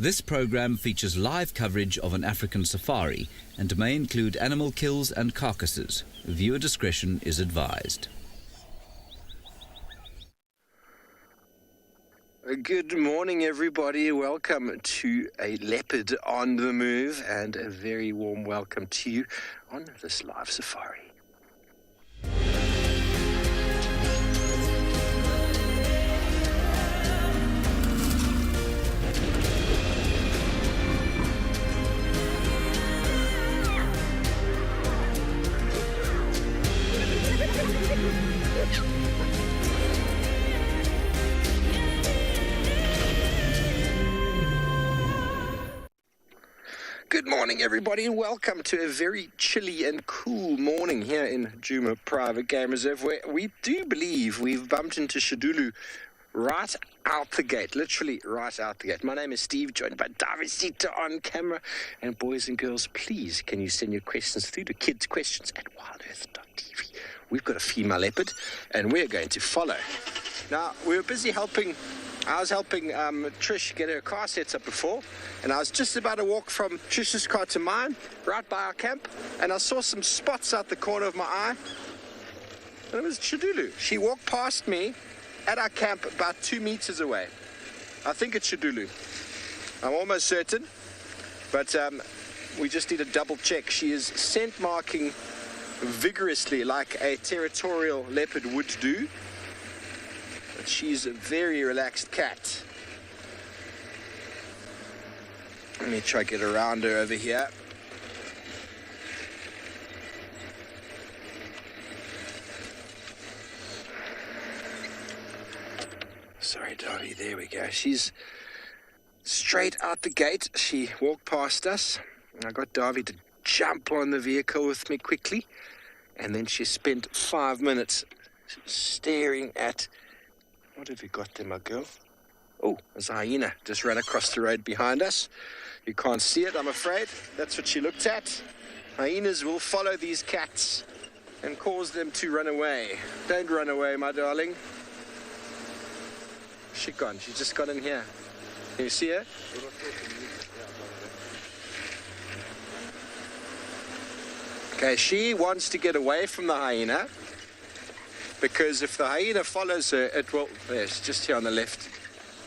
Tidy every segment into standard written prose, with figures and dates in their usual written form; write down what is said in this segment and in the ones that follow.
This program features live coverage of an African safari and may include animal kills and carcasses. Viewer discretion is advised. Good morning, everybody. Welcome to a leopard on the move, and a very warm welcome to you on this live safari. Good morning, everybody, and welcome to a very chilly and cool morning here in Djuma Private Game Reserve, where we do believe we've bumped into Tswalu right out the gate, literally right out the gate. My name is Steve, joined by David on camera. And boys and girls, please, can you send your questions through to kidsquestions at WildEarth.tv. We've got a female leopard, and we're going to follow. Now, we were busy helping. I was helping Trish get her car set up before, and I was just about to walk from Trish's car to mine, right by our camp, and I saw some spots out the corner of my eye, and it was Tswalu. She walked past me at our camp about 2 meters away. I think it's Tswalu. I'm almost certain, but we just need a double check. She is scent marking vigorously like a territorial leopard would do. But she's a very relaxed cat. Let me try to get around her over here. Sorry, Dolly, there we go. She's straight out the gate. She walked past us. I got Davy to jump on the vehicle with me quickly. And then she spent 5 minutes staring at... What have you got there, my girl? Oh, there's a hyena just ran across the road behind us. You can't see it, I'm afraid. That's what she looked at. Hyenas will follow these cats and cause them to run away. Don't run away, my darling. She's gone. She just got in here. Can you see her? Okay, she wants to get away from the hyena, because if the hyena follows her, it will, there's just here on the left,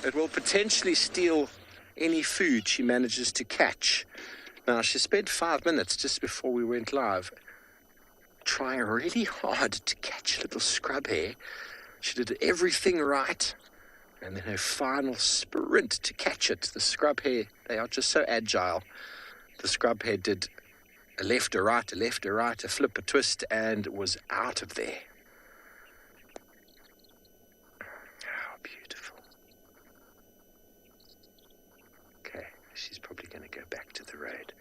it will potentially steal any food she manages to catch. Now, she spent 5 minutes just before we went live trying really hard to catch a little scrub hare. She did everything right, and then her final sprint to catch it. The scrub hare, they are just so agile. The scrub hare did a left, a right, a left, a right, a flip, a twist, and was out of there. She's probably going to go back to the road.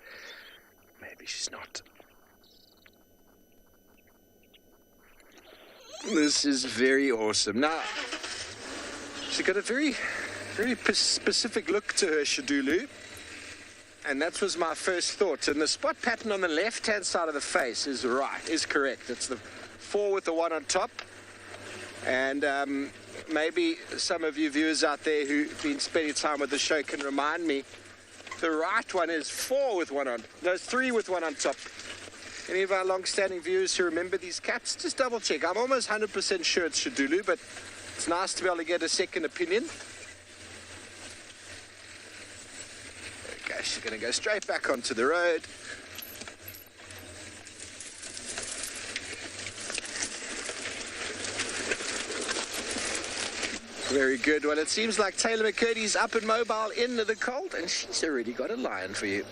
Maybe she's not. This is very awesome. Now, she's got a very specific look to her, Tswalu. And that was my first thought. And the spot pattern on the left-hand side of the face is right, is correct. It's the 4 with the 1 on top. And maybe some of you viewers out there who've been spending time with the show can remind me. The right one is 4 with 1 on. No, 3 with 1 on top. Any of our long-standing viewers who remember these cats, just double check. I'm almost 100% sure it's Tswalu, but it's nice to be able to get a second opinion. Okay, she's going to go straight back onto the road. Very good. Well, it seems like Taylor McCurdy's up and mobile in the cold, and she's already got a lion for you.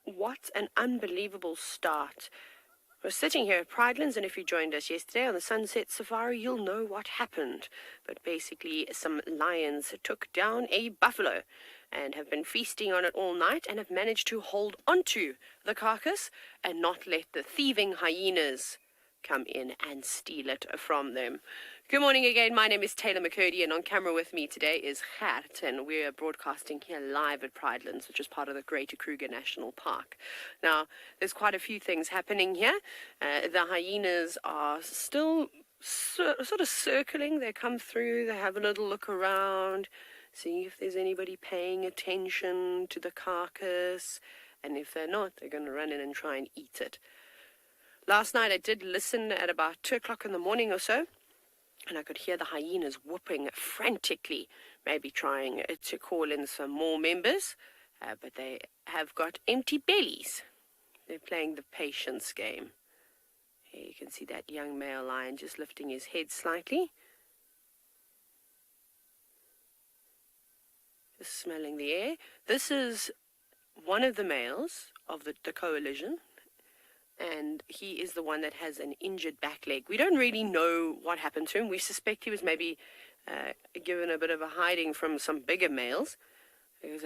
What an unbelievable start. We're sitting here at Pridelands, and if you joined us yesterday on the Sunset Safari, you'll know what happened. But basically, some lions took down a buffalo and have been feasting on it all night and have managed to hold onto the carcass and not let the thieving hyenas come in and steal it from them. Good morning again. My name is Taylor McCurdy, and on camera with me today is Gert, and we're broadcasting here live at Pridelands, which is part of the Greater Kruger National Park. Now, there's quite a few things happening here. The hyenas are still sort of circling. They come through, they have a little look around, see if there's anybody paying attention to the carcass, and if they're not, they're going to run in and try and eat it. Last night I did listen at about 2 o'clock in the morning or so, and I could hear the hyenas whooping frantically, maybe trying to call in some more members, but they have got empty bellies. They're playing the patience game. Here you can see that young male lion just lifting his head slightly. Just smelling the air. This is one of the males of the coalition, and he is the one that has an injured back leg. We don't really know what happened to him. We suspect he was maybe given a bit of a hiding from some bigger males, because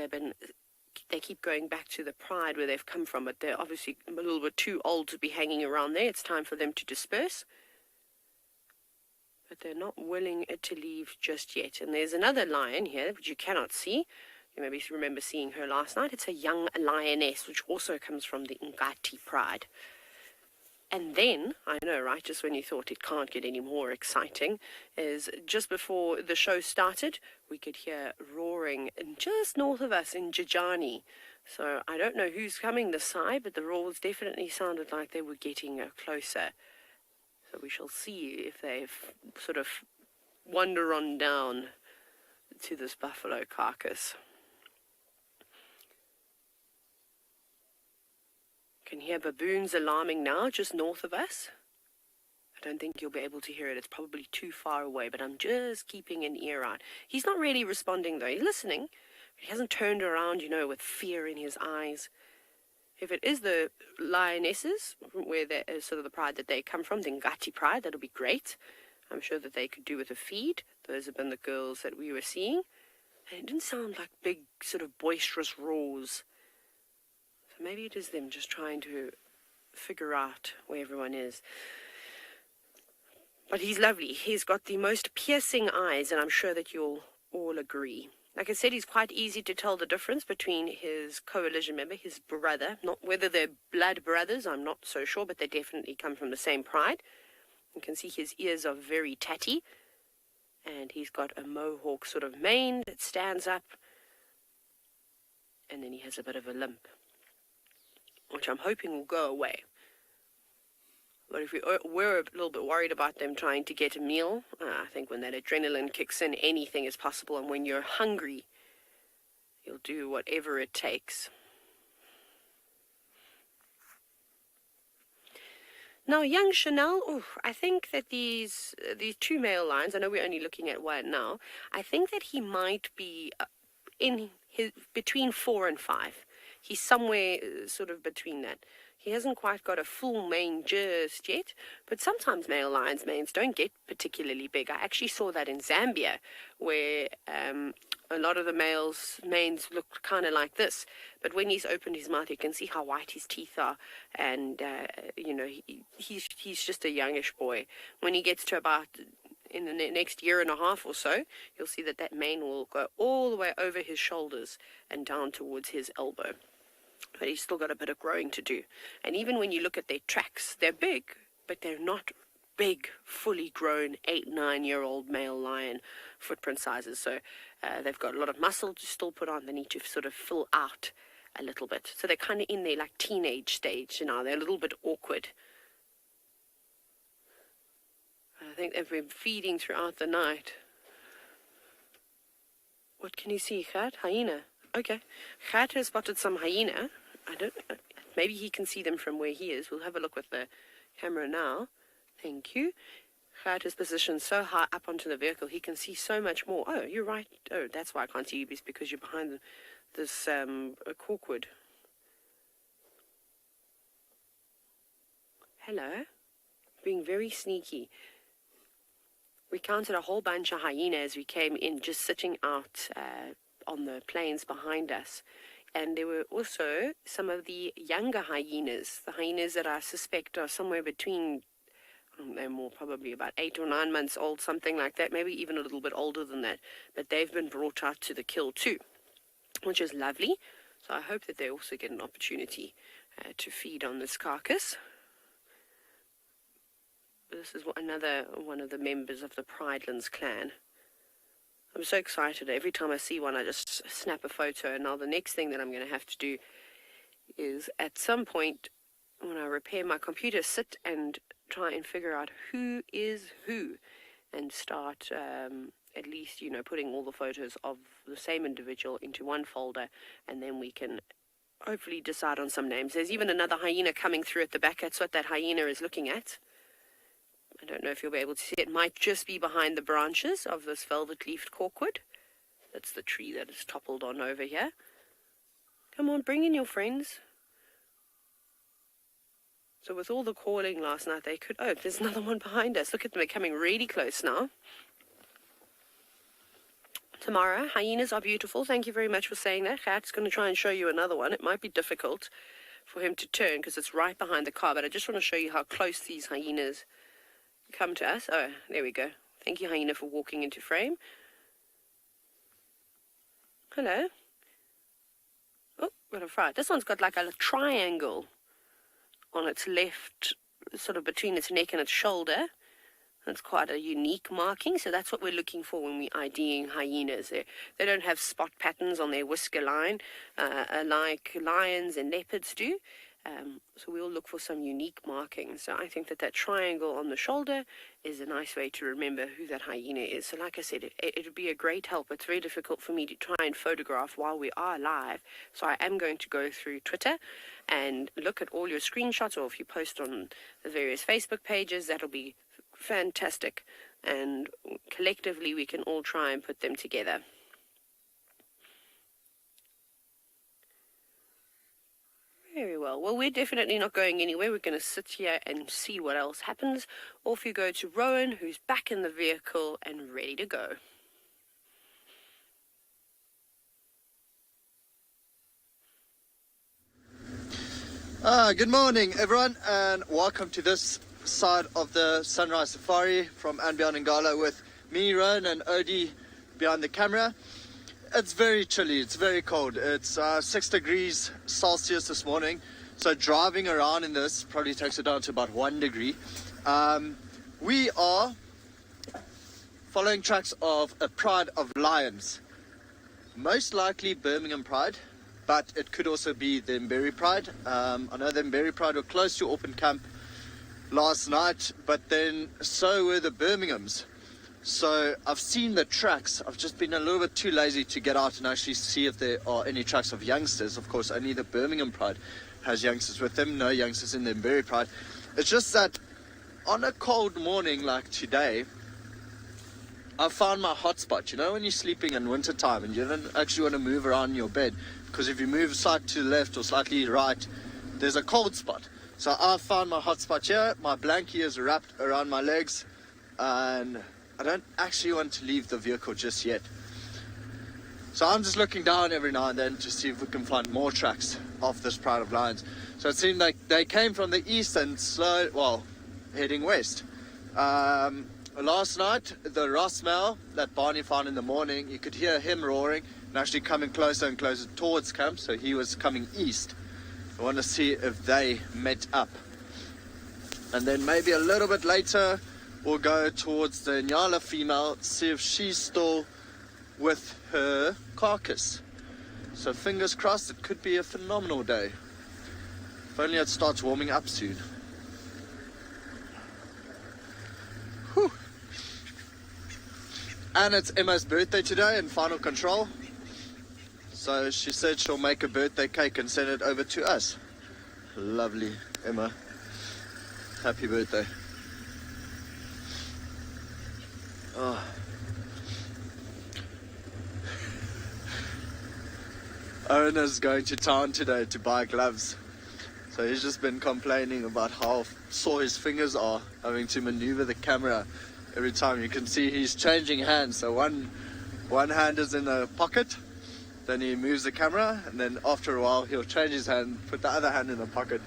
they keep going back to the Pride where they've come from, but they're obviously a little bit too old to be hanging around there. It's time for them to disperse. But they're not willing to leave just yet. And there's another lion here, which you cannot see. You maybe remember seeing her last night. It's a young lioness, which also comes from the Ngati Pride. And then, I know, right, just when you thought it can't get any more exciting, is just before the show started, we could hear roaring just north of us in Jajani. So I don't know who's coming this side, but the roars definitely sounded like they were getting closer. So we shall see if they sort of wander on down to this buffalo carcass. Can hear baboons alarming now just north of us. I don't think you'll be able to hear it. It's probably too far away, but I'm just keeping an ear out. He's not really responding though. He's listening. He hasn't turned around, with fear in his eyes. If it is the lionesses, where they're sort of the pride that they come from, the Ngati Pride, that'll be great. I'm sure that they could do with a feed. Those have been the girls that we were seeing. And it didn't sound like big, sort of boisterous roars. Maybe it is them just trying to figure out where everyone is. But he's lovely. He's got the most piercing eyes, and I'm sure that you'll all agree. Like I said, he's quite easy to tell the difference between his coalition member, his brother. Not whether they're blood brothers, I'm not so sure, but they definitely come from the same pride. You can see his ears are very tatty, and he's got a mohawk sort of mane that stands up, and then he has a bit of a limp, which I'm hoping will go away. But if we're a little bit worried about them trying to get a meal, I think when that adrenaline kicks in, anything is possible. And when you're hungry, you'll do whatever it takes. Now, young Chanel, I think that these two male lions, I know we're only looking at one now, I think that he might be between 4 and 5. He's somewhere sort of between that. He hasn't quite got a full mane just yet, but sometimes male lions' manes don't get particularly big. I actually saw that in Zambia, where a lot of the males' manes look kind of like this. But when he's opened his mouth, you can see how white his teeth are, and he's just a youngish boy. When he gets to about in the next year and a half or so, you'll see that mane will go all the way over his shoulders and down towards his elbow. But he's still got a bit of growing to do. And even when you look at their tracks, they're big, but they're not big, fully grown 8-9-year-old male lion footprint sizes. So they've got a lot of muscle to still put on. They need to sort of fill out a little bit. So they're kind of in their teenage stage, they're a little bit awkward. I think they've been feeding throughout the night. What can you see, Gert? Hyena. Okay. Gert has spotted some hyena. Maybe he can see them from where he is. We'll have a look with the camera now. Thank you. Gert is positioned so high up onto the vehicle, he can see so much more. Oh, you're right. Oh, that's why I can't see you, is because you're behind this corkwood. Hello. Being very sneaky. We counted a whole bunch of hyena as we came in, just sitting out on the plains behind us. And there were also some of the younger hyenas, the hyenas that I suspect are somewhere between, they're more probably about 8 or 9 months old, something like that, maybe even a little bit older than that. But they've been brought out to the kill too, which is lovely. So I hope that they also get an opportunity to feed on this carcass. This is another one of the members of the Pridelands clan. I'm so excited. Every time I see one, I just snap a photo. And now the next thing that I'm going to have to do is, at some point, when I repair my computer, sit and try and figure out who is who, and start at least, putting all the photos of the same individual into one folder, and then we can hopefully decide on some names. There's even another hyena coming through at the back. That's what that hyena is looking at. I don't know if you'll be able to see it. It might just be behind the branches of this velvet-leafed corkwood. That's the tree that is toppled on over here. Come on, bring in your friends. So with all the calling last night, they could... Oh, there's another one behind us. Look at them, they're coming really close now. Tamara, hyenas are beautiful. Thank you very much for saying that. Gert's going to try and show you another one. It might be difficult for him to turn because it's right behind the car, but I just want to show you how close these hyenas come to us. Oh, there we go. Thank you, hyena, for walking into frame. Hello. Oh, got a fright. This one's got like a triangle on its left, sort of between its neck and its shoulder. That's quite a unique marking, so that's what we're looking for when we're IDing hyenas. They don't have spot patterns on their whisker line like lions and leopards do. So we'll look for some unique markings. So I think that triangle on the shoulder is a nice way to remember who that hyena is. So like I said, it would be a great help. It's very difficult for me to try and photograph while we are live. So I am going to go through Twitter and look at all your screenshots, or if you post on the various Facebook pages, that'll be fantastic. And collectively we can all try and put them together. Very well. Well, we're definitely not going anywhere. We're going to sit here and see what else happens. Off you go to Rowan, who's back in the vehicle and ready to go. Good morning, everyone, and welcome to this side of the Sunrise Safari from andBeyond and Ngala with me, Rowan, and Odie behind the camera. It's very chilly, it's very cold. It's 6 degrees Celsius this morning, so driving around in this probably takes it down to about 1 degree. We are following tracks of a pride of lions, most likely Birmingham Pride, but it could also be the Mberry Pride. I know the Mberry Pride were close to Open Camp last night, but then so were the Birminghams. So I've seen the tracks. I've just been a little bit too lazy to get out and actually see if there are any tracks of youngsters. Of course, only the Birmingham Pride has youngsters with them, no youngsters in the Mberry Pride. It's just that on a cold morning like today, I found my hotspot. You know when you're sleeping in winter time and you don't actually want to move around your bed, because if you move side to the left or slightly right, there's a cold spot. So I found my hotspot here. My blankie is wrapped around my legs, and I don't actually want to leave the vehicle just yet. So I'm just looking down every now and then to see if we can find more tracks of this pride of lions. So it seemed like they came from the east and heading west. Last night, the Rossmale that Barney found in the morning, you could hear him roaring and actually coming closer and closer towards camp, so he was coming east. I want to see if they met up. And then maybe a little bit later, we'll go towards the Ngala female, see if she's still with her carcass. So fingers crossed, it could be a phenomenal day. If only it starts warming up soon. Whew. And it's Emma's birthday today in Final Control. So she said she'll make a birthday cake and send it over to us. Lovely, Emma. Happy birthday. Oh. Owen is going to town today to buy gloves. So he's just been complaining about how sore his fingers are, having to maneuver the camera every time. You can see he's changing hands. So one hand is in the pocket, then he moves the camera, and then after a while he'll change his hand, put the other hand in the pocket.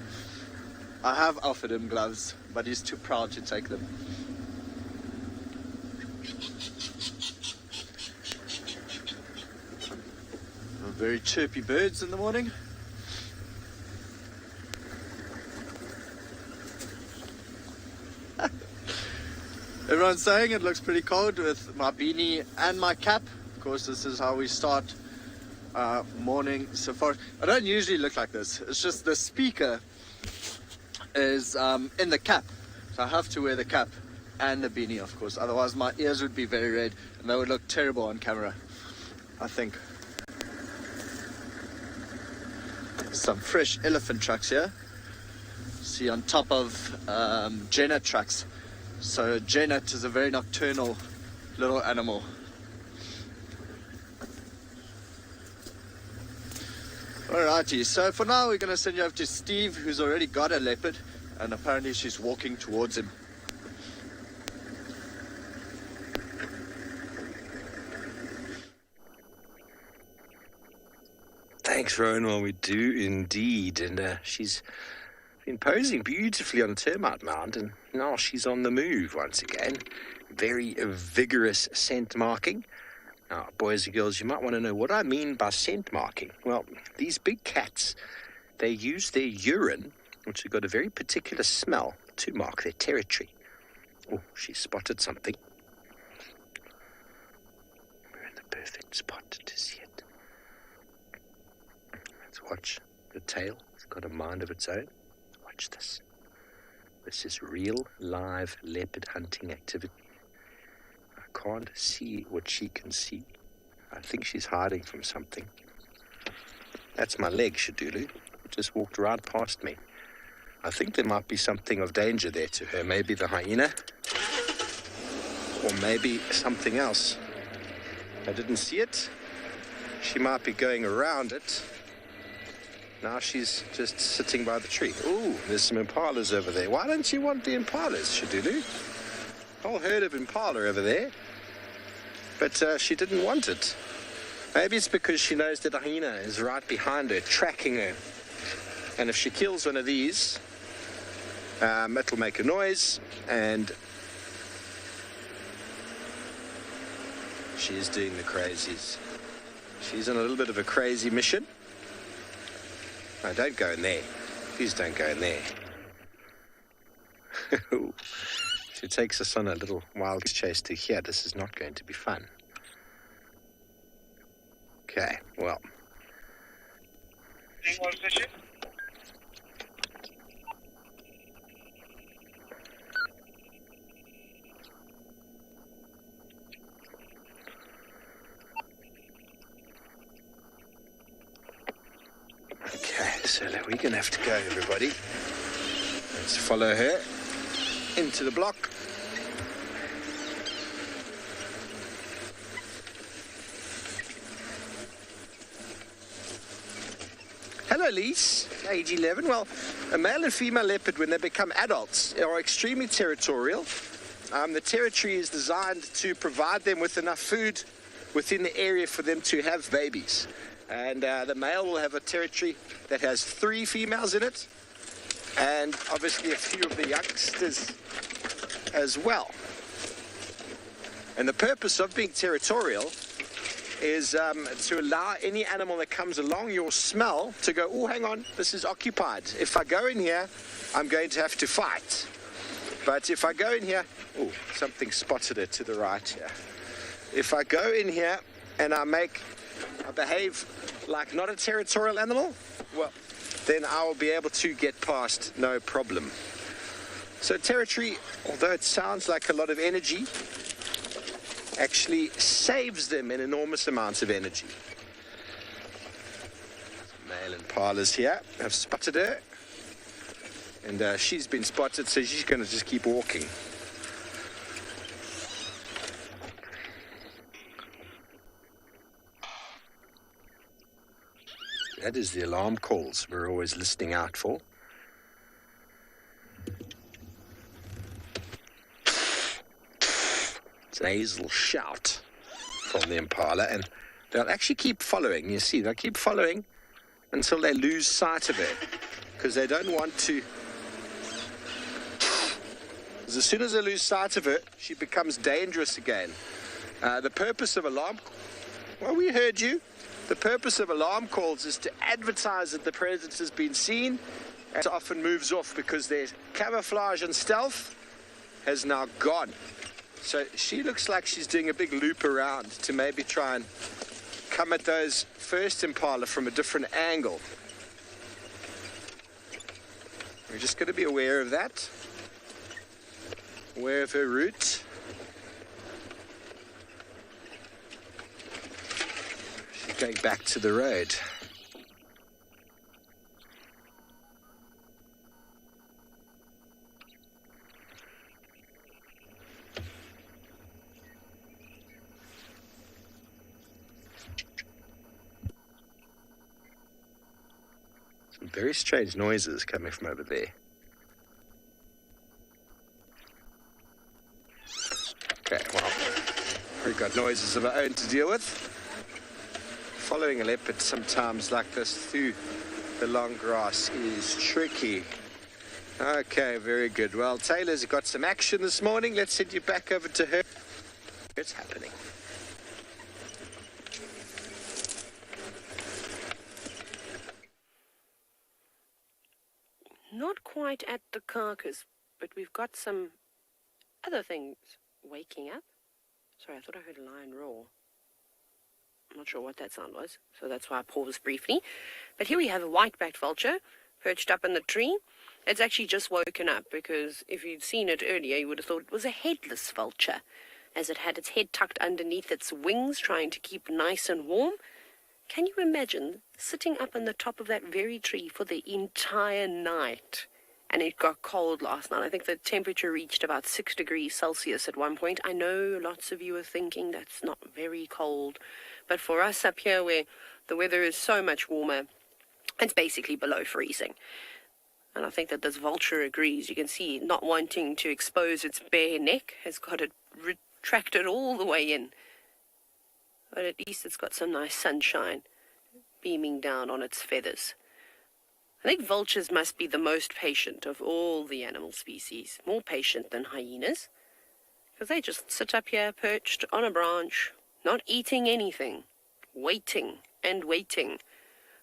I have offered him gloves, but he's too proud to take them. Very chirpy birds in the morning. Everyone's saying it looks pretty cold with my beanie and my cap. Of course, this is how we start morning safari. I don't usually look like this. It's just the speaker is in the cap. So I have to wear the cap and the beanie, of course. Otherwise, my ears would be very red and they would look terrible on camera, I think. Some fresh elephant tracks here. See, on top of genet tracks. So genet is a very nocturnal little animal. Alrighty, so for now we're going to send you over to Steve, who's already got a leopard, and apparently she's walking towards him. Thanks, Rowan. Well, we do indeed. And she's been posing beautifully on a termite mound, and now she's on the move once again. Very vigorous scent marking. Now, boys and girls, you might want to know what I mean by scent marking. Well, these big cats, they use their urine, which has got a very particular smell, to mark their territory. Oh, she spotted something. We're in the perfect spot to see it. Let's watch the tail. It's got a mind of its own. Watch this. This is real, live leopard hunting activity. I can't see what she can see. I think she's hiding from something. That's my leg, Shadulu. It just walked right past me. I think there might be something of danger there to her. Maybe the hyena, or maybe something else. I didn't see it. She might be going around it. Now she's just sitting by the tree. Ooh, there's some impalas over there. Why don't you want the impalas, Shadulu? Whole herd of impala over there. But she didn't want it. Maybe it's because she knows that the hyena is right behind her, tracking her. And if she kills one of these, it'll make a noise, and she's doing the crazies. She's on a little bit of a crazy mission. No, don't go in there. Please don't go in there. She takes us on a little wild chase to here. This is not going to be fun. Okay, well. Okay, so we're going to have to go, everybody. Let's follow her into the block. Hello, Lise, age 11. Well, a male and female leopard, when they become adults, are extremely territorial. The territory is designed to provide them with enough food within the area for them to have babies. And the male will have a territory that has 3 females in it, and obviously a few of the youngsters as well. And the purpose of being territorial is to allow any animal that comes along your smell to go, oh, hang on, this is occupied. If I go in here, I'm going to have to fight. But if I go in here, oh, something spotted it to the right here. If I go in here and I behave like not a territorial animal, well, then I will be able to get past no problem. So territory, although it sounds like a lot of energy, actually saves them an enormous amount of energy. Male impalas here have spotted her, and she's been spotted, so she's going to just keep walking. That is the alarm calls we're always listening out for. It's a nasal shout from the impala, and they'll actually keep following. You see, they'll keep following until they lose sight of her, because they don't want to. Because as soon as they lose sight of her, she becomes dangerous again. The purpose of alarm... Well, we heard you. The purpose of alarm calls is to advertise that the predator's been seen, and it often moves off because their camouflage and stealth has now gone. So she looks like she's doing a big loop around to maybe try and come at those first impala from a different angle. We're just going to be aware of that. Aware of her route. She's going back to the road. Some very strange noises coming from over there. Okay, well, we've got noises of our own to deal with. Following a leopard sometimes like this through the long grass is tricky. Okay, very good. Well, Taylor's got some action this morning. Let's send you back over to her. It's happening. Not quite at the carcass, but we've got some other things waking up. Sorry, I thought I heard a lion roar. I'm not sure what that sound was, so that's why I paused briefly. But here we have a white-backed vulture perched up in the tree. It's actually just woken up, because if you'd seen it earlier, you would have thought it was a headless vulture, as it had its head tucked underneath its wings, trying to keep nice and warm. Can you imagine sitting up on the top of that very tree for the entire night? And it got cold last night. I think the temperature reached about 6 degrees Celsius at one point. I know lots of you are thinking that's not very cold. But for us up here where the weather is so much warmer, it's basically below freezing. And I think that this vulture agrees. You can see not wanting to expose its bare neck has got it retracted all the way in. But at least it's got some nice sunshine beaming down on its feathers. I think vultures must be the most patient of all the animal species, more patient than hyenas, because they just sit up here perched on a branch, not eating anything, waiting and waiting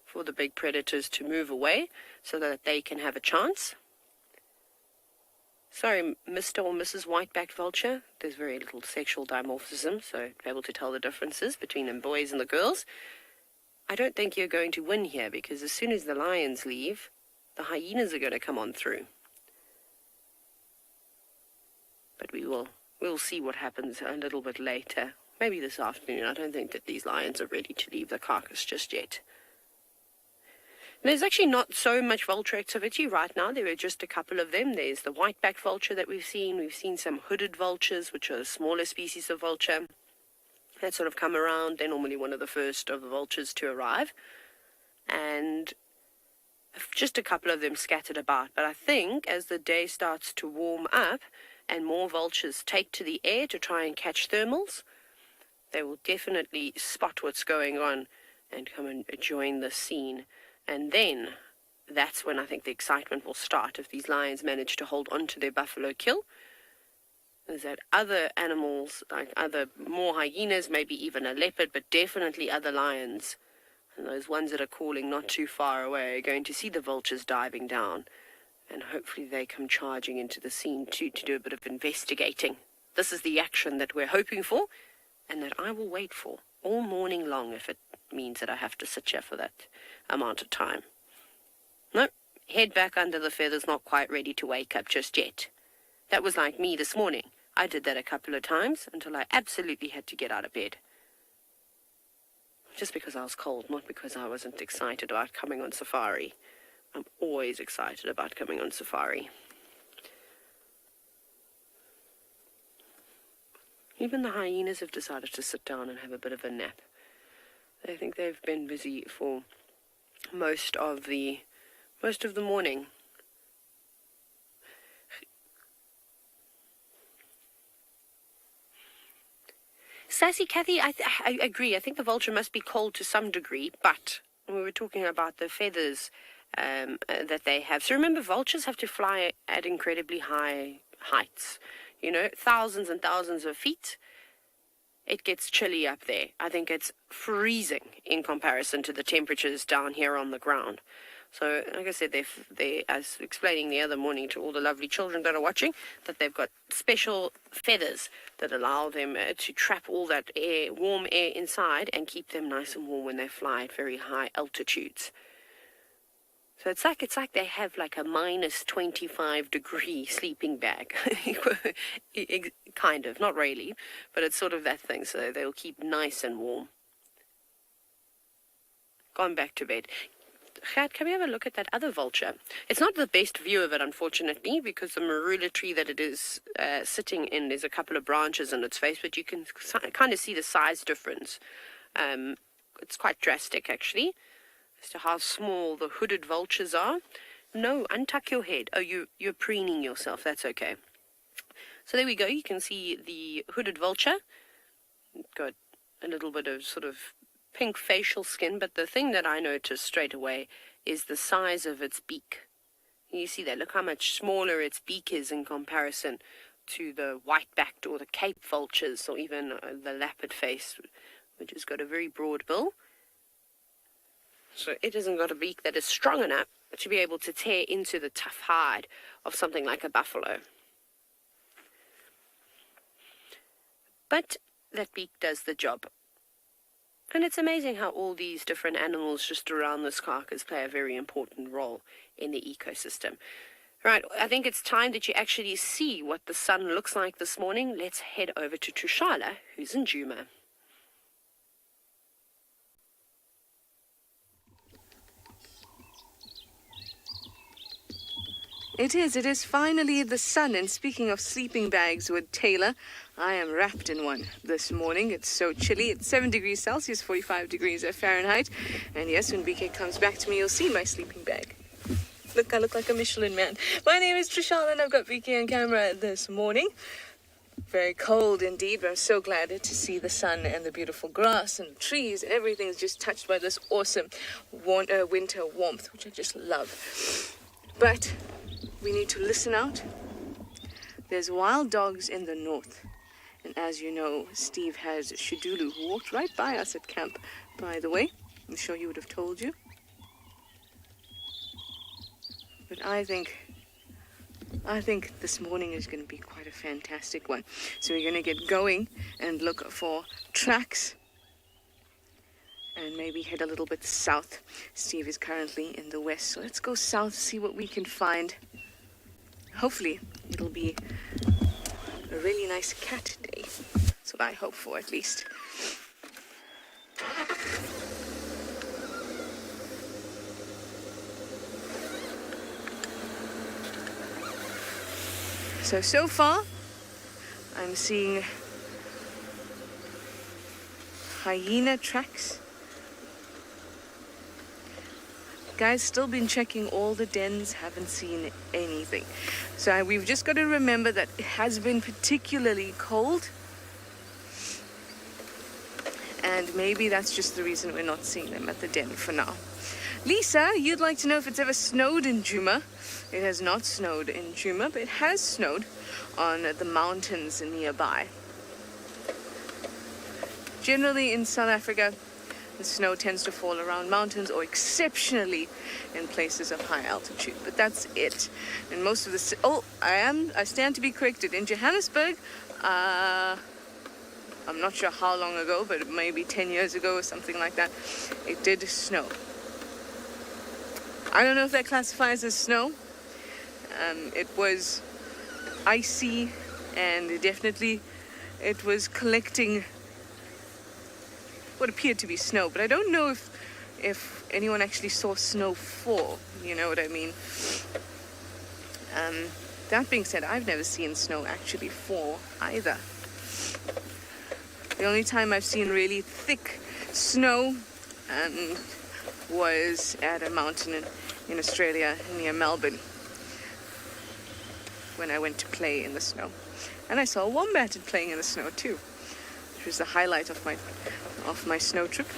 for the big predators to move away so that they can have a chance. Sorry, Mr. or Mrs. White-backed Vulture. There's very little sexual dimorphism, so be able to tell the differences between the boys and the girls. I don't think you're going to win here, because as soon as the lions leave, the hyenas are going to come on through. But we'll see what happens a little bit later. Maybe this afternoon. I don't think that these lions are ready to leave the carcass just yet. There's actually not so much vulture activity right now. There are just a couple of them. There's the white-backed vulture that we've seen. We've seen some hooded vultures, which are smaller species of vulture that sort of come around. They're normally one of the first of the vultures to arrive. And just a couple of them scattered about. But I think as the day starts to warm up and more vultures take to the air to try and catch thermals, they will definitely spot what's going on and come and join the scene. And then that's when I think the excitement will start, if these lions manage to hold on to their buffalo kill. Is that other animals, like other more hyenas, maybe even a leopard, but definitely other lions, and those ones that are calling not too far away, are going to see the vultures diving down. And hopefully they come charging into the scene too to do a bit of investigating. This is the action that we're hoping for, and that I will wait for all morning long, if it means that I have to sit here for that amount of time. Nope, head back under the feathers, not quite ready to wake up just yet. That was like me this morning. I did that a couple of times until I absolutely had to get out of bed. Just because I was cold, not because I wasn't excited about coming on safari. I'm always excited about coming on safari. Even the hyenas have decided to sit down and have a bit of a nap. I think they've been busy for most of the morning. Sassy Kathy, I agree. I think the vulture must be cold to some degree, but we were talking about the feathers that they have. So remember, vultures have to fly at incredibly high heights, thousands and thousands of feet. It gets chilly up there. I think it's freezing in comparison to the temperatures down here on the ground. So, like I said, I was explaining the other morning to all the lovely children that are watching that they've got special feathers that allow them to trap all that air, warm air inside and keep them nice and warm when they fly at very high altitudes. So it's like they have like a minus 25-degree sleeping bag. Kind of, not really, but it's sort of that thing. So they'll keep nice and warm. Gone back to bed. Gert, can we have a look at that other vulture? It's not the best view of it, unfortunately, because the marula tree that it is sitting in, there's a couple of branches on its face, but you can kind of see the size difference. It's quite drastic, actually, as to how small the hooded vultures are. No, untuck your head. Oh, you're preening yourself. That's okay. So there we go. You can see the hooded vulture. Got a little bit of sort of pink facial skin, but the thing that I noticed straight away is the size of its beak. You see that? Look how much smaller its beak is in comparison to the white-backed or the Cape vultures, or even the leopard face, which has got a very broad bill. So it hasn't got a beak that is strong enough to be able to tear into the tough hide of something like a buffalo. But that beak does the job. And it's amazing how all these different animals just around this carcass play a very important role in the ecosystem. Right, I think it's time that you actually see what the sun looks like this morning. Let's head over to Tswalu, who's in Juma. It is finally the sun, and speaking of sleeping bags with Taylor, I am wrapped in one this morning. It's so chilly. It's 7 degrees Celsius, 45 degrees Fahrenheit, and yes, when BK comes back to me, you'll see my sleeping bag. Look, I look like a Michelin man. My name is Trishana, and I've got BK on camera this morning. Very cold indeed, but I'm so glad to see the sun and the beautiful grass and trees, and everything's just touched by this awesome winter warmth, which I just love. But we need to listen out. There's wild dogs in the north. And as you know, Steve has Shadulu, who walked right by us at camp, by the way. I'm sure you would have told you. But I think this morning is going to be quite a fantastic one. So we're going to get going and look for tracks and maybe head a little bit south. Steve is currently in the west, so let's go south, see what we can find. Hopefully, it'll be a really nice cat day. That's what I hope for, at least. So far, I'm seeing hyena tracks. Guys, still been checking all the dens, haven't seen anything. So we've just got to remember that it has been particularly cold. And maybe that's just the reason we're not seeing them at the den for now. Lisa, you'd like to know if it's ever snowed in Juma. It has not snowed in Juma, but it has snowed on the mountains nearby. Generally in South Africa, the snow tends to fall around mountains or exceptionally in places of high altitude. But that's it. And most of the... I stand to be corrected. In Johannesburg, I'm not sure how long ago, but maybe 10 years ago or something like that, it did snow. I don't know if that classifies as snow. It was icy, and definitely it was collecting what appeared to be snow, but I don't know if anyone actually saw snow fall, you know what I mean? That being said, I've never seen snow actually fall either. The only time I've seen really thick snow was at a mountain in Australia near Melbourne when I went to play in the snow. And I saw a wombat playing in the snow too, which was the highlight of my snow trip.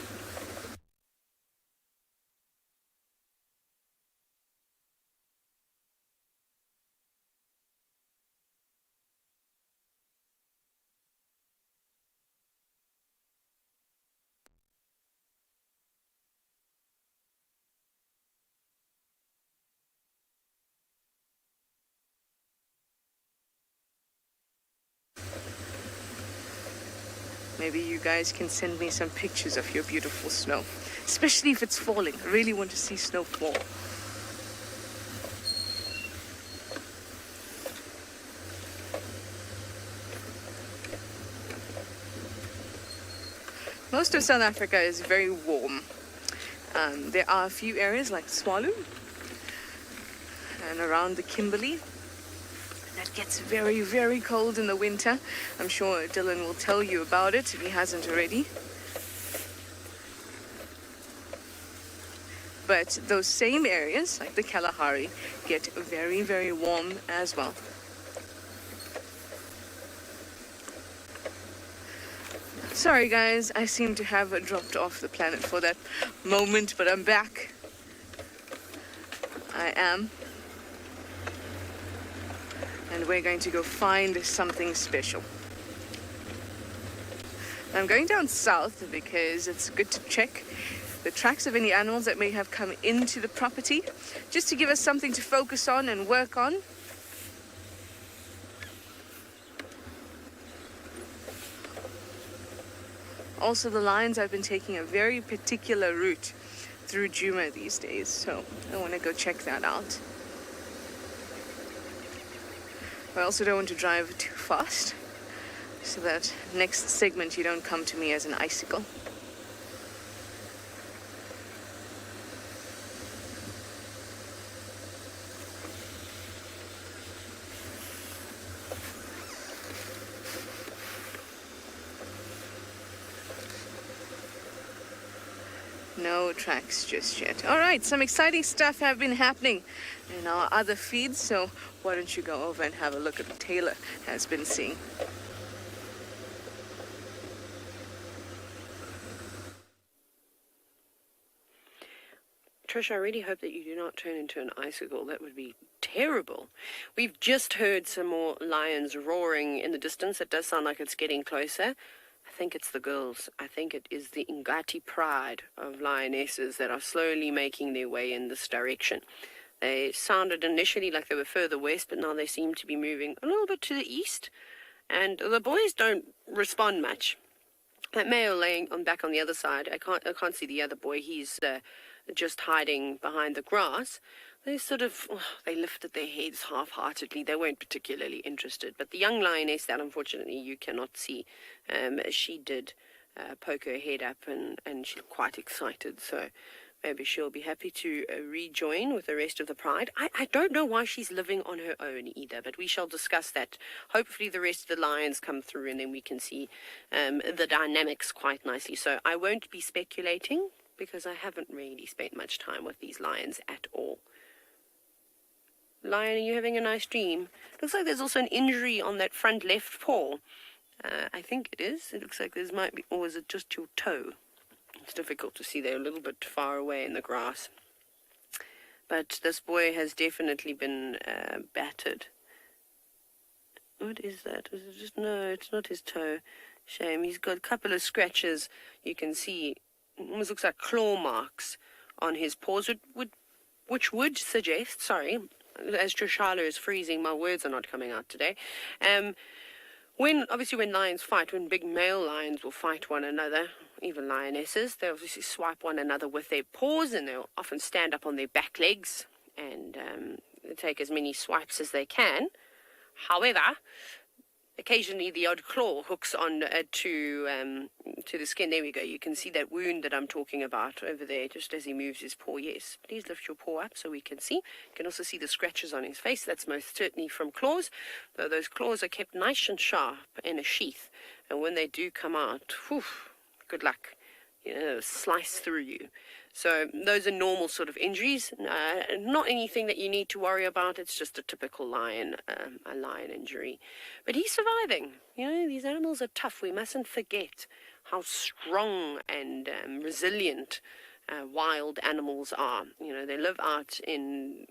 Maybe you guys can send me some pictures of your beautiful snow, especially if it's falling. I really want to see snow fall. Most of South Africa is very warm. There are a few areas like Tswalu and around the Kimberley that gets very, very cold in the winter. I'm sure Dylan will tell you about it if he hasn't already. But those same areas, like the Kalahari, get very, very warm as well. Sorry guys, I seem to have dropped off the planet for that moment, but I'm back. I am. And we're going to go find something special. I'm going down south because it's good to check the tracks of any animals that may have come into the property, just to give us something to focus on and work on. Also, the lions have been taking a very particular route through Juma these days, so I want to go check that out. I also don't want to drive too fast, so that next segment you don't come to me as an icicle. No tracks just yet. All right, some exciting stuff have been happening in our other feeds, so why don't you go over and have a look at what Taylor has been seeing. Trish, I really hope that you do not turn into an icicle. That would be terrible. We've just heard some more lions roaring in the distance. It does sound like it's getting closer. I think it's the girls. I think it is the Ngala Pride of lionesses that are slowly making their way in this direction. They sounded initially like they were further west, but now they seem to be moving a little bit to the east. And the boys don't respond much. That male laying back on the other side, I can't see the other boy. He's just hiding behind the grass. They sort of, they lifted their heads half-heartedly. They weren't particularly interested. But the young lioness that unfortunately you cannot see, she did poke her head up and she's quite excited. So maybe she'll be happy to rejoin with the rest of the pride. I don't know why she's living on her own either, but we shall discuss that. Hopefully the rest of the lions come through and then we can see the dynamics quite nicely. So I won't be speculating because I haven't really spent much time with these lions at all. Lion, are you having a nice dream? Looks like there's also an injury on that front left paw. I think it is. It looks like there might be, or is it just your toe? It's difficult to see. They're a little bit far away in the grass. But this boy has definitely been battered. What is that? Is it just, no, it's not his toe. Shame. He's got a couple of scratches. You can see, it almost looks like claw marks on his paws, which would suggest, sorry, as Trishala is freezing, my words are not coming out today. When lions fight, when big male lions will fight one another, even lionesses, they obviously swipe one another with their paws, and they'll often stand up on their back legs and take as many swipes as they can. However, occasionally the odd claw hooks on to the skin. There we go. You can see that wound that I'm talking about over there, just as he moves his paw. Yes, please lift your paw up so we can see. You can also see the scratches on his face. That's most certainly from claws, though those claws are kept nice and sharp in a sheath. And when they do come out, whew, good luck. You know, they'll slice through you. So those are normal sort of injuries, not anything that you need to worry about. It's just a typical lion, a lion injury. But he's surviving. You know, these animals are tough. We mustn't forget how strong and resilient wild animals are. You know, they live out in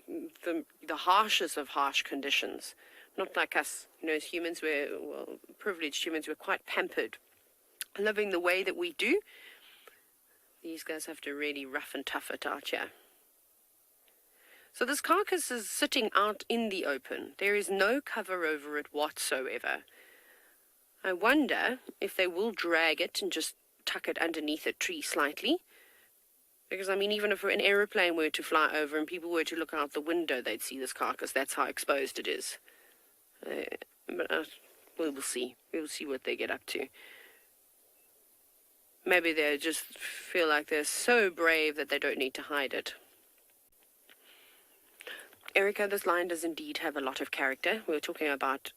the harshest of harsh conditions. Not like us, you know, as humans, privileged humans, we're quite pampered. Living the way that we do, these guys have to really rough and tough it out here. So this carcass is sitting out in the open. There is no cover over it whatsoever. I wonder if they will drag it and just tuck it underneath a tree slightly. Because, I mean, even if an aeroplane were to fly over and people were to look out the window, they'd see this carcass. That's how exposed it is. But we'll see. We'll see what they get up to. Maybe they just feel like they're so brave that they don't need to hide it. Erica, this lion does indeed have a lot of character. We were talking about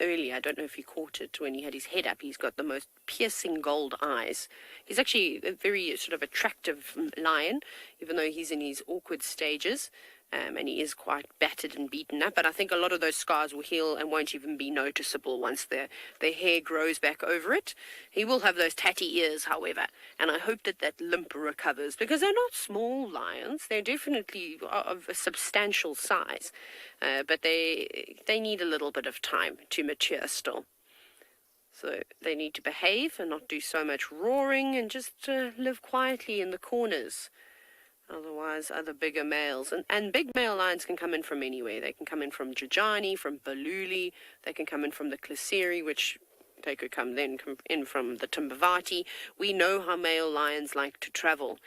earlier, I don't know if you caught it, when he had his head up, he's got the most piercing gold eyes. He's actually a very sort of attractive lion, even though he's in his awkward stages. And he is quite battered and beaten up, but I think a lot of those scars will heal and won't even be noticeable once their hair grows back over it. He will have those tatty ears, however, and I hope that limp recovers, because they're not small lions. They're definitely of a substantial size, but they need a little bit of time to mature still. So they need to behave and not do so much roaring and just live quietly in the corners. Otherwise, other bigger males, and big male lions can come in from anywhere. They can come in from Jajani, from Baluli, they can come in from the Kalahari, which they could come in from the Timbavati. We know how male lions like to travel,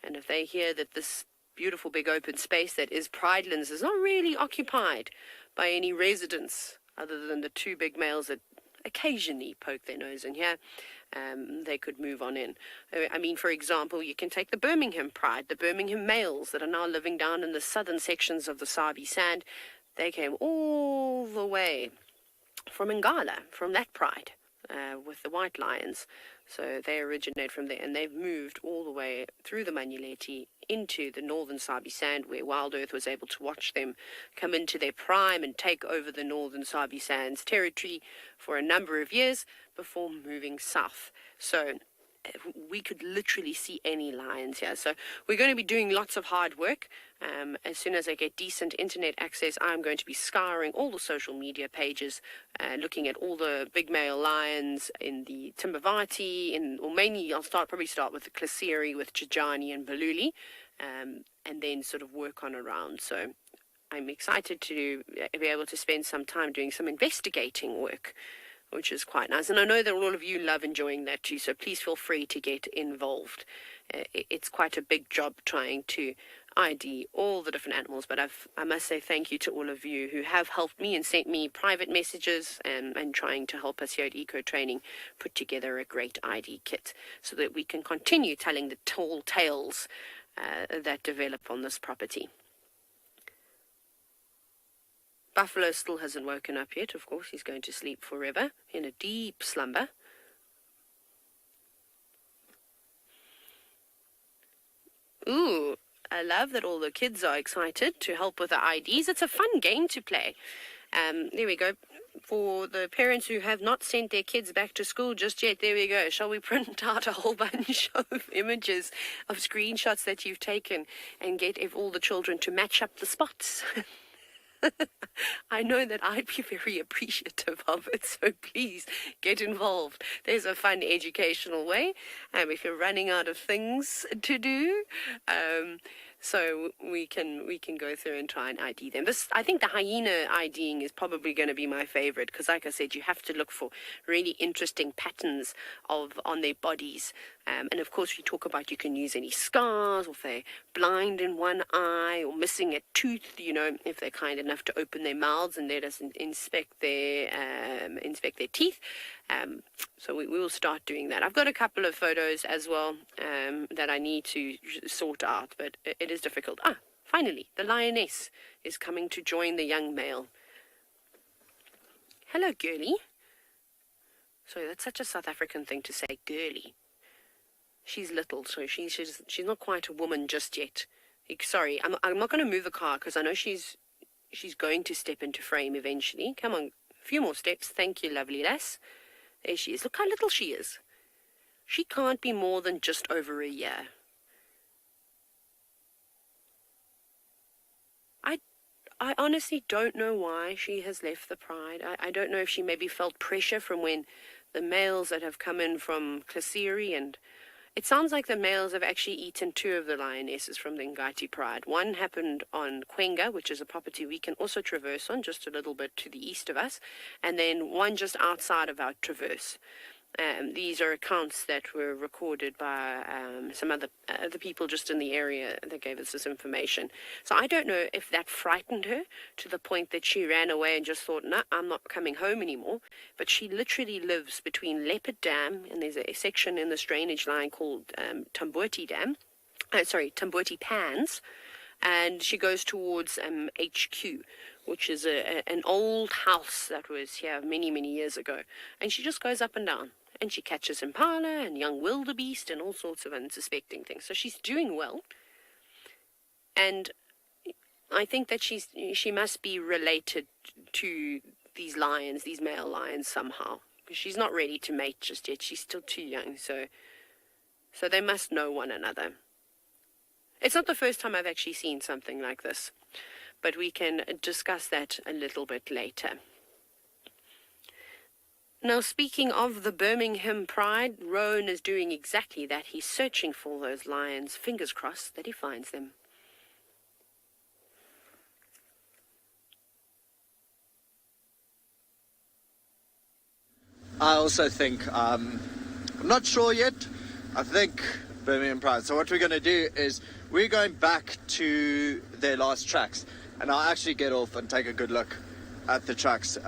and if they hear that this beautiful big open space that is Pridelands is not really occupied by any residents other than the two big males that occasionally poke their nose in here, they could move on in. I mean, for example, you can take the Birmingham Pride, the Birmingham males that are now living down in the southern sections of the Sabi sand. They came all the way from Ngala, from that pride, with the white lions. So they originate from there, and they've moved all the way through the Manyuleti into the northern Sabi sand, where WildEarth was able to watch them come into their prime and take over the northern Sabi sands territory for a number of years before moving south. So we could literally see any lions here. So we're going to be doing lots of hard work. As soon as I get decent internet access, I'm going to be scouring all the social media pages, looking at all the big male lions in the Timbavati, or mainly I'll probably start with the Kalahari, with Jajani and Baluli, and then sort of work on around. So I'm excited to be able to spend some time doing some investigating work, which is quite nice. And I know that all of you love enjoying that too, so please feel free to get involved. It's quite a big job trying to ID all the different animals, but I must say thank you to all of you who have helped me and sent me private messages and trying to help us here at Eco Training put together a great ID kit so that we can continue telling the tall tales that develop on this property. Buffalo still hasn't woken up yet. Of course, he's going to sleep forever in a deep slumber. Ooh, I love that all the kids are excited to help with the IDs. It's a fun game to play. There we go. For the parents who have not sent their kids back to school just yet, there we go. Shall we print out a whole bunch of images of screenshots that you've taken and get all the children to match up the spots? I know that I'd be very appreciative of it, so please get involved. There's a fun educational way, if you're running out of things to do. So we can go through and try and ID them. I think the hyena IDing is probably going to be my favorite, because like I said, you have to look for really interesting patterns on their bodies. And of course, we talk about you can use any scars, or if they're blind in one eye or missing a tooth, if they're kind enough to open their mouths and let us inspect their teeth. So we will start doing that. I've got a couple of photos as well that I need to sort out, but it is difficult. Finally, the lioness is coming to join the young male. Hello, girlie. Sorry, that's such a South African thing to say, girlie. She's little, so she's not quite a woman just yet. Sorry, I'm not going to move the car because I know she's going to step into frame eventually. Come on, a few more steps. Thank you, lovely lass. There she is. Look how little she is. She can't be more than just over a year. I honestly don't know why she has left the pride. I don't know if she maybe felt pressure from when the males that have come in from Kalahari and It sounds like the males have actually eaten 2 of the lionesses from the Ngati Pride. One happened on Kwenga, which is a property we can also traverse on, just a little bit to the east of us, and then one just outside of our traverse. These are accounts that were recorded by some other people just in the area that gave us this information. So I don't know if that frightened her to the point that she ran away and just thought, no, I'm not coming home anymore. But she literally lives between Leopard Dam, and there's a section in this drainage line called Tamboti Pans, and she goes towards HQ, which is an old house that was here many, many years ago. And she just goes up and down. And she catches impala and young wildebeest and all sorts of unsuspecting things. So she's doing well. And I think that she must be related to these lions, these male lions somehow. Because she's not ready to mate just yet. She's still too young. So they must know one another. It's not the first time I've actually seen something like this. But we can discuss that a little bit later. Now, speaking of the Birmingham Pride, Rowan is doing exactly that. He's searching for those lions. Fingers crossed that he finds them. I also think, I'm not sure yet, I think Birmingham Pride. So what we're going to do is we're going back to their last tracks. And I'll actually get off and take a good look at the tracks.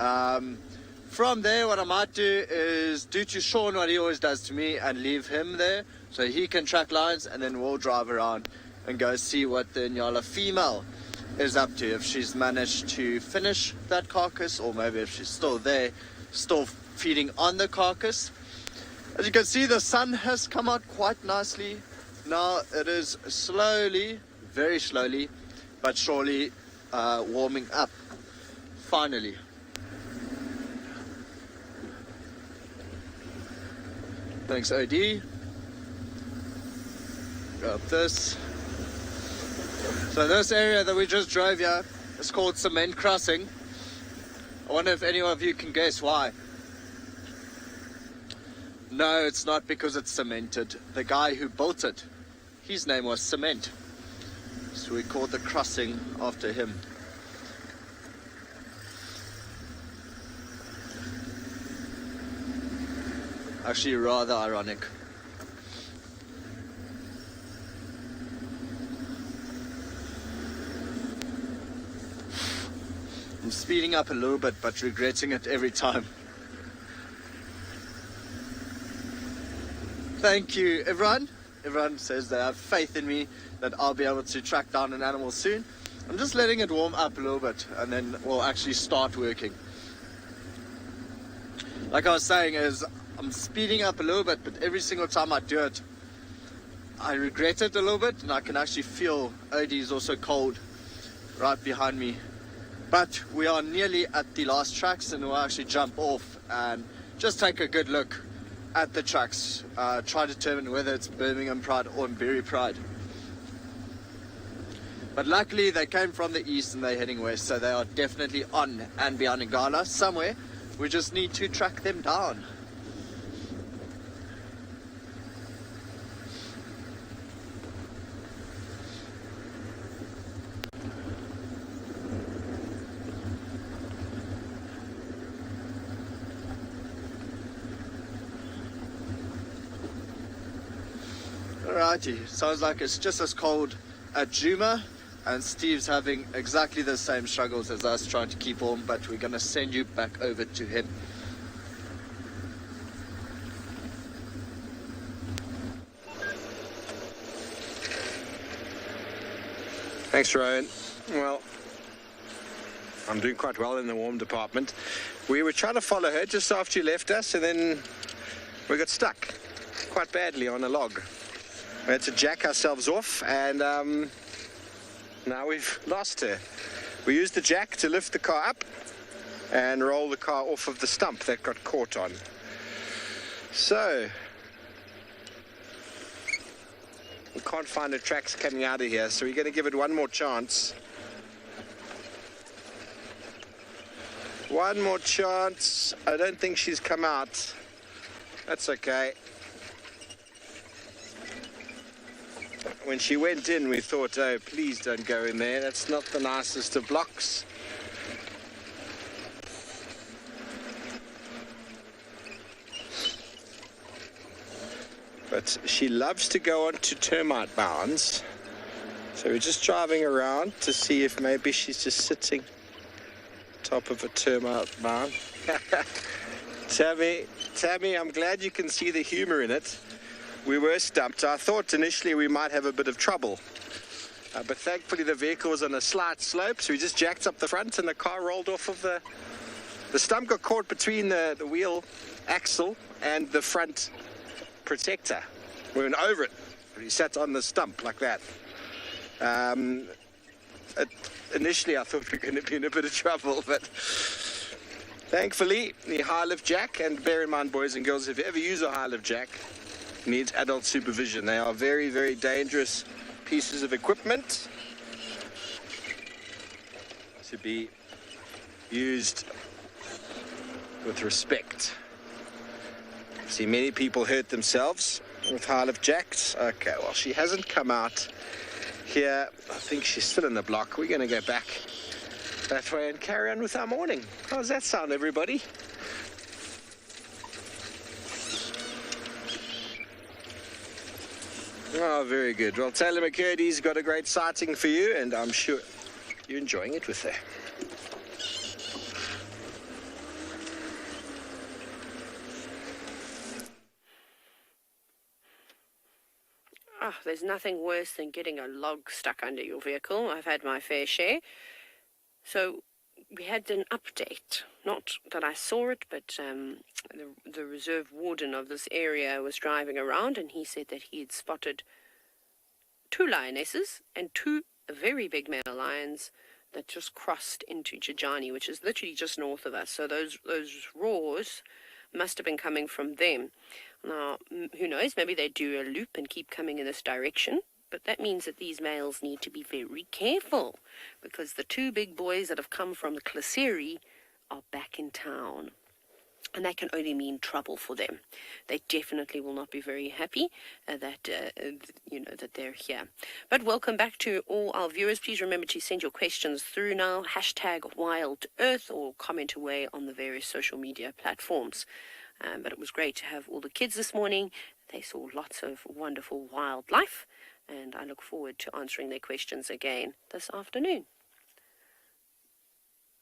From there, what I might do is do to Sean what he always does to me and leave him there so he can track lions, and then we'll drive around and go see what the Ngala female is up to, if she's managed to finish that carcass, or maybe if she's still there, still feeding on the carcass. As you can see, the sun has come out quite nicely. Now it is slowly, very slowly, but surely warming up, finally. Thanks, OD. Go up this. So this area that we just drove here is called Cement Crossing. I wonder if any of you can guess why. No, it's not because it's cemented. The guy who built it, his name was Cement. So we called the crossing after him. Actually, rather ironic. I'm speeding up a little bit, but regretting it every time. Thank you, everyone. Everyone says they have faith in me that I'll be able to track down an animal soon. I'm just letting it warm up a little bit, and then we'll actually start working. Like I was saying, is I'm speeding up a little bit, but every single time I do it, I regret it a little bit, and I can actually feel OD is also cold right behind me. But we are nearly at the last tracks, and we'll actually jump off and just take a good look at the tracks, try to determine whether it's Birmingham Pride or Berry Pride. But luckily they came from the east and they're heading west, so they are definitely on andBeyond Ngala somewhere. We just need to track them down. Alrighty, sounds like it's just as cold at Juma, and Steve's having exactly the same struggles as us trying to keep warm, but we're going to send you back over to him. Thanks, Rowan. Well, I'm doing quite well in the warm department. We were trying to follow her just after you left us, and then we got stuck quite badly on a log. We had to jack ourselves off, and now we've lost her. We used the jack to lift the car up and roll the car off of the stump that got caught on. So, we can't find the tracks coming out of here, so we're going to give it one more chance. One more chance. I don't think she's come out. That's okay. when she went in, we thought, oh, please don't go in there. That's not the nicest of blocks. But she loves to go on to termite mounds. So we're just driving around to see if maybe she's just sitting top of a termite mound. Tammy, I'm glad you can see the humor in it. We were stumped. I thought initially we might have a bit of trouble. But thankfully the vehicle was on a slight slope, so we just jacked up the front and the car rolled off of the stump got caught between the wheel axle and the front protector. We went over it. We sat on the stump like that. Initially I thought we were going to be in a bit of trouble, but thankfully the high lift jack, and bear in mind, boys and girls, if you ever use a high lift jack, it needs adult supervision. They are very, very dangerous pieces of equipment to be used with respect. I've seen many people hurt themselves with high lift jacks. Okay, well, she hasn't come out here. I think she's still in the block. We're going to go back that way and carry on with our morning. How does that sound, everybody? Oh, very good. Well, Taylor McCurdy's got a great sighting for you, and I'm sure you're enjoying it with her. Oh, there's nothing worse than getting a log stuck under your vehicle. I've had my fair share. So we had an update. Not that I saw it, but the reserve warden of this area was driving around, and he said that he had spotted 2 lionesses and 2 very big male lions that just crossed into Jajani, which is literally just north of us. So those roars must have been coming from them. Now, who knows, maybe they do a loop and keep coming in this direction, but that means that these males need to be very careful, because the 2 big boys that have come from the Kalahari are back in town, and that can only mean trouble for them. They definitely will not be very happy that they're here. But welcome back to all our viewers. Please remember to send your questions through now, #WildEarth, or comment away on the various social media platforms. But it was great to have all the kids this morning. They saw lots of wonderful wildlife, and I look forward to answering their questions again this afternoon.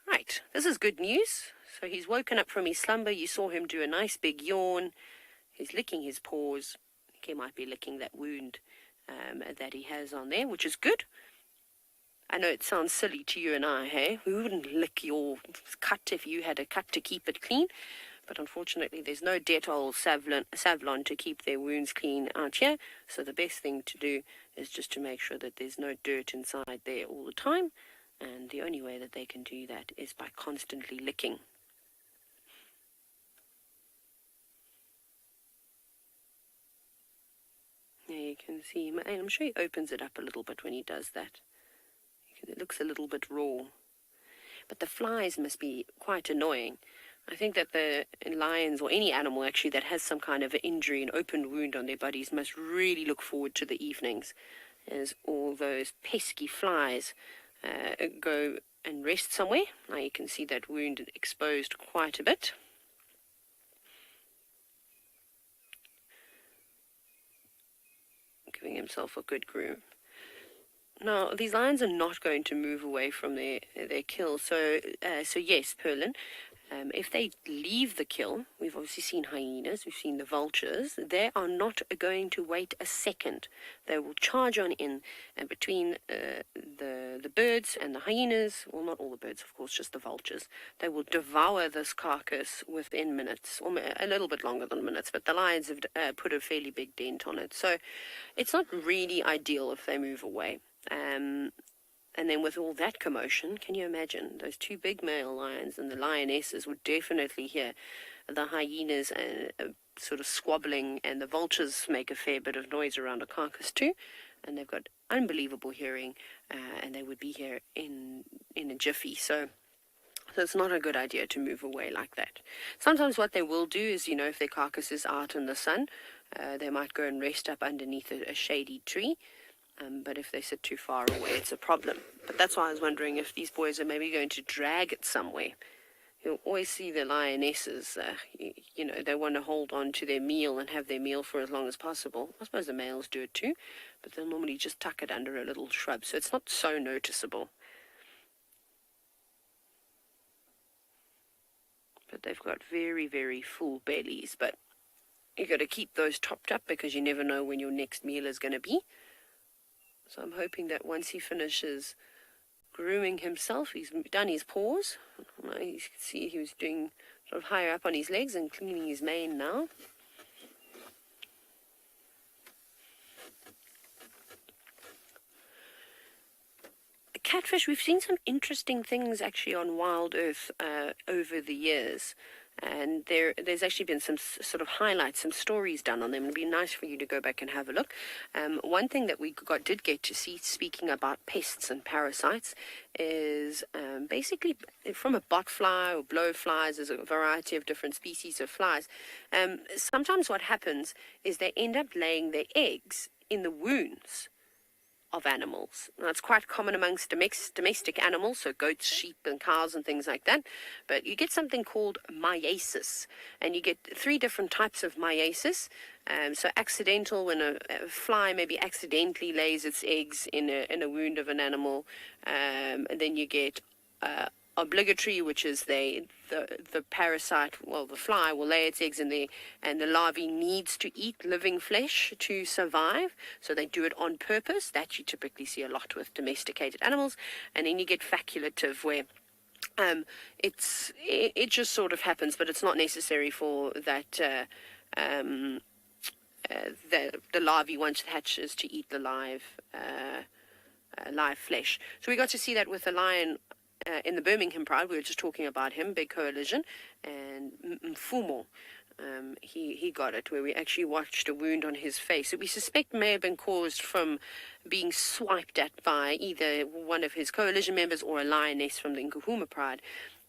Right, this is good news. So he's woken up from his slumber. You saw him do a nice big yawn. He's licking his paws. I think he might be licking that wound that he has on there, which is good. I know it sounds silly to you and I, hey? We wouldn't lick your cut if you had a cut to keep it clean. But unfortunately, there's no Dettol Savlon to keep their wounds clean out here. So the best thing to do is just to make sure that there's no dirt inside there all the time. And the only way that they can do that is by constantly licking. There you can see, and I'm sure he opens it up a little bit when he does that. It looks a little bit raw. But the flies must be quite annoying. I think that the lions, or any animal actually that has some kind of an injury, an open wound on their bodies, must really look forward to the evenings, as all those pesky flies go and rest somewhere. Now you can see that wound exposed quite a bit. Giving himself a good groom. Now, these lions are not going to move away from their kill. So yes, Perlin, if they leave the kill, we've obviously seen hyenas, we've seen the vultures, they are not going to wait a second. They will charge on in, and between the birds and the hyenas, well, not all the birds, of course, just the vultures, they will devour this carcass within minutes, or a little bit longer than minutes, but the lions have put a fairly big dent on it. So it's not really ideal if they move away. And then with all that commotion, can you imagine? Those 2 big male lions and the lionesses would definitely hear the hyenas sort of squabbling, and the vultures make a fair bit of noise around a carcass too. And they've got unbelievable hearing, and they would be here in a jiffy. So it's not a good idea to move away like that. Sometimes what they will do is, if their carcass is out in the sun, they might go and rest up underneath a shady tree. But if they sit too far away, it's a problem. But that's why I was wondering if these boys are maybe going to drag it somewhere. You'll always see the lionesses, they want to hold on to their meal and have their meal for as long as possible. I suppose the males do it too, but they'll normally just tuck it under a little shrub, so it's not so noticeable. But they've got very, very full bellies, but you've got to keep those topped up because you never know when your next meal is going to be. So I'm hoping that once he finishes grooming himself, he's done his paws. You can see he was doing sort of higher up on his legs and cleaning his mane now. Catfish, we've seen some interesting things actually on WildEarth over the years. And there's actually been some sort of highlights, some stories done on them. It'd be nice for you to go back and have a look. One thing that we did get to see, speaking about pests and parasites, is basically from a botfly or blowflies. There's a variety of different species of flies. Sometimes what happens is they end up laying their eggs in the wounds of animals. Now, it's quite common amongst domestic animals, so goats, sheep, and cows and things like that. But you get something called myiasis, and you get 3 different types of myiasis. So accidental, when a fly maybe accidentally lays its eggs in a wound of an animal, and then you get obligatory, which is the parasite, well, the fly will lay its eggs in there, and the larvae needs to eat living flesh to survive, so they do it on purpose. That you typically see a lot with domesticated animals. And then you get facultative, where it just sort of happens, but it's not necessary for that the larvae, once it hatches, to eat the live flesh. So we got to see that with the lion in the Birmingham Pride. We were just talking about him, big coalition, and Mfumo. He got it, where we actually watched a wound on his face that we suspect may have been caused from being swiped at by either one of his coalition members or a lioness from the Nkuhuma Pride.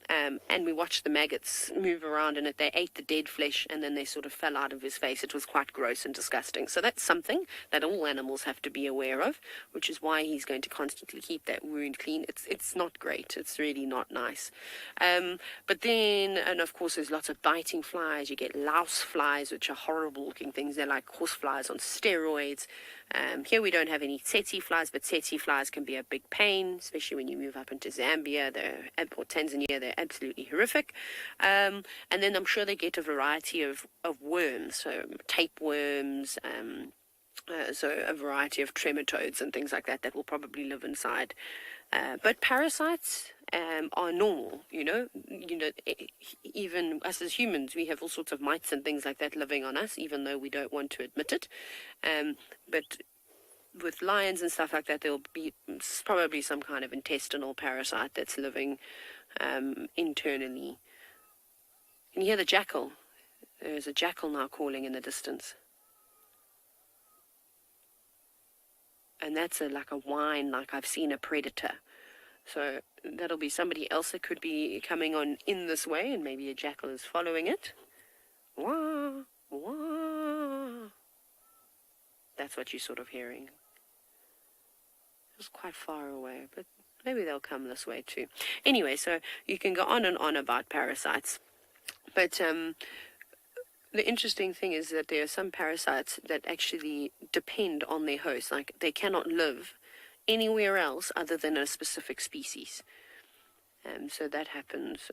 And we watched the maggots move around in it. They ate the dead flesh and then they sort of fell out of his face. It was quite gross and disgusting. So that's something that all animals have to be aware of, which is why he's going to constantly keep that wound clean. It's not great. It's really not nice. But then, and of course, there's lots of biting flies. You get louse flies, which are horrible looking things. They're like horse flies on steroids. Here we don't have any tsetse flies, but tsetse flies can be a big pain, especially when you move up into Zambia or Tanzania. They're absolutely horrific. And then I'm sure they get a variety of worms, so tapeworms, so a variety of trematodes and things like that will probably live inside. But parasites are normal, even us as humans, we have all sorts of mites and things like that living on us, even though we don't want to admit it. But with lions and stuff like that, there'll be probably some kind of intestinal parasite that's living internally. Can you hear the jackal? There's a jackal now calling in the distance. And that's like a whine, like I've seen a predator. So that'll be somebody else that could be coming on in this way, and maybe a jackal is following it. Wah, wah. That's what you're sort of hearing. It was quite far away, but maybe they'll come this way too. Anyway, so you can go on and on about parasites. But the interesting thing is that there are some parasites that actually depend on their host. Like, they cannot live anywhere else other than a specific species. So that happens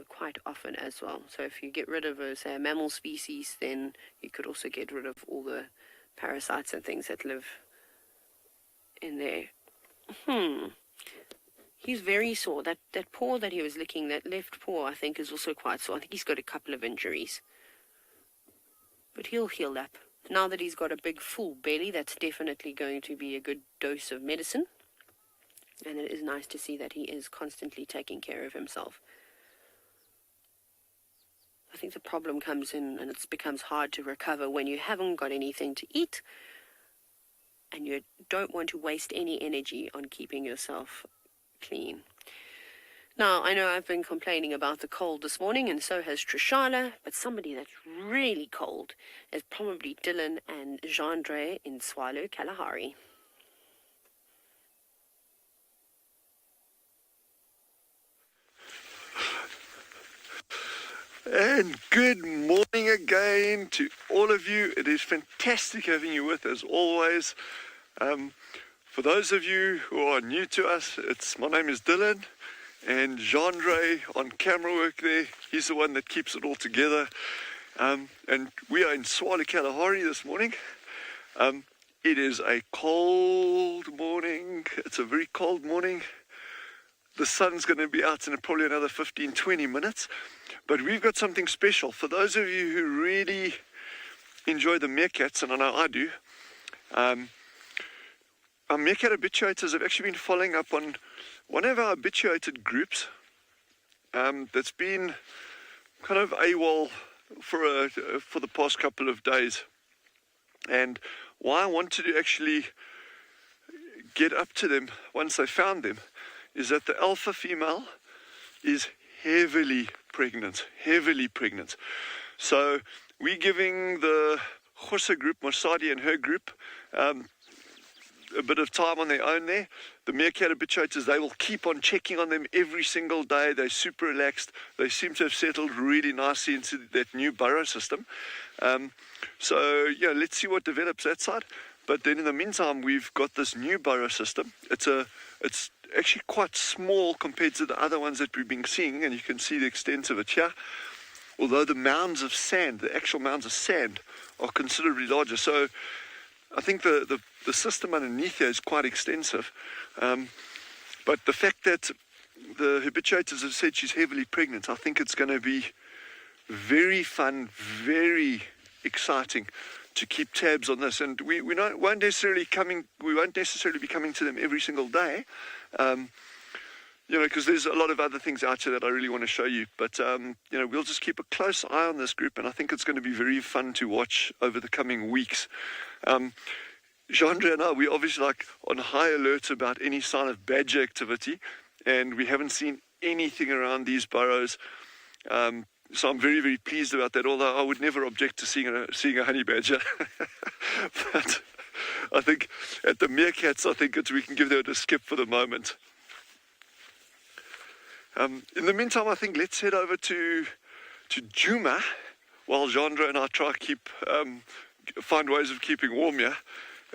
quite often as well. So if you get rid of, say, a mammal species, then you could also get rid of all the parasites and things that live in there. He's very sore. That paw that he was licking, that left paw, I think, is also quite sore. I think he's got a couple of injuries. But he'll heal up. Now that he's got a big full belly, that's definitely going to be a good dose of medicine. And it is nice to see that he is constantly taking care of himself. I think the problem comes in, and it becomes hard to recover when you haven't got anything to eat and you don't want to waste any energy on keeping yourself clean. Now, I know I've been complaining about the cold this morning, and so has Trishala, but somebody that's really cold is probably Dylan and Gendre in Tswalu Kalahari. And good morning again to all of you. It is fantastic having you with us always. For those of you who are new to us, my name is Dylan, and Jean-Ray on camera work there, he's the one that keeps it all together. And we are in Tswalu Kalahari this morning. It is a cold morning. It's a very cold morning. The sun's going to be out in probably another 15-20 minutes. But we've got something special. For those of you who really enjoy the meerkats, and I know I do, our meerkat habituators have actually been following up on one of our habituated groups that's been kind of AWOL for the past couple of days. And why I wanted to actually get up to them once I found them is that the alpha female is heavily pregnant. So we're giving the Khosa group, Masadi and her group, a bit of time on their own there. The meerkat habituators, they will keep on checking on them every single day. They're super relaxed. They seem to have settled really nicely into that new burrow system. So yeah, let's see what develops that side. But then in the meantime, we've got this new burrow system. It's actually quite small compared to the other ones that we've been seeing, and you can see the extent of it here. Although the mounds of sand, the actual mounds of sand, are considerably larger. So I think the system underneath here is quite extensive. But the fact that the habituators have said she's heavily pregnant, I think it's going to be very fun, very exciting to keep tabs on this. And we won't necessarily be coming to them every single day, because there's a lot of other things out here that I really want to show you. But we'll just keep a close eye on this group, and I think it's going to be very fun to watch over the coming weeks. Chandra and I, we're obviously on high alert about any sign of badger activity, and we haven't seen anything around these burrows. So I'm very, very pleased about that, although I would never object to seeing a honey badger. But I think at the meerkats, I think we can give that a skip for the moment. In the meantime, I think let's head over to Juma while Chandra and I try to find ways of keeping warm here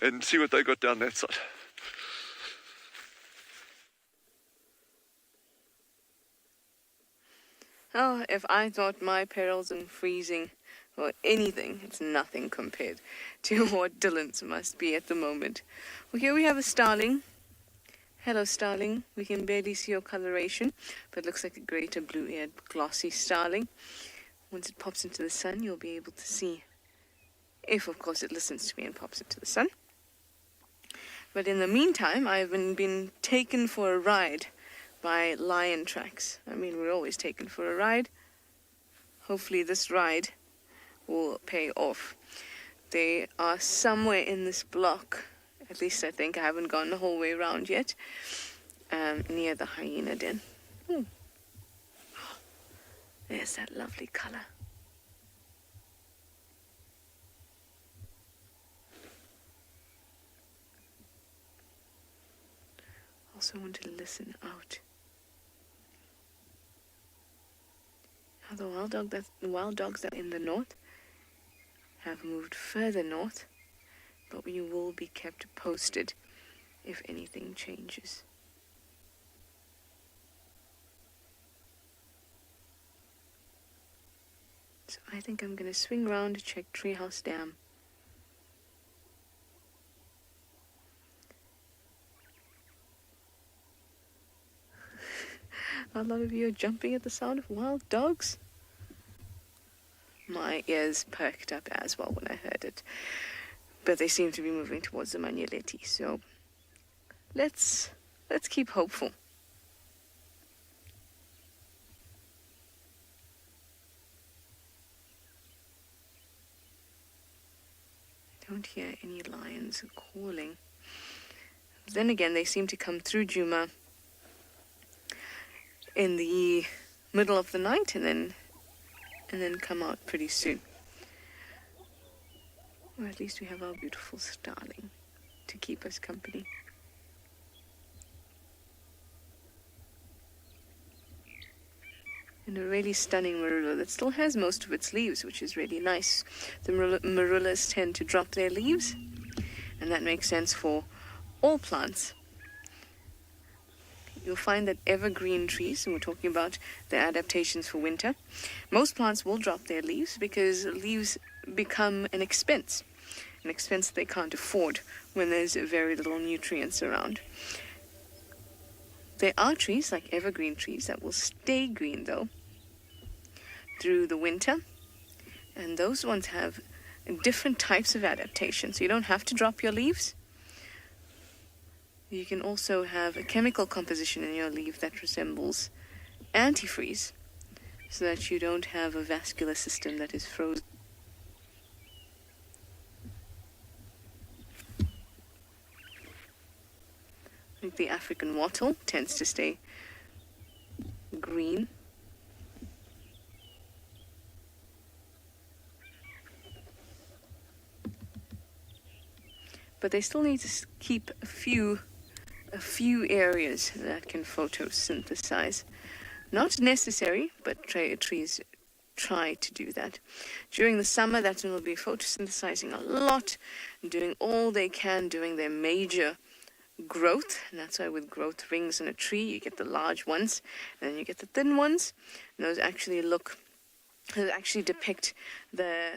and see what they got down that side. Oh, if I thought my perils in freezing or anything, it's nothing compared to what Dylan's must be at the moment. Well, here we have a starling. Hello, starling. We can barely see your coloration, but it looks like a greater blue-eared, glossy starling. Once it pops into the sun, you'll be able to see, if of course it listens to me and pops into the sun. But in the meantime, I've been taken for a ride by lion tracks. I mean, we're always taken for a ride. Hopefully this ride will pay off. They are somewhere in this block. At least I think. I haven't gone the whole way around yet. Near the hyena den. Ooh. There's that lovely color. Also want to listen out. Now the wild dogs that are in the north have moved further north, but we will be kept posted if anything changes. So I think I'm going to swing around to check Treehouse Dam. A lot of you are jumping at the sound of wild dogs. My ears perked up as well when I heard it. But they seem to be moving towards the Manyeleti, so let's keep hopeful. I don't hear any lions calling. Then again, they seem to come through Juma in the middle of the night and then come out pretty soon. Or at least we have our beautiful starling to keep us company. And a really stunning marula that still has most of its leaves, which is really nice. The marulas tend to drop their leaves, and that makes sense for all plants. You'll find that evergreen trees, and we're talking about the adaptations for winter, most plants will drop their leaves because leaves become an expense that they can't afford when there's very little nutrients around. There are trees, like evergreen trees, that will stay green, though, through the winter, and those ones have different types of adaptation, so you don't have to drop your leaves. You can also have a chemical composition in your leaf that resembles antifreeze, so that you don't have a vascular system that is frozen. Like the African wattle tends to stay green. But they still need to keep a few areas that can photosynthesize. Not necessary, but trees try to do that. During the summer, that's when they'll be photosynthesizing a lot, doing all they can, doing their major growth. And that's why with growth rings in a tree, you get the large ones, and then you get the thin ones. And those actually depict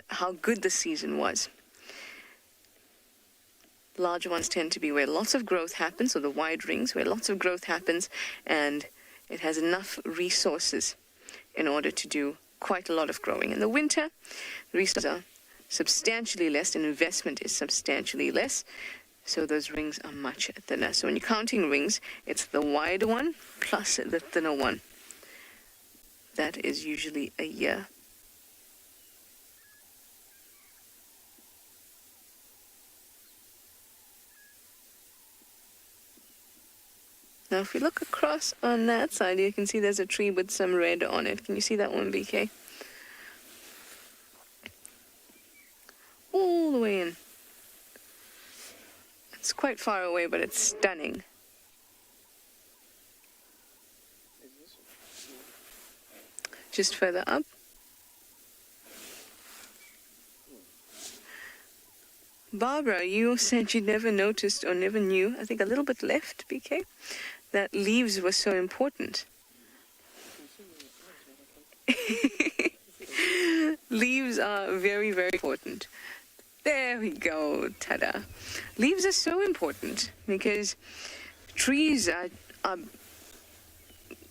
how good the season was. Larger ones tend to be where lots of growth happens, or the wide rings where lots of growth happens, and it has enough resources in order to do quite a lot of growing. In the winter, the resources are substantially less, and investment is substantially less, so those rings are much thinner. So when you're counting rings, it's the wider one plus the thinner one. That is usually a year. Now, if we look across on that side, you can see there's a tree with some red on it. Can you see that one, BK? All the way in. It's quite far away, but it's stunning. Just further up. Barbara, you said you never noticed or never knew, I think a little bit left, BK, that leaves were so important. Leaves are very, very important. There we go, ta-da. Leaves are so important because trees are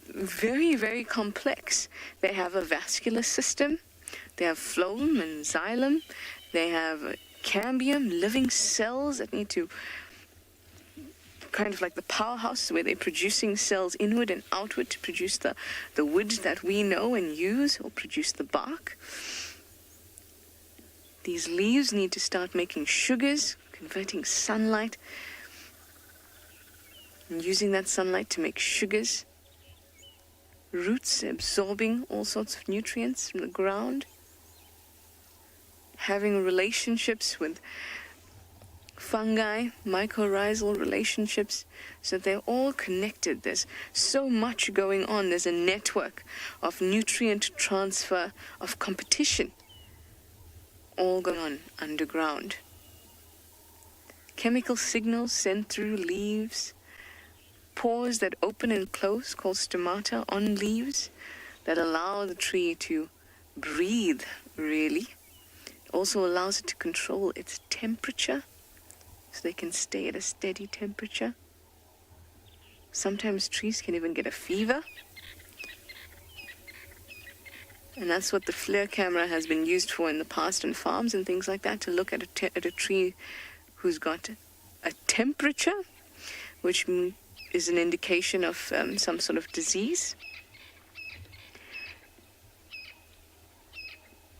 very, very complex. They have a vascular system, they have phloem and xylem, they have cambium, living cells that need to, kind of like the powerhouse where they're producing cells inward and outward to produce the wood that we know and use, or produce the bark. These leaves need to start making sugars, converting sunlight, and using that sunlight to make sugars. Roots absorbing all sorts of nutrients from the ground. Having relationships with fungi, mycorrhizal relationships, so they're all connected. There's so much going on. There's a network of nutrient transfer, of competition, all going on underground. Chemical signals sent through leaves, pores that open and close called stomata on leaves that allow the tree to breathe, really. Also allows it to control its temperature, so they can stay at a steady temperature. Sometimes trees can even get a fever. And that's what the FLIR camera has been used for in the past on farms and things like that, to look at a tree who's got a temperature, which is an indication of some sort of disease.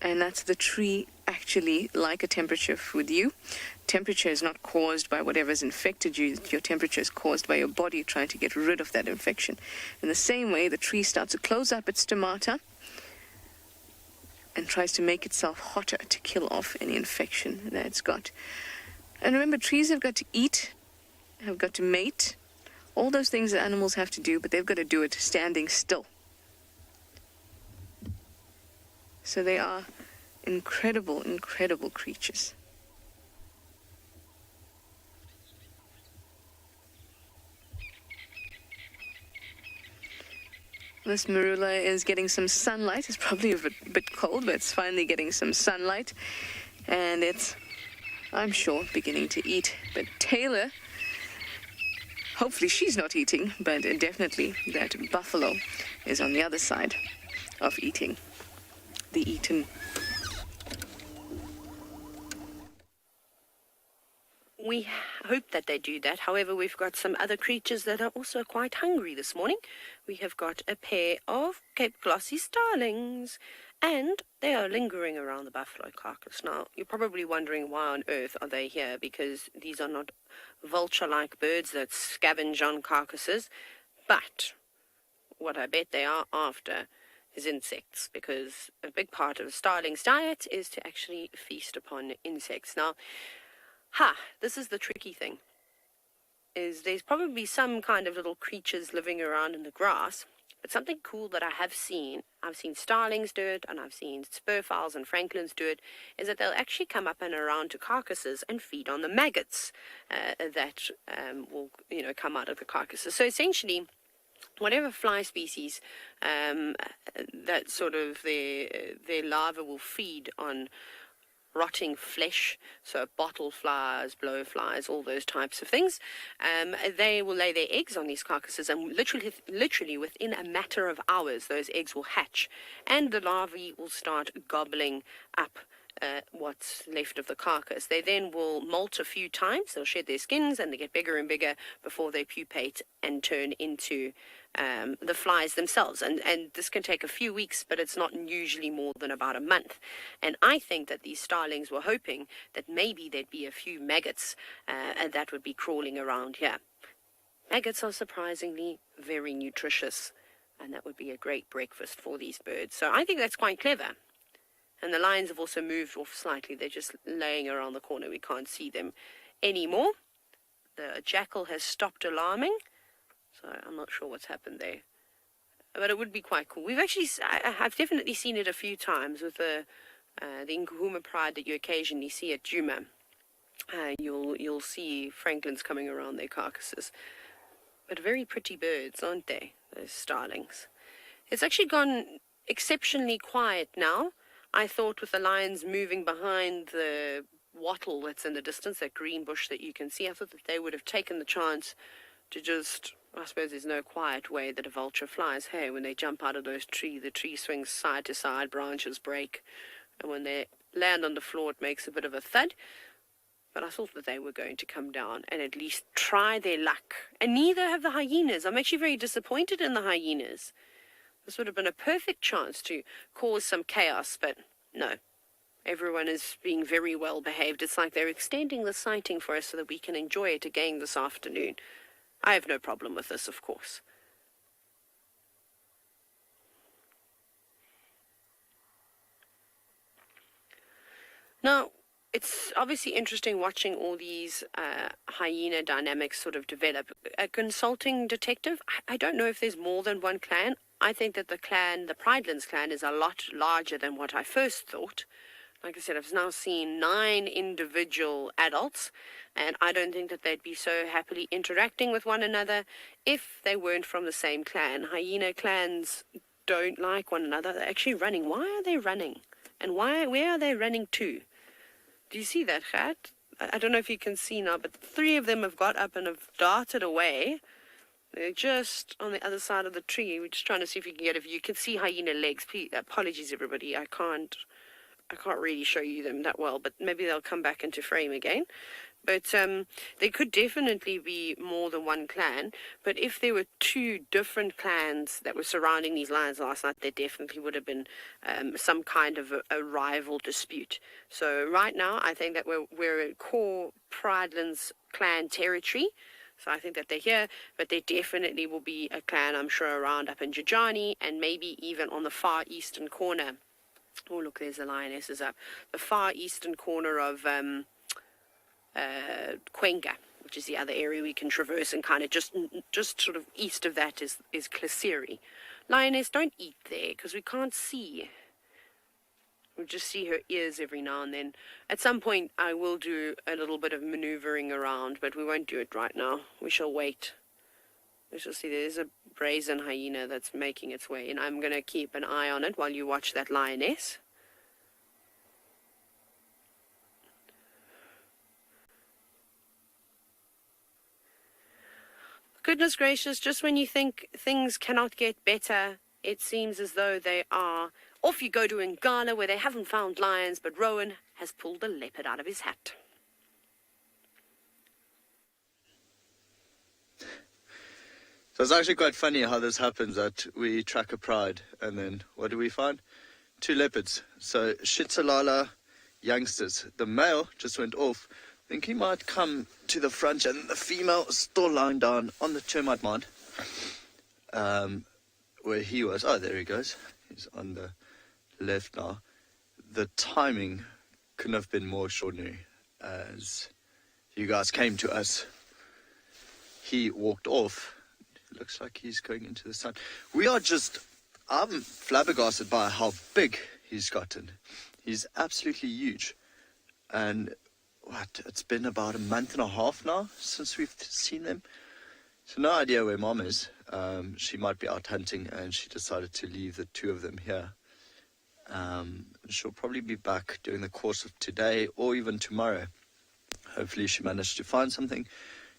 And that's the tree actually like a temperature with you. Temperature is not caused by whatever's infected you. Your temperature is caused by your body trying to get rid of that infection. In the same way, the tree starts to close up its stomata and tries to make itself hotter to kill off any infection that it's got. And remember, trees have got to eat, have got to mate, all those things that animals have to do, but they've got to do it standing still. So they are incredible, incredible creatures. This marula is getting some sunlight. It's probably a bit cold, but it's finally getting some sunlight. And it's, I'm sure, beginning to eat. But Taylor, hopefully she's not eating, but definitely that buffalo is on the other side of eating. The eaten. We hope that they do that. However, we've got some other creatures that are also quite hungry this morning. We have got a pair of Cape glossy starlings, and they are lingering around the buffalo carcass. Now, you're probably wondering why on earth are they here, because these are not vulture-like birds that scavenge on carcasses, but what I bet they are after is insects, because a big part of a starling's diet is to actually feast upon insects. Now, this is the tricky thing, is there's probably some kind of little creatures living around in the grass, but something cool that I have seen, I've seen starlings do it, and I've seen spurfowls and franklins do it, is that they'll actually come up and around to carcasses and feed on the maggots that will, come out of the carcasses. So essentially, whatever fly species that sort of their larvae will feed on rotting flesh, so bottle flies, blowflies, all those types of things, they will lay their eggs on these carcasses, and literally within a matter of hours those eggs will hatch, and the larvae will start gobbling up what's left of the carcass. They then will molt a few times, they'll shed their skins, and they get bigger and bigger before they pupate and turn into the flies themselves. And this can take a few weeks, but it's not usually more than about a month. And I think that these starlings were hoping that maybe there'd be a few maggots and that would be crawling around here. Maggots are surprisingly very nutritious, and that would be a great breakfast for these birds. So I think that's quite clever. And the lions have also moved off slightly. They're just laying around the corner. We can't see them anymore. The jackal has stopped alarming, so I'm not sure what's happened there. But it would be quite cool. I've definitely seen it a few times with the Nguma pride that you occasionally see at Juma. You'll see franklins coming around their carcasses. But very pretty birds, aren't they, those starlings? It's actually gone exceptionally quiet now. I thought with the lions moving behind the wattle that's in the distance, that green bush that you can see, I thought that they would have taken the chance to just, I suppose there's no quiet way that a vulture flies. Hey, when they jump out of those trees, the tree swings side to side, branches break, and when they land on the floor, it makes a bit of a thud. But I thought that they were going to come down and at least try their luck. And neither have the hyenas. I'm actually very disappointed in the hyenas. This would have been a perfect chance to cause some chaos, but no. Everyone is being very well behaved. It's like they're extending the sighting for us so that we can enjoy it again this afternoon. I have no problem with this, of course. Now, it's obviously interesting watching all these hyena dynamics sort of develop. A consulting detective, I don't know if there's more than one clan. I think that the Pridelands clan, is a lot larger than what I first thought. Like I said, I've now seen 9 individual adults, and I don't think that they'd be so happily interacting with one another if they weren't from the same clan. Hyena clans don't like one another. They're actually running. Why are they running? And where are they running to? Do you see that, Kat? I don't know if you can see now, but 3 of them have got up and have darted away. They're just on the other side of the tree. We're just trying to see if we can get a view. You can see hyena legs. Apologies, everybody. I can't really show you them that well, but maybe they'll come back into frame again. But there could definitely be more than one clan. But if there were 2 different clans that were surrounding these lions last night, there definitely would have been some kind of a rival dispute. So right now, I think that we're in core Pridelands clan territory. So I think that they're here, but there definitely will be a clan, I'm sure, around up in Jajani, and maybe even on the far eastern corner. Oh, look, there's the lionesses up. The far eastern corner of Kwenga, which is the other area we can traverse, and kind of just sort of east of that is Klasiri. Lioness, don't eat there, because we can't see. We'll just see her ears every now and then. At some point, I will do a little bit of maneuvering around, but we won't do it right now. We shall wait. We shall see. There's a brazen hyena that's making its way in. I'm going to keep an eye on it while you watch that lioness. Goodness gracious, just when you think things cannot get better, it seems as though they are. Off you go to Ngala, where they haven't found lions, but Rowan has pulled a leopard out of his hat. So it's actually quite funny how this happens, that we track a pride, and then what do we find? 2 leopards. So Shitsalala youngsters. The male just went off. I think he might come to the front, and the female is still lying down on the termite mound. Where he was. Oh, there he goes. He's on the left now. The timing couldn't have been more extraordinary. As you guys came to us, he walked off. It looks like he's going into the sun. I'm flabbergasted by how big he's gotten. He's absolutely huge. And it's been about a month and a half now since we've seen them. So no idea where Mom is. She might be out hunting, and she decided to leave the 2 of them here. She'll probably be back during the course of today or even tomorrow. Hopefully she managed to find something,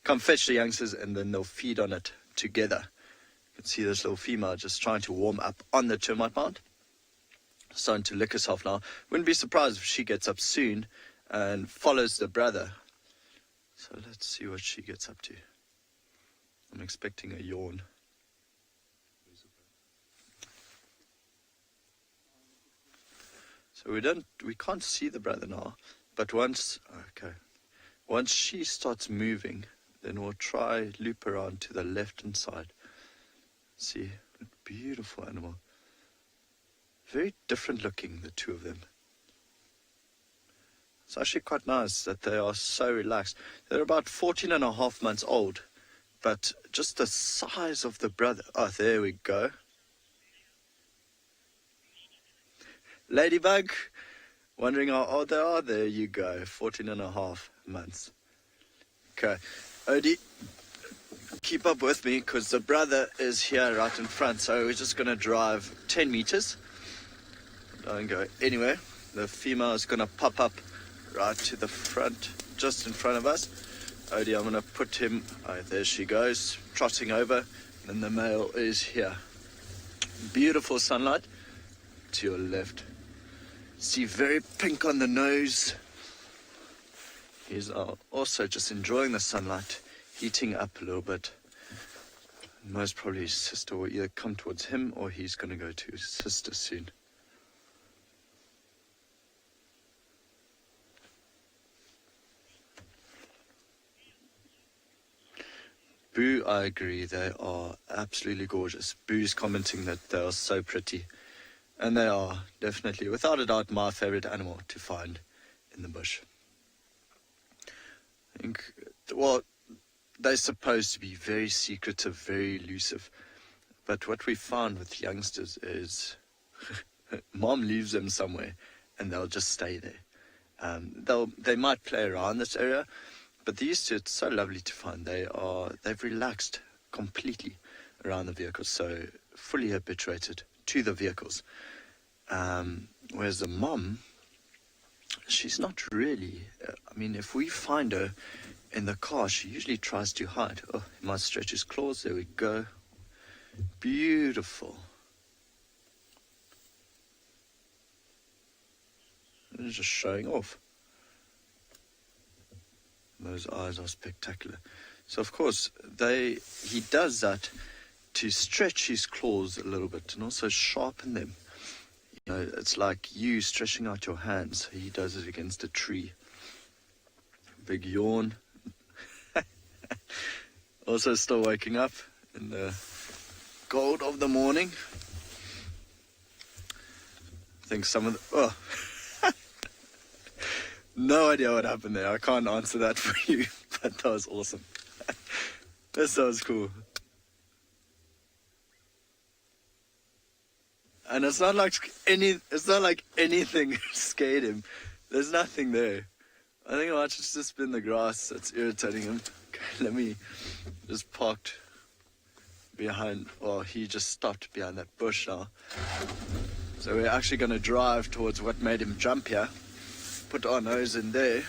come fetch the youngsters, and then they'll feed on it together. You can see this little female just trying to warm up on the termite mound. Starting to lick herself now. Wouldn't be surprised if she gets up soon and follows the brother. So let's see what she gets up to. I'm expecting a yawn. So we can't see the brother now, but once she starts moving, then we'll try loop around to the left-hand side. See, beautiful animal. Very different looking, the 2 of them. It's actually quite nice that they are so relaxed. They're about 14.5 months old, but just the size of the brother. Oh, there we go. Ladybug, wondering how old they are. There you go, 14.5 months. Okay, Odie, keep up with me, because the brother is here right in front. So we're just going to drive 10 meters. Don't go anywhere. The female is going to pop up right to the front, just in front of us. Odie, I'm going to put him, there she goes, trotting over, and the male is here. Beautiful sunlight to your left. See, very pink on the nose. He's also just enjoying the sunlight, heating up a little bit. Most probably his sister will either come towards him, or he's going to go to his sister soon. Boo, I agree, they are absolutely gorgeous. Boo's commenting that they are so pretty. And they are, definitely, without a doubt, my favorite animal to find in the bush. I think, well, they're supposed to be very secretive, very elusive. But what we found with youngsters is Mom leaves them somewhere and they'll just stay there. They might play around this area, but these 2, it's so lovely to find. They've relaxed completely around the vehicles, so fully habituated to the vehicles. Whereas the mom, she's not really. If we find her in the car, she usually tries to hide. Oh, he might stretch his claws. There we go. Beautiful. And just showing off. Those eyes are spectacular. So of course he does that to stretch his claws a little bit and also sharpen them. It's like you stretching out your hands. He does it against a tree. Big yawn. Also still waking up in the gold of the morning. I think some of the... No idea what happened there. I can't answer that for you, but that was awesome. That was cool. And it's not like anything scared him. There's nothing there. I think it might have just been the grass that's irritating him. Okay, let me just parked behind, well, he just stopped behind that bush now. So we're actually going to drive towards what made him jump here, put our nose in there,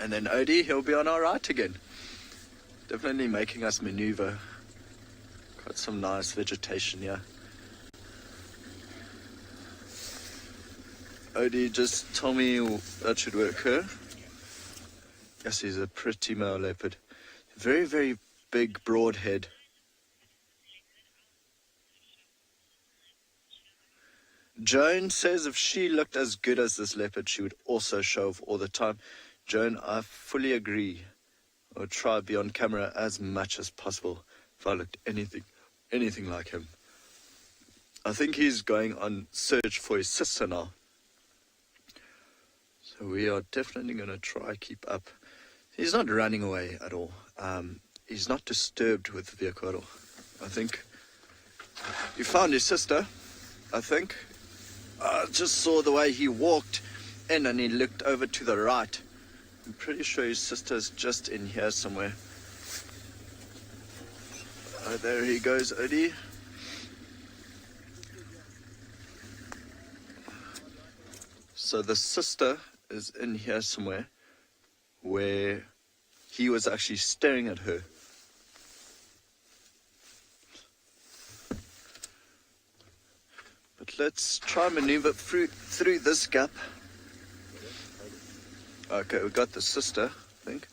and then Odie, he'll be on our right again. Definitely making us maneuver. Got some nice vegetation here. Odie just told me that should work, huh? Yes, he's a pretty male leopard. Very, very big, broad head. Joan says if she looked as good as this leopard, she would also show off all the time. Joan, I fully agree. I would try be on camera as much as possible if I looked anything like him. I think he's going on search for his sister now. So we are definitely going to try keep up. He's not running away at all. He's not disturbed with the vehicle at all. I think he found his sister, I think. I just saw the way he walked in and he looked over to the right. I'm pretty sure his sister's just in here somewhere. There he goes, Odie. So the sister is in here somewhere where he was actually staring at her. But let's try and maneuver through this gap. Okay, we got the sister, I think.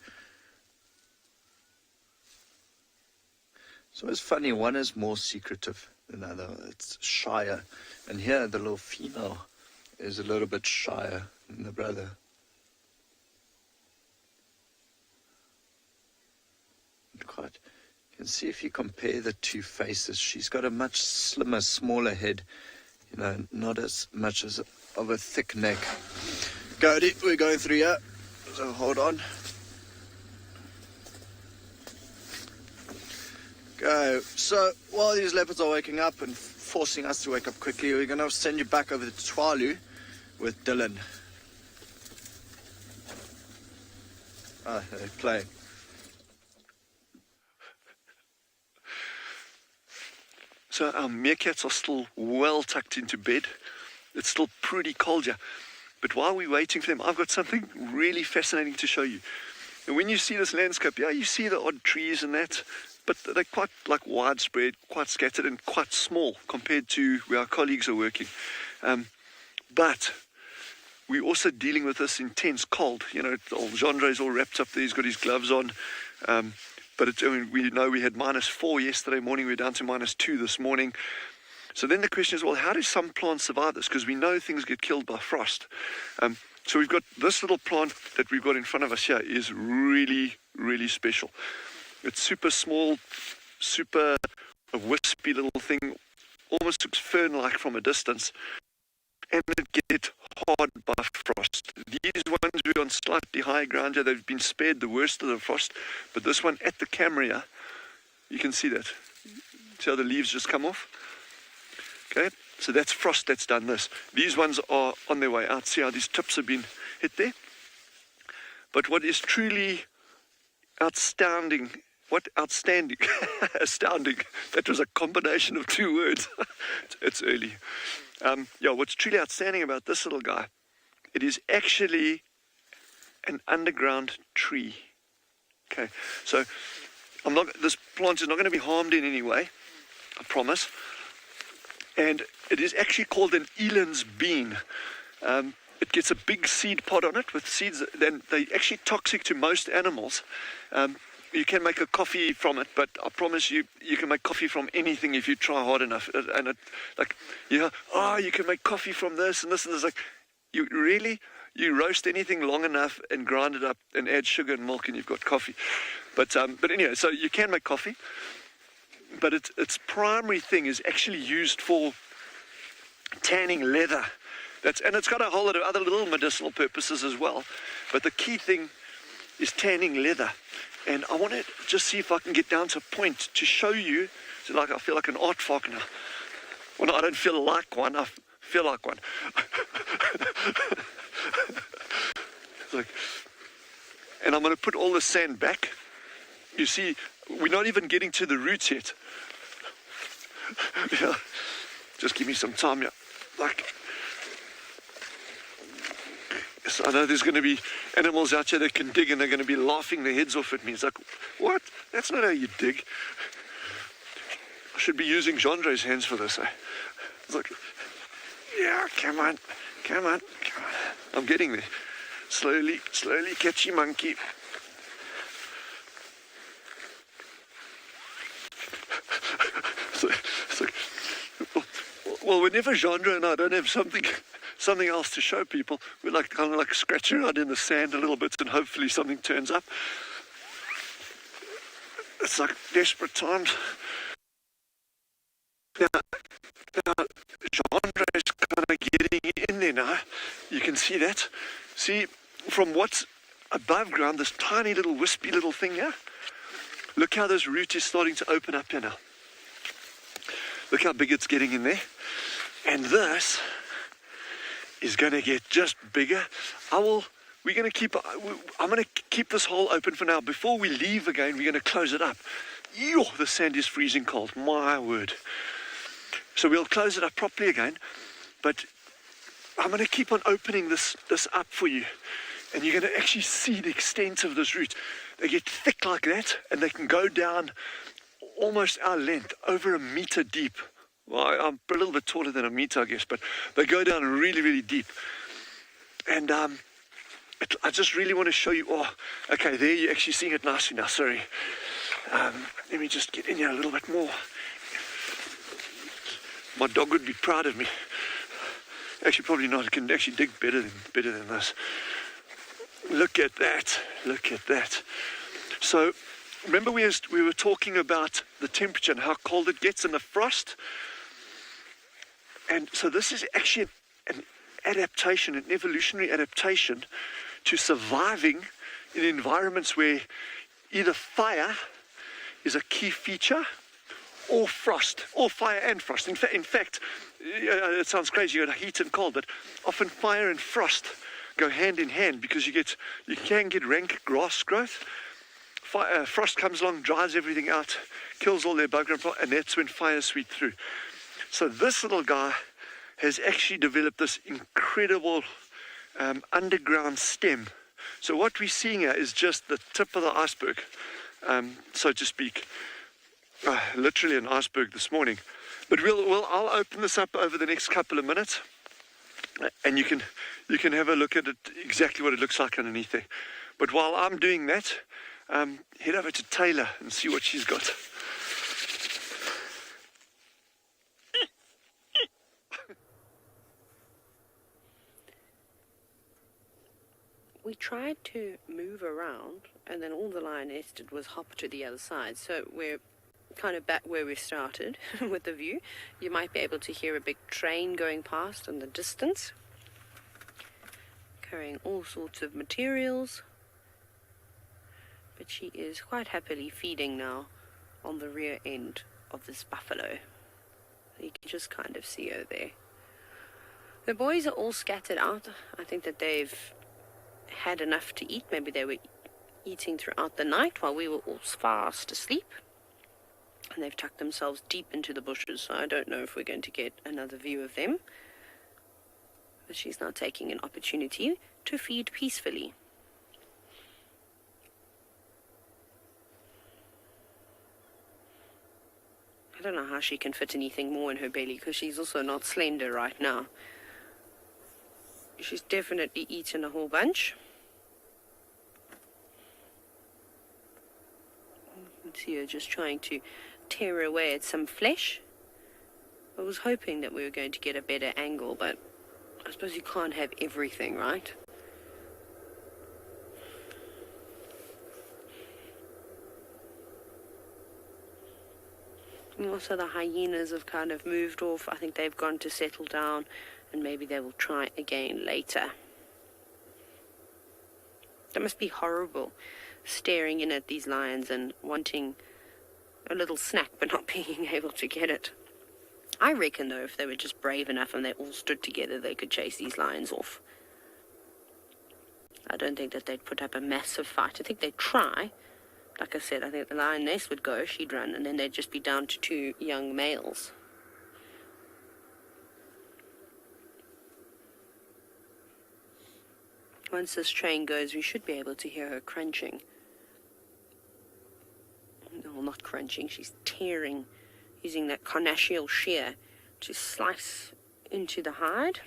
So it's funny, one is more secretive than the other. It's shyer. And here the little female is a little bit shyer than the brother. Quite. You can see if you compare the two faces, she's got a much slimmer, smaller head. You know, not as much as of a thick neck. Cody, we're going through here, so hold on. Go. So while these leopards are waking up and forcing us to wake up quickly, we're going to send you back over to Tswalu with Dylan. Ah, they're playing. So our meerkats are still well tucked into bed. It's still pretty cold here. But while we're waiting for them, I've got something really fascinating to show you. And when you see this landscape, yeah, you see the odd trees and that, but they're quite like widespread, quite scattered and quite small compared to where our colleagues are working. But we're also dealing with this intense cold. You know, old Gendre is all wrapped up there, he's got his gloves on. But we know we had -4 yesterday morning, we're down to -2 this morning. So then the question is, well, how do some plants survive this? Because we know things get killed by frost. So we've got this little plant that we've got in front of us here is really, really special. It's super small, super wispy little thing, almost looks fern-like from a distance. And it gets hard by frost. These ones we're on slightly higher ground here, they've been spared the worst of the frost, but this one at the camera here, you can see that. See how the leaves just come off? Okay, so that's frost that's done this. These ones are on their way out. See how these tips have been hit there? But what is truly astounding, astounding, that was a combination of two words. It's early. What's truly outstanding about this little guy, it is actually an underground tree. Okay, so this plant is not going to be harmed in any way, I promise. And it is actually called an eland's bean. It gets a big seed pod on it with seeds, then they're actually toxic to most animals. You can make a coffee from it, but I promise you, you can make coffee from anything if you try hard enough. And you can make coffee from this and this and this. Like, you roast anything long enough and grind it up and add sugar and milk and you've got coffee. But anyway, so you can make coffee, but its primary thing is actually used for tanning leather. And it's got a whole lot of other little medicinal purposes as well. But the key thing is tanning leather. And I want to just see if I can get down to a point to show you. So I feel like an art folk now. Well, no, I don't feel like one. I feel like one. It's like, and I'm going to put all the sand back. You see, we're not even getting to the roots yet. Yeah. Just give me some time, yeah. Like, yes, I know there's going to be animals out here that can dig and they're going to be laughing their heads off at me. It's like, what? That's not how you dig. I should be using Gendre's hands for this, eh? It's like, yeah, come on. I'm getting there. Slowly, catchy monkey. Well, whenever Genre and I don't have something else to show people, we like kind of like scratch around in the sand a little bit and hopefully something turns up. It's like desperate times. Now Genre is kind of getting in there now. You can see that. See, from what's above ground, this tiny little wispy little thing here. Look how this root is starting to open up here now. Look how big it's getting in there. And this is going to get just bigger. I'm going to keep this hole open for now. Before we leave again, we're going to close it up. The sand is freezing cold, my word. So we'll close it up properly again. But I'm going to keep on opening this up for you. And you're going to actually see the extent of this root. They get thick like that, and they can go down almost our length, over a meter deep. Well, I'm a little bit taller than a meter, I guess, but they go down really, really deep. And I just really want to show you. Oh, okay, there you're actually seeing it nicely now. Sorry. Let me just get in here a little bit more. My dog would be proud of me. Actually, probably not. It can actually dig better than this. Look at that. Look at that. So, remember we were talking about the temperature and how cold it gets in the frost? And so this is actually an adaptation, an evolutionary adaptation to surviving in environments where either fire is a key feature or frost, or fire and frost. In fact, it sounds crazy, you got heat and cold, but often fire and frost go hand in hand because you can get rank grass growth. Frost comes along, dries everything out, kills all their bug growth, and that's when fires sweep through. So this little guy has actually developed this incredible underground stem. So what we're seeing here is just the tip of the iceberg, so to speak. Literally an iceberg this morning. But I'll open this up over the next couple of minutes, and you can have a look at it, exactly what it looks like underneath there. But while I'm doing that, head over to Taylor and see what she's got. We tried to move around, and then all the lioness did was hop to the other side. So we're kind of back where we started with the view. You might be able to hear a big train going past in the distance, carrying all sorts of materials. But she is quite happily feeding now on the rear end of this buffalo. You can just kind of see her there. The boys are all scattered out. I think that they've had enough to eat. Maybe they were eating throughout the night while we were all fast asleep. And they've tucked themselves deep into the bushes, so I don't know if we're going to get another view of them. But she's now taking an opportunity to feed peacefully. I don't know how she can fit anything more in her belly, because she's also not slender right now. She's definitely eaten a whole bunch. You can see her just trying to tear away at some flesh. I was hoping that we were going to get a better angle, but I suppose you can't have everything, right? And also the hyenas have kind of moved off. I think they've gone to settle down, and maybe they will try again later. That must be horrible, staring in at these lions and wanting a little snack but not being able to get it. I reckon, though, if they were just brave enough and they all stood together, they could chase these lions off. I don't think that they'd put up a massive fight. I think they'd try. Like I said, I think the lioness would go, she'd run, and then they'd just be down to 2 young males. Once this train goes, we should be able to hear her crunching. No, not crunching, she's tearing, using that carnassial shear to slice into the hide.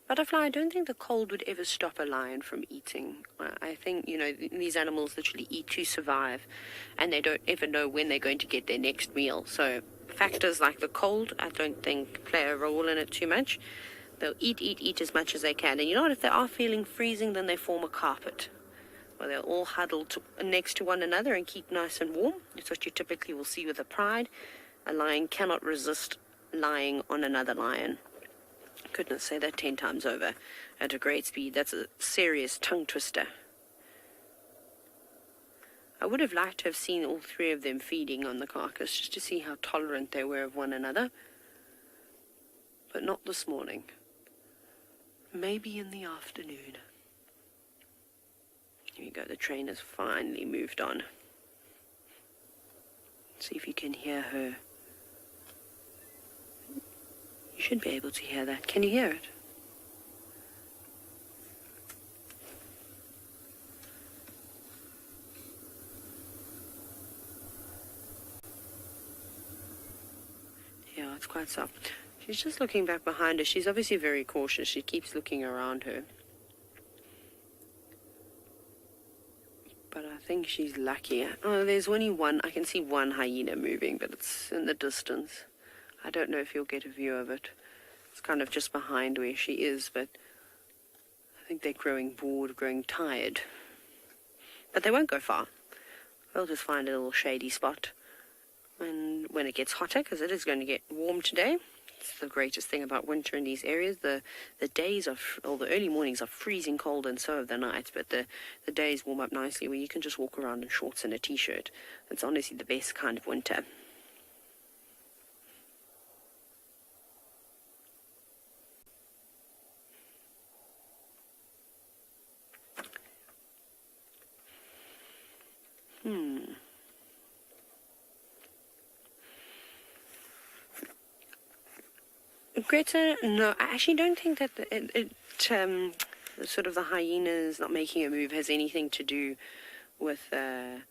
Butterfly, I don't think the cold would ever stop a lion from eating. I think, these animals literally eat to survive, and they don't ever know when they're going to get their next meal. So factors like the cold, I don't think play a role in it too much. They'll eat as much as they can. And you know what? If they are feeling freezing, then they form a carpet, where they'll all huddle next to one another and keep nice and warm. It's what you typically will see with a pride. A lion cannot resist lying on another lion. Goodness, say that 10 times over at a great speed. That's a serious tongue twister. I would have liked to have seen all 3 of them feeding on the carcass, just to see how tolerant they were of one another. But not this morning. Maybe in the afternoon. Here we go, the train has finally moved on. See if you can hear her. You should be able to hear that. Can you hear it? Yeah, it's quite soft. She's just looking back behind her. She's obviously very cautious. She keeps looking around her. But I think she's lucky. Oh, there's only one. I can see one hyena moving, but it's in the distance. I don't know if you'll get a view of it. It's kind of just behind where she is, but I think they're growing bored, growing tired. But they won't go far. They'll just find a little shady spot. And when it gets hotter, because it is going to get warm today, it's the greatest thing about winter in these areas. The days or the early mornings are freezing cold, and so are the nights, but the days warm up nicely where you can just walk around in shorts and a t-shirt. It's honestly the best kind of winter. Greta, no, I actually don't think that sort of the hyenas not making a move has anything to do with them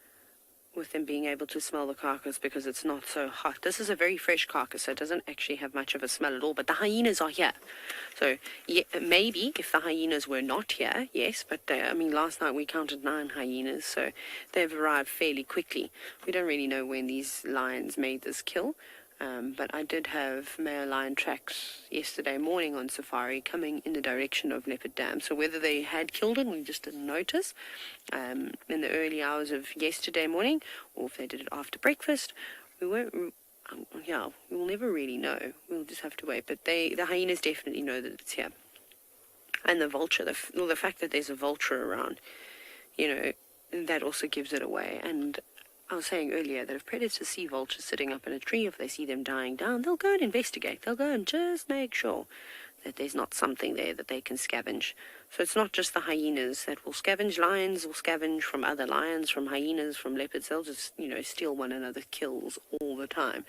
being able to smell the carcass, because it's not so hot. This is a very fresh carcass, so it doesn't actually have much of a smell at all, but the hyenas are here. So yeah, maybe if the hyenas were not here, yes, but last night we counted 9 hyenas, so they've arrived fairly quickly. We don't really know when these lions made this kill. But I did have male lion tracks yesterday morning on safari coming in the direction of Leopard Dam. So whether they had killed it, we just didn't notice in the early hours of yesterday morning, or if they did it after breakfast, we won't. We'll never really know. We'll just have to wait. But the hyenas definitely know that it's here. And the vulture, the fact that there's a vulture around, that also gives it away. And I was saying earlier that if predators see vultures sitting up in a tree, if they see them dying down, they'll go and investigate. They'll go and just make sure that there's not something there that they can scavenge. So it's not just the hyenas that will scavenge. Lions will scavenge from other lions, from hyenas, from leopards. They'll just, steal one another's kills all the time.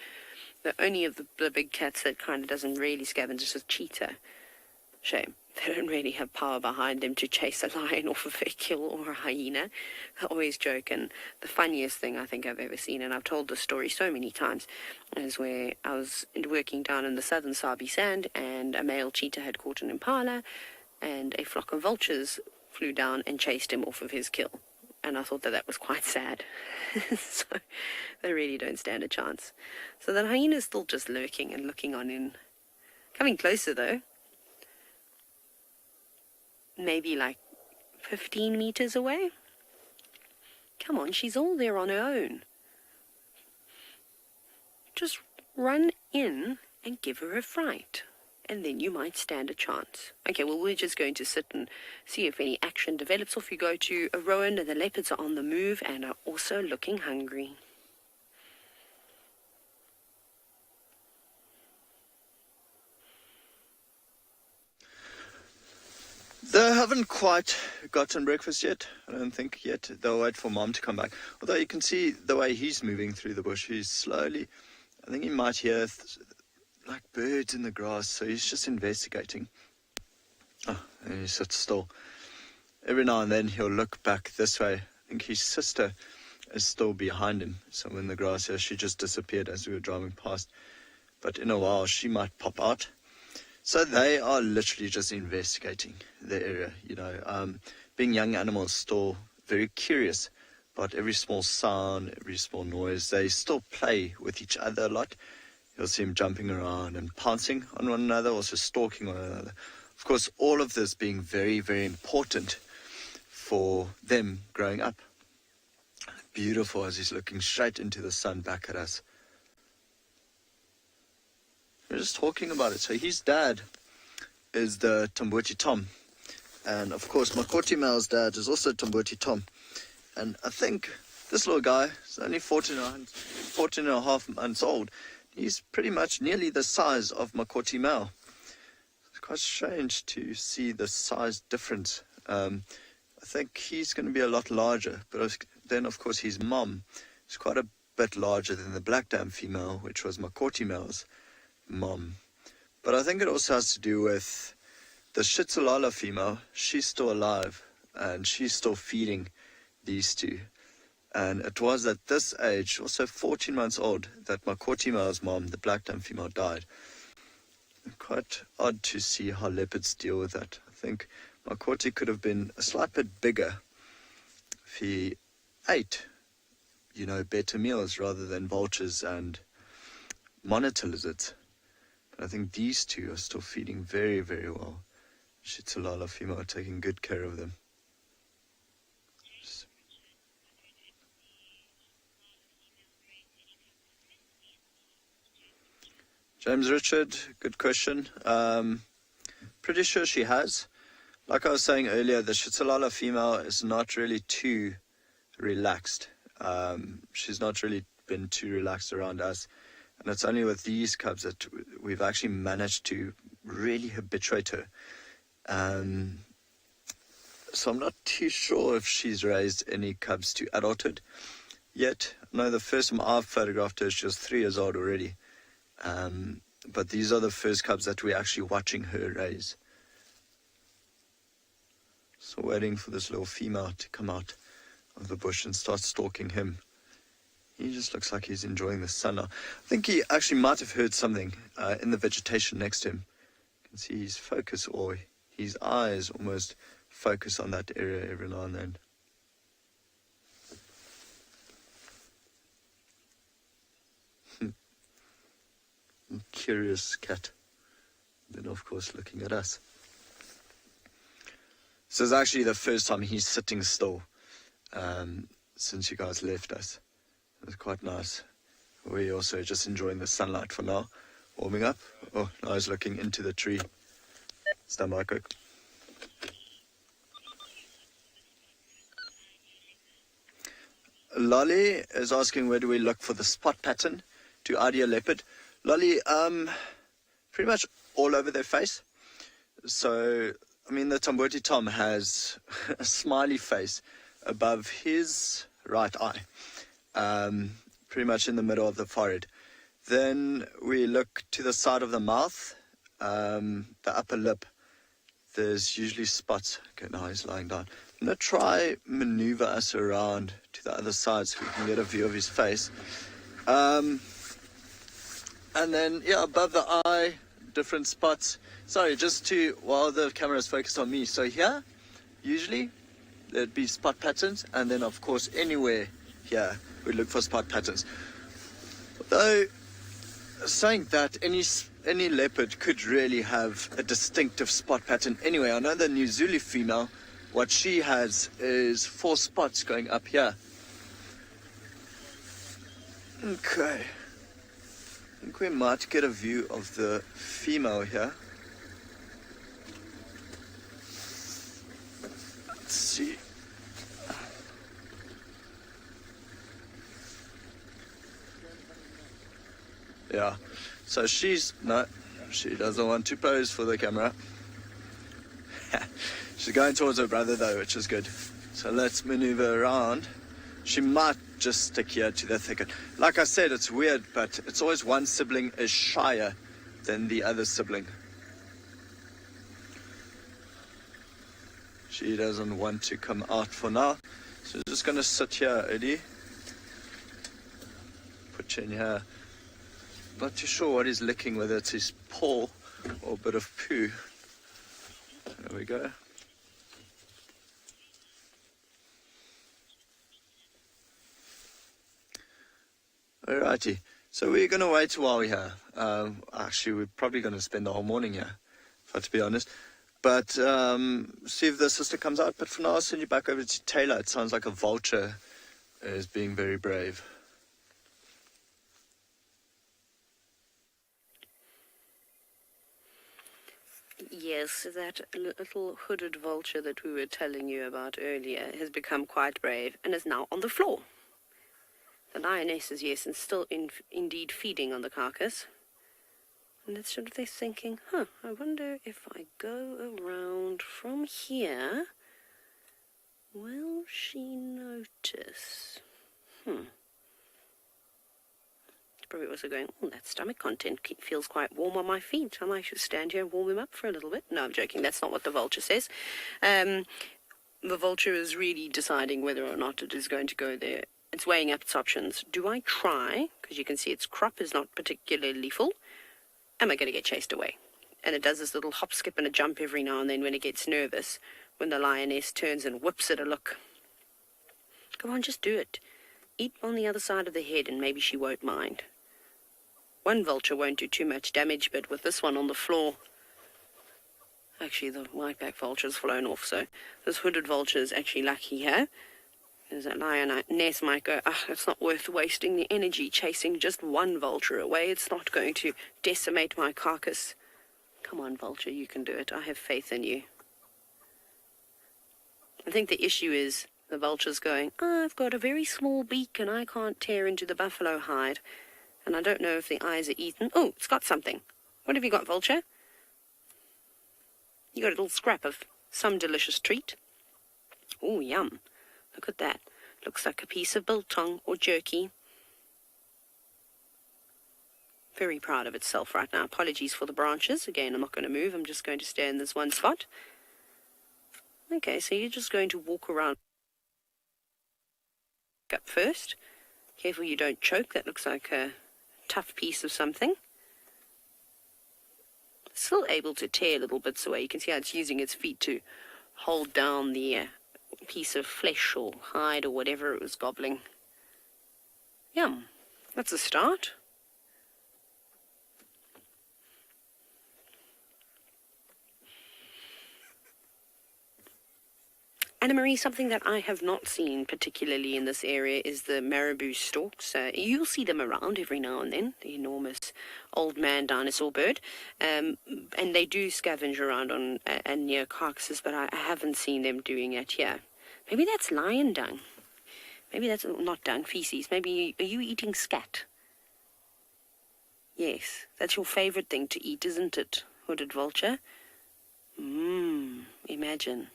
The only of the big cats that kind of doesn't really scavenge is a cheetah. Shame. They don't really have power behind them to chase a lion off of a kill or a hyena. I always joke, and the funniest thing I think I've ever seen, and I've told this story so many times, is where I was working down in the southern Sabi sand, and a male cheetah had caught an impala, and a flock of vultures flew down and chased him off of his kill. And I thought that was quite sad. So they really don't stand a chance. So the hyena's still just lurking and looking on in. Coming closer though. Maybe like 15 meters away. Come on, she's all there on her own. Just run in and give her a fright. and then you might stand a chance. Okay, well, we're just going to sit and see if any action develops. Off you go to Rowan. The leopards are on the move and are also looking hungry. They haven't quite gotten breakfast yet, I don't think yet. They'll wait for Mom to come back. Although you can see the way he's moving through the bush. He's slowly, I think he might hear like birds in the grass, so he's just investigating. Oh, and he sits still. Every now and then he'll look back this way. I think his sister is still behind him, somewhere in the grass here. She just disappeared as we were driving past. But in a while she might pop out. So they are literally just investigating the area, you know. Being young animals, still very curious about every small sound, every small noise. They still play with each other a lot. You'll see them jumping around and pouncing on one another, also stalking one another. Of course, all of this being very, very important for them growing up. Beautiful as he's looking straight into the sun back at us. We're just talking about it. So his dad is the Tamboti Tom. And of course, Makoti Mal's dad is also Tamboti Tom. And I think this little guy is only 14 and a half months old. He's pretty much nearly the size of Makoti Mal. It's quite strange to see the size difference. I think he's going to be a lot larger. But then, of course, his mom is quite a bit larger than the black dam female, which was Makoti Mal's mom. But I think it also has to do with the Tswalu female. She's still alive and she's still feeding these two. And it was at this age, also 14 months old, that Makoti Mal's mom, the black dam female, died. Quite odd to see how leopards deal with that. I think Makoti could have been a slight bit bigger if he ate, you know, better meals rather than vultures and monitor lizards. I think these two are still feeding very, very well. Tswalu female taking good care of them. James Richard, good question. Pretty sure she has. Like I was saying earlier, the Tswalu female is not really too relaxed. She's not really been too relaxed around us. And it's only with these cubs that we've actually managed to really habituate her. So I'm not too sure if she's raised any cubs to adulthood yet. I know the first time I've photographed her, she was 3 years old already. But these are the first cubs that we're actually watching her raise. So waiting for this little female to come out of the bush and start stalking him. He just looks like he's enjoying the sun now. I think he actually might have heard something in the vegetation next to him. You can see his focus, or his eyes almost focus on that area every now and then. Curious cat. Then of course looking at us. This is actually the first time he's sitting still since you guys left us. It's quite nice. We're also just enjoying the sunlight for now. Warming up. Oh, now he's looking into the tree. Stand by, quick. Lolly is asking where do we look for the spot pattern to ID a leopard. Lolly, pretty much all over their face. So, I mean, the Tamboti Tom has a smiley face above his right eye. Pretty much in the middle of the forehead. Then we look to the side of the mouth, the upper lip. There's usually spots. Okay, now he's lying down. I'm going to try maneuver us around to the other side so we can get a view of his face. And then, yeah, above the eye, different spots. Sorry, just to, while the camera is focused on me. So here, usually, there'd be spot patterns. And then, of course, anywhere here, we look for spot patterns. Though, saying that, any leopard could really have a distinctive spot pattern. Anyway, I know the New Zulu female, what she has is 4 spots going up here. Okay. I think we might get a view of the female here. Yeah. So no, she doesn't want to pose for the camera. She's going towards her brother though, which is good. So let's maneuver around. She might just stick here to the thicket. Like I said, it's weird, but it's always one sibling is shyer than the other sibling. She doesn't want to come out for now. So we're just going to sit here, Eddie. Put you in here. Not too sure what he's licking, whether it's his paw or a bit of poo. There we go. Alrighty, so we're going to wait while we're here. Actually, we're probably going to spend the whole morning here, if I have to be honest. But see if the sister comes out. But for now, I'll send you back over to Taylor. It sounds like a vulture is being very brave. Yes, that little hooded vulture that we were telling you about earlier has become quite brave and is now on the floor. The lioness is, yes, and still indeed feeding on the carcass. And that's sort of they're thinking, I wonder if I go around from here, will she notice? Probably also going, that stomach content feels quite warm on my feet. I might just stand here and warm him up for a little bit. No, I'm joking. That's not what the vulture says. The vulture is really deciding whether or not it is going to go there. It's weighing up its options. Do I try? Because you can see its crop is not particularly full. Am I going to get chased away? And it does this little hop, skip, and a jump every now and then when it gets nervous, when the lioness turns and whips it a look. Go on, just do it. Eat on the other side of the head and maybe she won't mind. One vulture won't do too much damage, but with this one on the floor, actually the whiteback vulture's flown off, so this hooded vulture is actually lucky here. There's that lioness might go, it's not worth wasting the energy chasing just one vulture away. It's not going to decimate my carcass. Come on, vulture, you can do it. I have faith in you. I think the issue is the vulture's going, I've got a very small beak and I can't tear into the buffalo hide. And I don't know if the eyes are eaten. Oh, it's got something. What have you got, vulture? You got a little scrap of some delicious treat. Oh, yum. Look at that. Looks like a piece of biltong or jerky. Very proud of itself right now. Apologies for the branches. Again, I'm not going to move. I'm just going to stay in this one spot. Okay, so you're just going to walk around up first. Careful you don't choke. That looks like a tough piece of something. Still able to tear little bits away. You can see how it's using its feet to hold down the piece of flesh or hide or whatever it was gobbling. Yum. That's a start. Anna-Marie, something that I have not seen particularly in this area is the marabou storks. You'll see them around every now and then, the enormous old man dinosaur bird. And they do scavenge around on and near carcasses, but I haven't seen them doing it here. Maybe that's lion dung. Maybe that's not dung, feces. Maybe, are you eating scat? Yes, that's your favorite thing to eat, isn't it, hooded vulture? Imagine.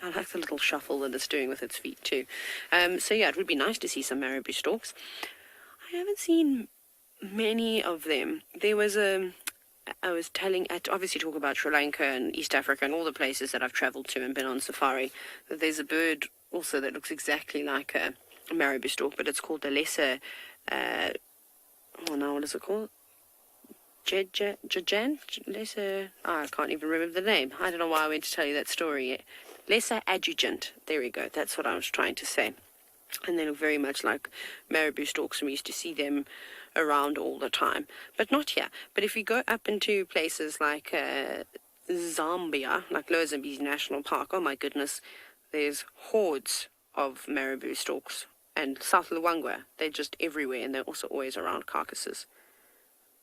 I like the little shuffle that it's doing with its feet too. So yeah, it would be nice to see some marabou storks. I haven't seen many of them. There was I was obviously talk about Sri Lanka and East Africa and all the places that I've travelled to and been on safari. There's a bird also that looks exactly like a marabou stork, but it's called the lesser, what is it called? Lesser, I can't even remember the name. I don't know why I went to tell you that story yet. Lesser adjutant. There we go. That's what I was trying to say. And they look very much like marabou storks, and we used to see them around all the time. But not here. But if we go up into places like Zambia, like Lower Zambezi National Park, oh my goodness, there's hordes of marabou storks. And South Luangwa, they're just everywhere, and they're also always around carcasses.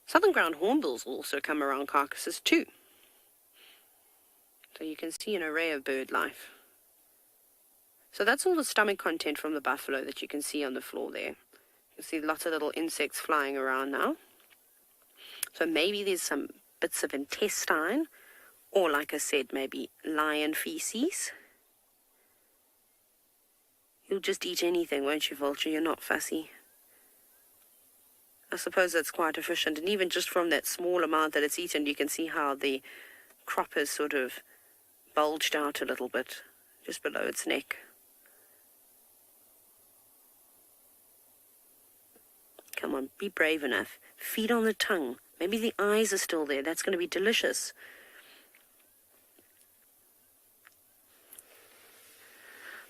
Southern ground hornbills will also come around carcasses too. So you can see an array of bird life. So that's all the stomach content from the buffalo that you can see on the floor there. You see lots of little insects flying around now. So maybe there's some bits of intestine, or like I said, maybe lion feces. You'll just eat anything, won't you, Vulture? You're not fussy. I suppose that's quite efficient, and even just from that small amount that it's eaten, you can see how the crop has sort of bulged out a little bit, just below its neck. Come on, be brave enough. Feed on the tongue. Maybe the eyes are still there. That's going to be delicious.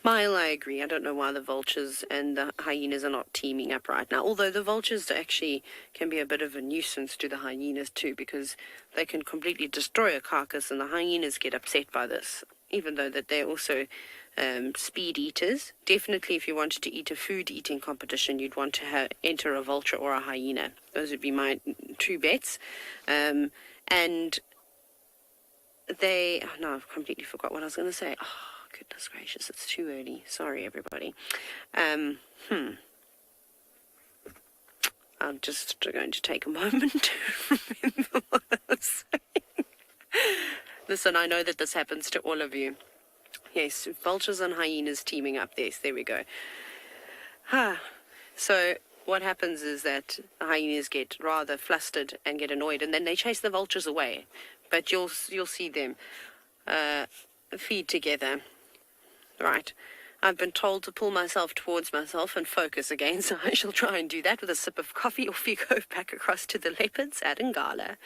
Mile, I agree. I don't know why the vultures and the hyenas are not teaming up right now. Although the vultures actually can be a bit of a nuisance to the hyenas too, because they can completely destroy a carcass, and the hyenas get upset by this. Even though that they're also speed eaters. Definitely, if you wanted to eat a food eating competition, you'd want to enter a vulture or a hyena. Those would be my two bets. And they... Oh, no, I've completely forgot what I was going to say. Oh, goodness gracious, it's too early. Sorry, everybody. I'm just going to take a moment to remember what I was saying. Listen, I know that this happens to all of you. Yes, vultures and hyenas teaming up. Yes, there we go. So what happens is that the hyenas get rather flustered and get annoyed, and then they chase the vultures away. But you'll see them feed together. Right. I've been told to pull myself towards myself and focus again, so I shall try and do that with a sip of coffee. Off you go back across to the leopards at Ngala.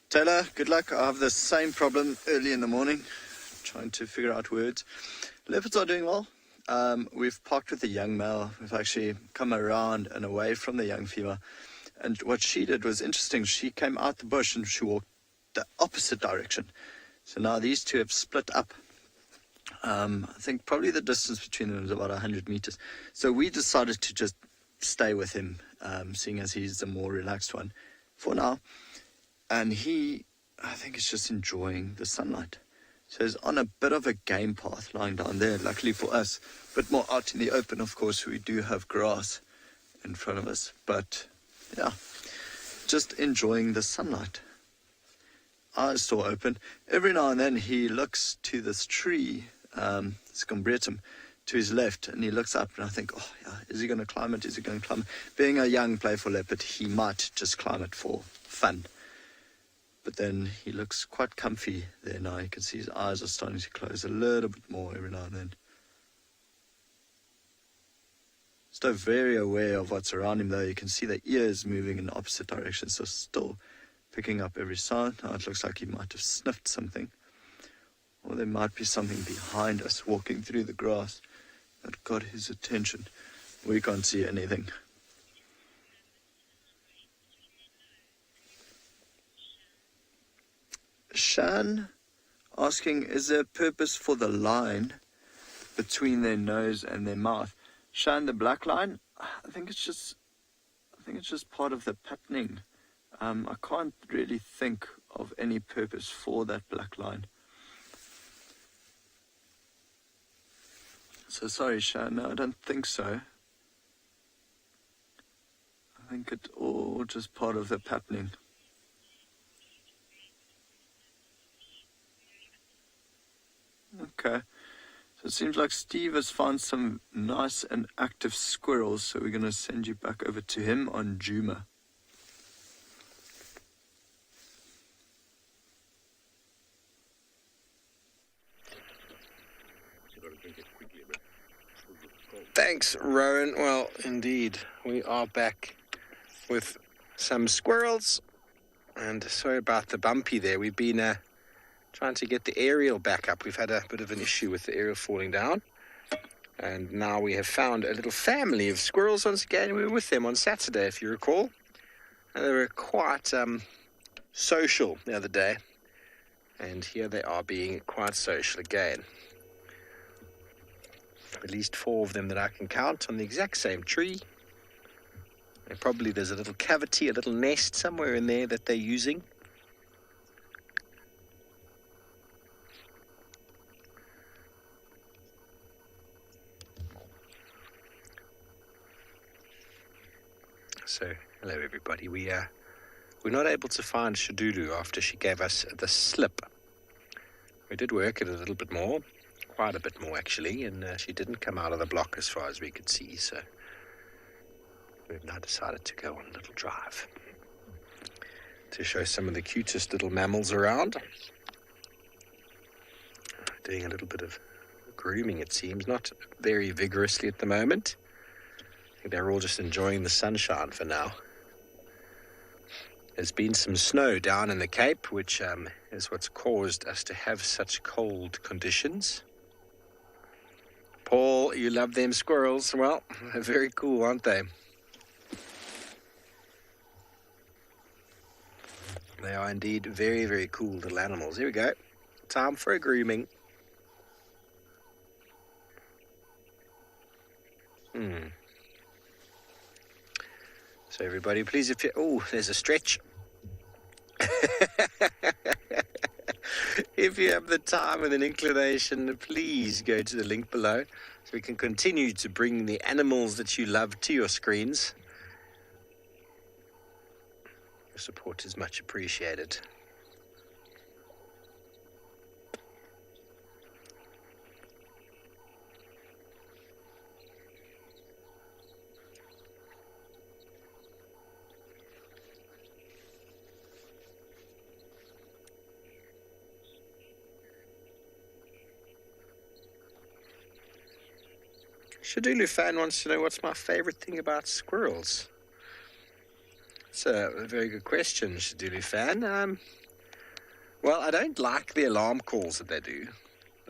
Taylor, good luck. I have the same problem early in the morning, trying to figure out words. Leopards are doing well. We've parked with the young male. We've actually come around and away from the young female. And what she did was interesting. She came out the bush and she walked the opposite direction. So now these two have split up. I think probably the distance between them is about 100 meters. So we decided to just stay with him, seeing as he's the more relaxed one for now. And he, I think, is just enjoying the sunlight. So he's on a bit of a game path lying down there, luckily for us. A bit more out in the open, of course. We do have grass in front of us. But, yeah, just enjoying the sunlight. Eyes still open. Every now and then he looks to this tree, Scombretum, to his left, and he looks up, and I think, oh, yeah, is he going to climb it? Is he going to climb it? Being a young, playful leopard, he might just climb it for fun. But then he looks quite comfy there now. You can see his eyes are starting to close a little bit more every now and then. Still very aware of what's around him, though. You can see the ears moving in the opposite direction, so still picking up every sound. Now it looks like he might have sniffed something. Or there might be something behind us walking through the grass that got his attention. We can't see anything. Shan asking, is there a purpose for the line between their nose and their mouth? Shan, the black line, I think it's just part of the patterning. I can't really think of any purpose for that black line. So sorry, Shan, no, I don't think so. I think it's all just part of the patterning. Okay, so it seems like Steve has found some nice and active squirrels, so we're going to send you back over to him on Juma. Thanks, Rowan. Well, indeed, we are back with some squirrels. And sorry about the bumpy there. We've been trying to get the aerial back up. We've had a bit of an issue with the aerial falling down. And now we have found a little family of squirrels once again. We were with them on Saturday, if you recall. And they were quite social the other day. And here they are being quite social again. At least 4 of them that I can count on the exact same tree. And probably there's a little cavity, a little nest somewhere in there that they're using. So, hello everybody. We're not able to find Shadulu after she gave us the slip. We did work it a little bit more, quite a bit more actually, and she didn't come out of the block as far as we could see, so we've now decided to go on a little drive to show some of the cutest little mammals around. Doing a little bit of grooming, it seems, not very vigorously at the moment. I think they're all just enjoying the sunshine for now. There's been some snow down in the Cape, which is what's caused us to have such cold conditions. Paul, you love them squirrels. Well, they're very cool, aren't they? They are indeed very, very cool little animals. Here we go. Time for a grooming. So everybody, please, if you... Oh, there's a stretch. If you have the time and an inclination, please go to the link below so we can continue to bring the animals that you love to your screens. Your support is much appreciated. Shadulu fan wants to know what's my favorite thing about squirrels. It's a very good question, Shadulu fan. Well, I don't like the alarm calls that they do.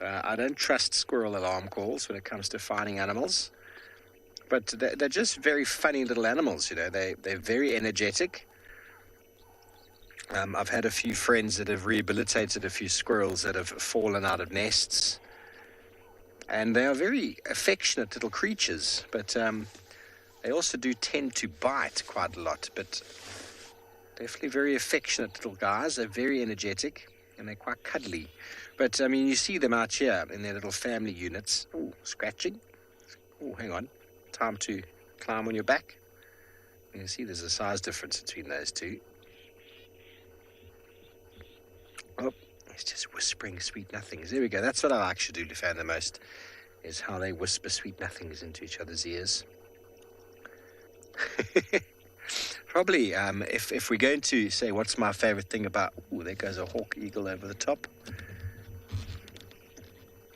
I don't trust squirrel alarm calls when it comes to finding animals. But they're just very funny little animals, you know. They're very energetic. I've had a few friends that have rehabilitated a few squirrels that have fallen out of nests. And they are very affectionate little creatures, but they also do tend to bite quite a lot, but definitely very affectionate little guys. They're very energetic, and they're quite cuddly. But, I mean, you see them out here in their little family units. Oh, scratching. Oh, hang on. Time to climb on your back. You can see there's a size difference between those two. Oh. It's just whispering sweet nothings. There we go. That's what I like Shadulu fan the most, is how they whisper sweet nothings into each other's ears. Probably, if we're going to say what's my favorite thing about... Oh, there goes a hawk eagle over the top.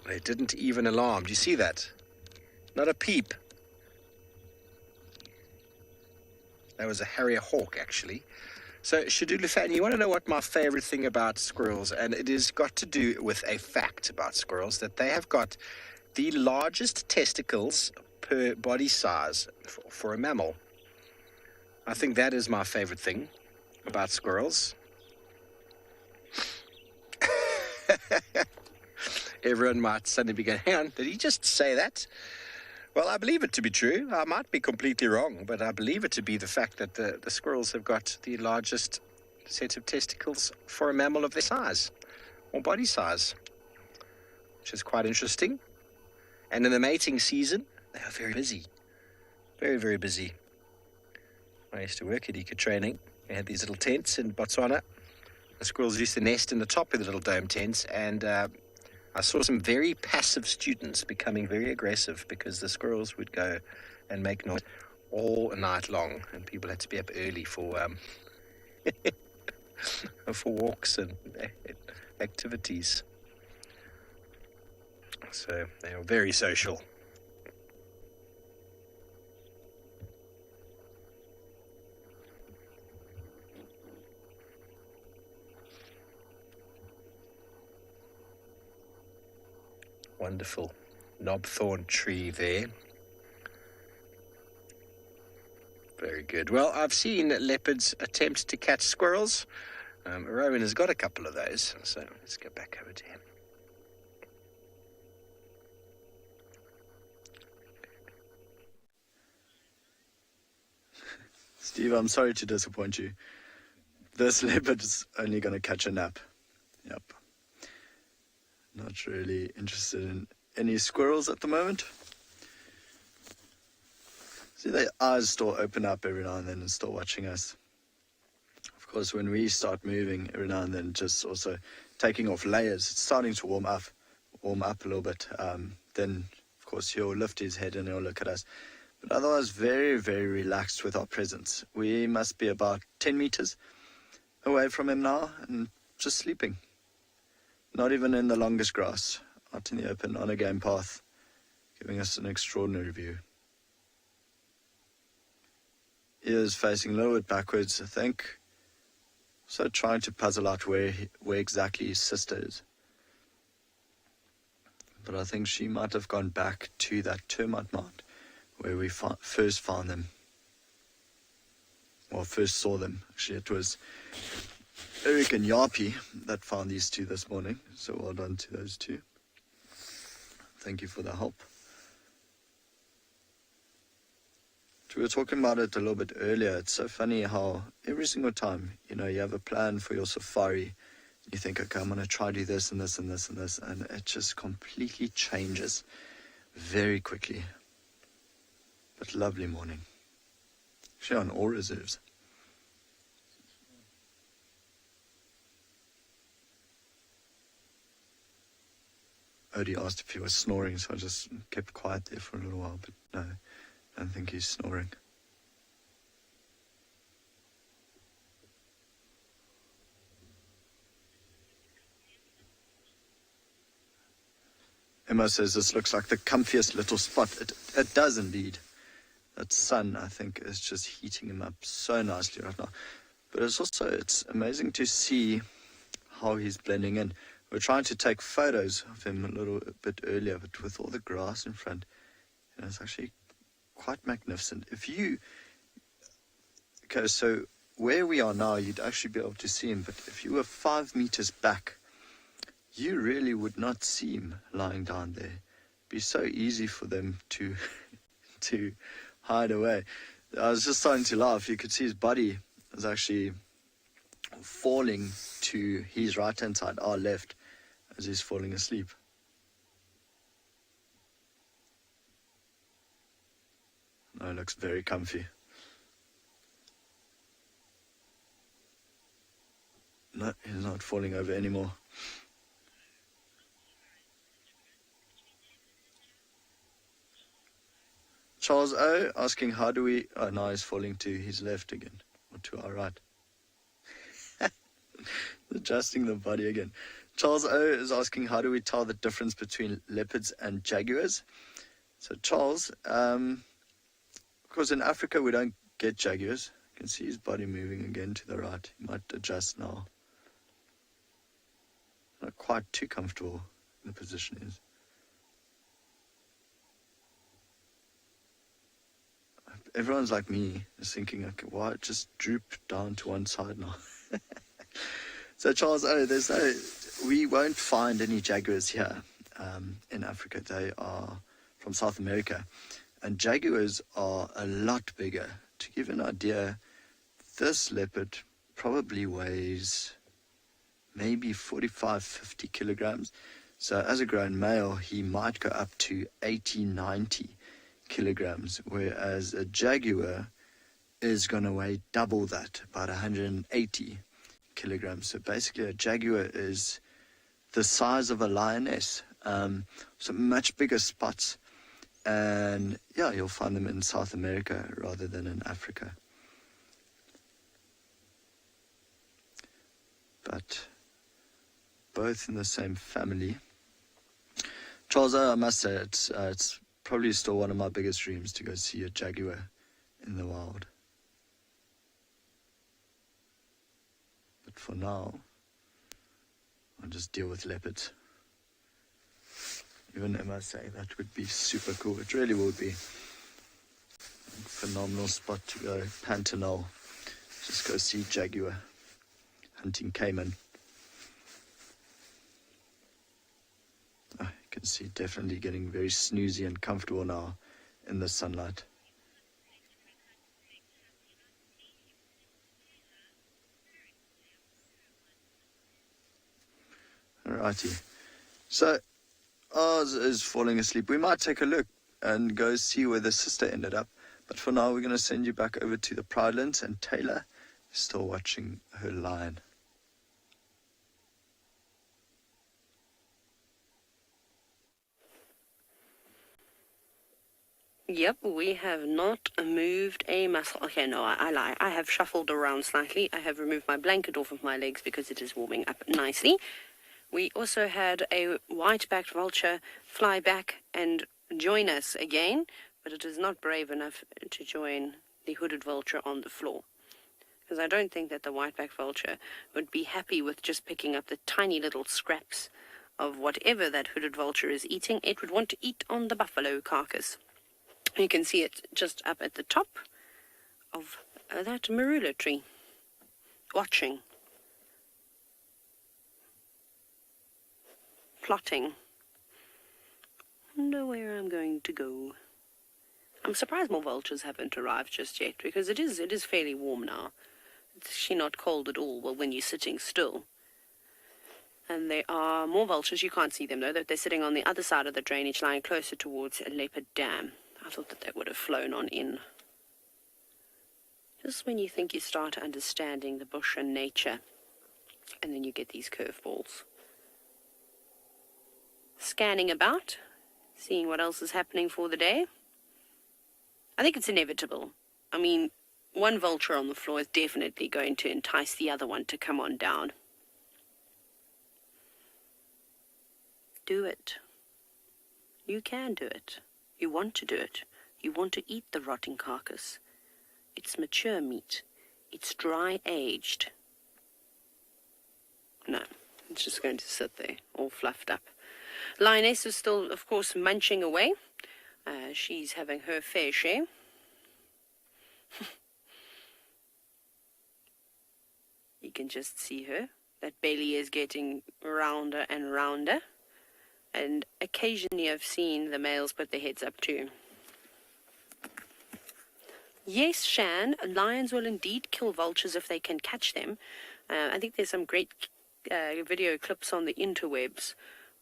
They didn't even alarm. Do you see that? Not a peep. That was a harrier hawk, actually. So, Shadulu fan, you want to know what my favorite thing about squirrels, and it has got to do with a fact about squirrels, that they have got the largest testicles per body size for a mammal. I think that is my favorite thing about squirrels. Everyone might suddenly be going, hang on, did he just say that? Well, I believe it to be true. I might be completely wrong, but I believe it to be the fact that the squirrels have got the largest set of testicles for a mammal of their size, or body size, which is quite interesting. And in the mating season, they are very busy. Very, very busy. I used to work at Eco Training. They had these little tents in Botswana. The squirrels used to nest in the top of the little dome tents, and I saw some very passive students becoming very aggressive because the squirrels would go and make noise all night long, and people had to be up early for for walks and activities. So they are very social. Wonderful knobthorn tree there. Very good. Well, I've seen leopards attempt to catch squirrels. Rowan has got a couple of those, so let's go back over to him. Steve, I'm sorry to disappoint you. This leopard is only going to catch a nap. Yep. Not really interested in any squirrels at the moment. See, their eyes still open up every now and then and still watching us. Of course, when we start moving every now and then, just also taking off layers, it's starting to warm up a little bit. Then, of course, he'll lift his head and he'll look at us. But otherwise, very, very relaxed with our presence. We must be about 10 meters away from him now and just sleeping. Not even in the longest grass, out in the open on a game path, giving us an extraordinary view. He is facing a little bit backwards, I think. So trying to puzzle out where exactly his sister is. But I think she might have gone back to that termite mound where we first found them. Or first saw them. Actually, it was Eric and Yapi that found these two this morning. So well done to those two. Thank you for the help. We were talking about it a little bit earlier. It's so funny how every single time, you have a plan for your safari. You think, okay, I'm going to try do this and this and this and this. And it just completely changes very quickly. But lovely morning. Actually on all reserves. Odie asked if he was snoring, so I just kept quiet there for a little while. But no, I don't think he's snoring. Emma says this looks like the comfiest little spot. It does indeed. That sun, I think, is just heating him up so nicely right now. But it's amazing to see how he's blending in. We're trying to take photos of him a little bit earlier, but with all the grass in front, it's actually quite magnificent. Okay, so where we are now, you'd actually be able to see him, but if you were 5 meters back, you really would not see him lying down there. It'd be so easy for them to hide away. I was just starting to laugh. You could see his body was actually falling to his right-hand side, our left, as he's falling asleep. No, it looks very comfy. No, he's not falling over anymore. Charles O asking, how do we... Oh, now he's falling to his left again, or to our right. Adjusting the body again. Charles O is asking, how do we tell the difference between leopards and jaguars? So Charles, of course in Africa we don't get jaguars. You can see his body moving again to the right. He might adjust now. Not quite too comfortable in the position he is. Everyone's like me, is thinking, okay, why just droop down to one side now? So Charles, we won't find any jaguars here in Africa. They are from South America. And jaguars are a lot bigger. To give you an idea, this leopard probably weighs maybe 45, 50 kilograms. So as a grown male, he might go up to 80, 90 kilograms, whereas a jaguar is going to weigh double that, about 180 kilograms. So basically a jaguar is the size of a lioness. So much bigger spots, and yeah, you'll find them in South America rather than in Africa. But both in the same family. Charles, I must say, it's probably still one of my biggest dreams to go see a jaguar in the wild. But for now, I'll just deal with leopards. Even I must say, that would be super cool. It really would be. Phenomenal spot to go. Pantanal. Just go see jaguar. Hunting caiman. Oh, you can see definitely getting very snoozy and comfortable now in the sunlight. Alrighty. So, ours is falling asleep. We might take a look and go see where the sister ended up. But for now, we're going to send you back over to the Pridelands, and Taylor is still watching her lion. Yep, we have not moved a muscle. Okay, no, I lie. I have shuffled around slightly. I have removed my blanket off of my legs because it is warming up nicely. We also had a white-backed vulture fly back and join us again, but it is not brave enough to join the hooded vulture on the floor. Because I don't think that the white-backed vulture would be happy with just picking up the tiny little scraps of whatever that hooded vulture is eating. It would want to eat on the buffalo carcass. You can see it just up at the top of that marula tree, watching, plotting. Wonder where I'm going to go. I'm surprised more vultures haven't arrived just yet, because it is fairly warm now. It's actually not cold at all, well, when you're sitting still. And there are more vultures. You can't see them, though. They're sitting on the other side of the drainage line, closer towards Leopard Dam. I thought that they would have flown on in. Just when you think you start understanding the bush and nature, and then you get these curveballs. Scanning about, seeing what else is happening for the day. I think it's inevitable. I mean, one vulture on the floor is definitely going to entice the other one to come on down. Do it. You can do it. You want to do it. You want to eat the rotting carcass. It's mature meat. It's dry aged. No, it's just going to sit there, all fluffed up. Lioness is still, of course, munching away. She's having her fair share. You can just see her. That belly is getting rounder and rounder. And occasionally I've seen the males put their heads up too. Yes, Shan, lions will indeed kill vultures if they can catch them. I think there's some great video clips on the interwebs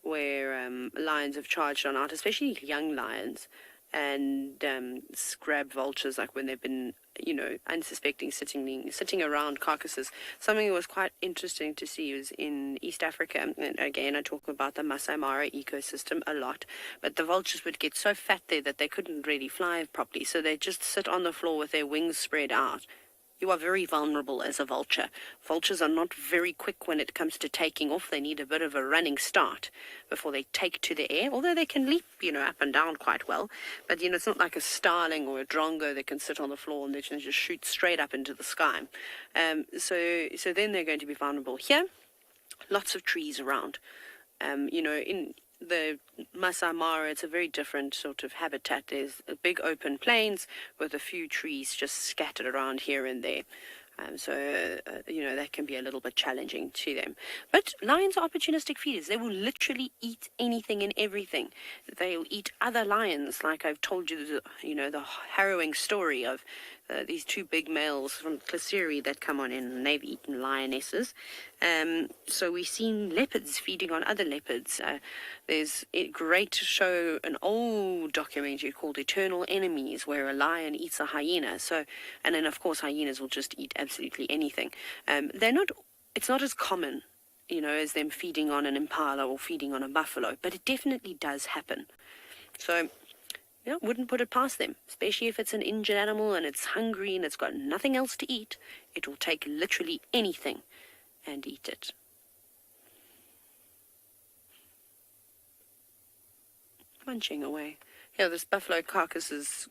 where lions have charged on out, especially young lions, and grab vultures, like when they've been, unsuspecting, sitting around carcasses. Something that was quite interesting to see was in East Africa, and again I talk about the Masai Mara ecosystem a lot, but the vultures would get so fat there that they couldn't really fly properly, so they just sit on the floor with their wings spread out. You are very vulnerable as a vulture. Vultures are not very quick when it comes to taking off. They need a bit of a running start before they take to the air, although they can leap, up and down quite well. But, it's not like a starling or a drongo that can sit on the floor and they can just shoot straight up into the sky. So then they're going to be vulnerable. Here, lots of trees around. In the Masai Mara, it's a very different sort of habitat. There's big open plains with a few trees just scattered around here and there. That can be a little bit challenging to them. But lions are opportunistic feeders. They will literally eat anything and everything. They'll eat other lions, like I've told you, the harrowing story of these two big males from Kalahari that come on in, and they've eaten lionesses. So we've seen leopards feeding on other leopards. There's a great show, an old documentary called Eternal Enemies, where a lion eats a hyena. And then of course hyenas will just eat absolutely anything. It's not as common, as them feeding on an impala or feeding on a buffalo, but it definitely does happen. So, wouldn't put it past them, especially if it's an injured animal and it's hungry and it's got nothing else to eat. It will take literally anything and eat it. Munching away. This buffalo carcass is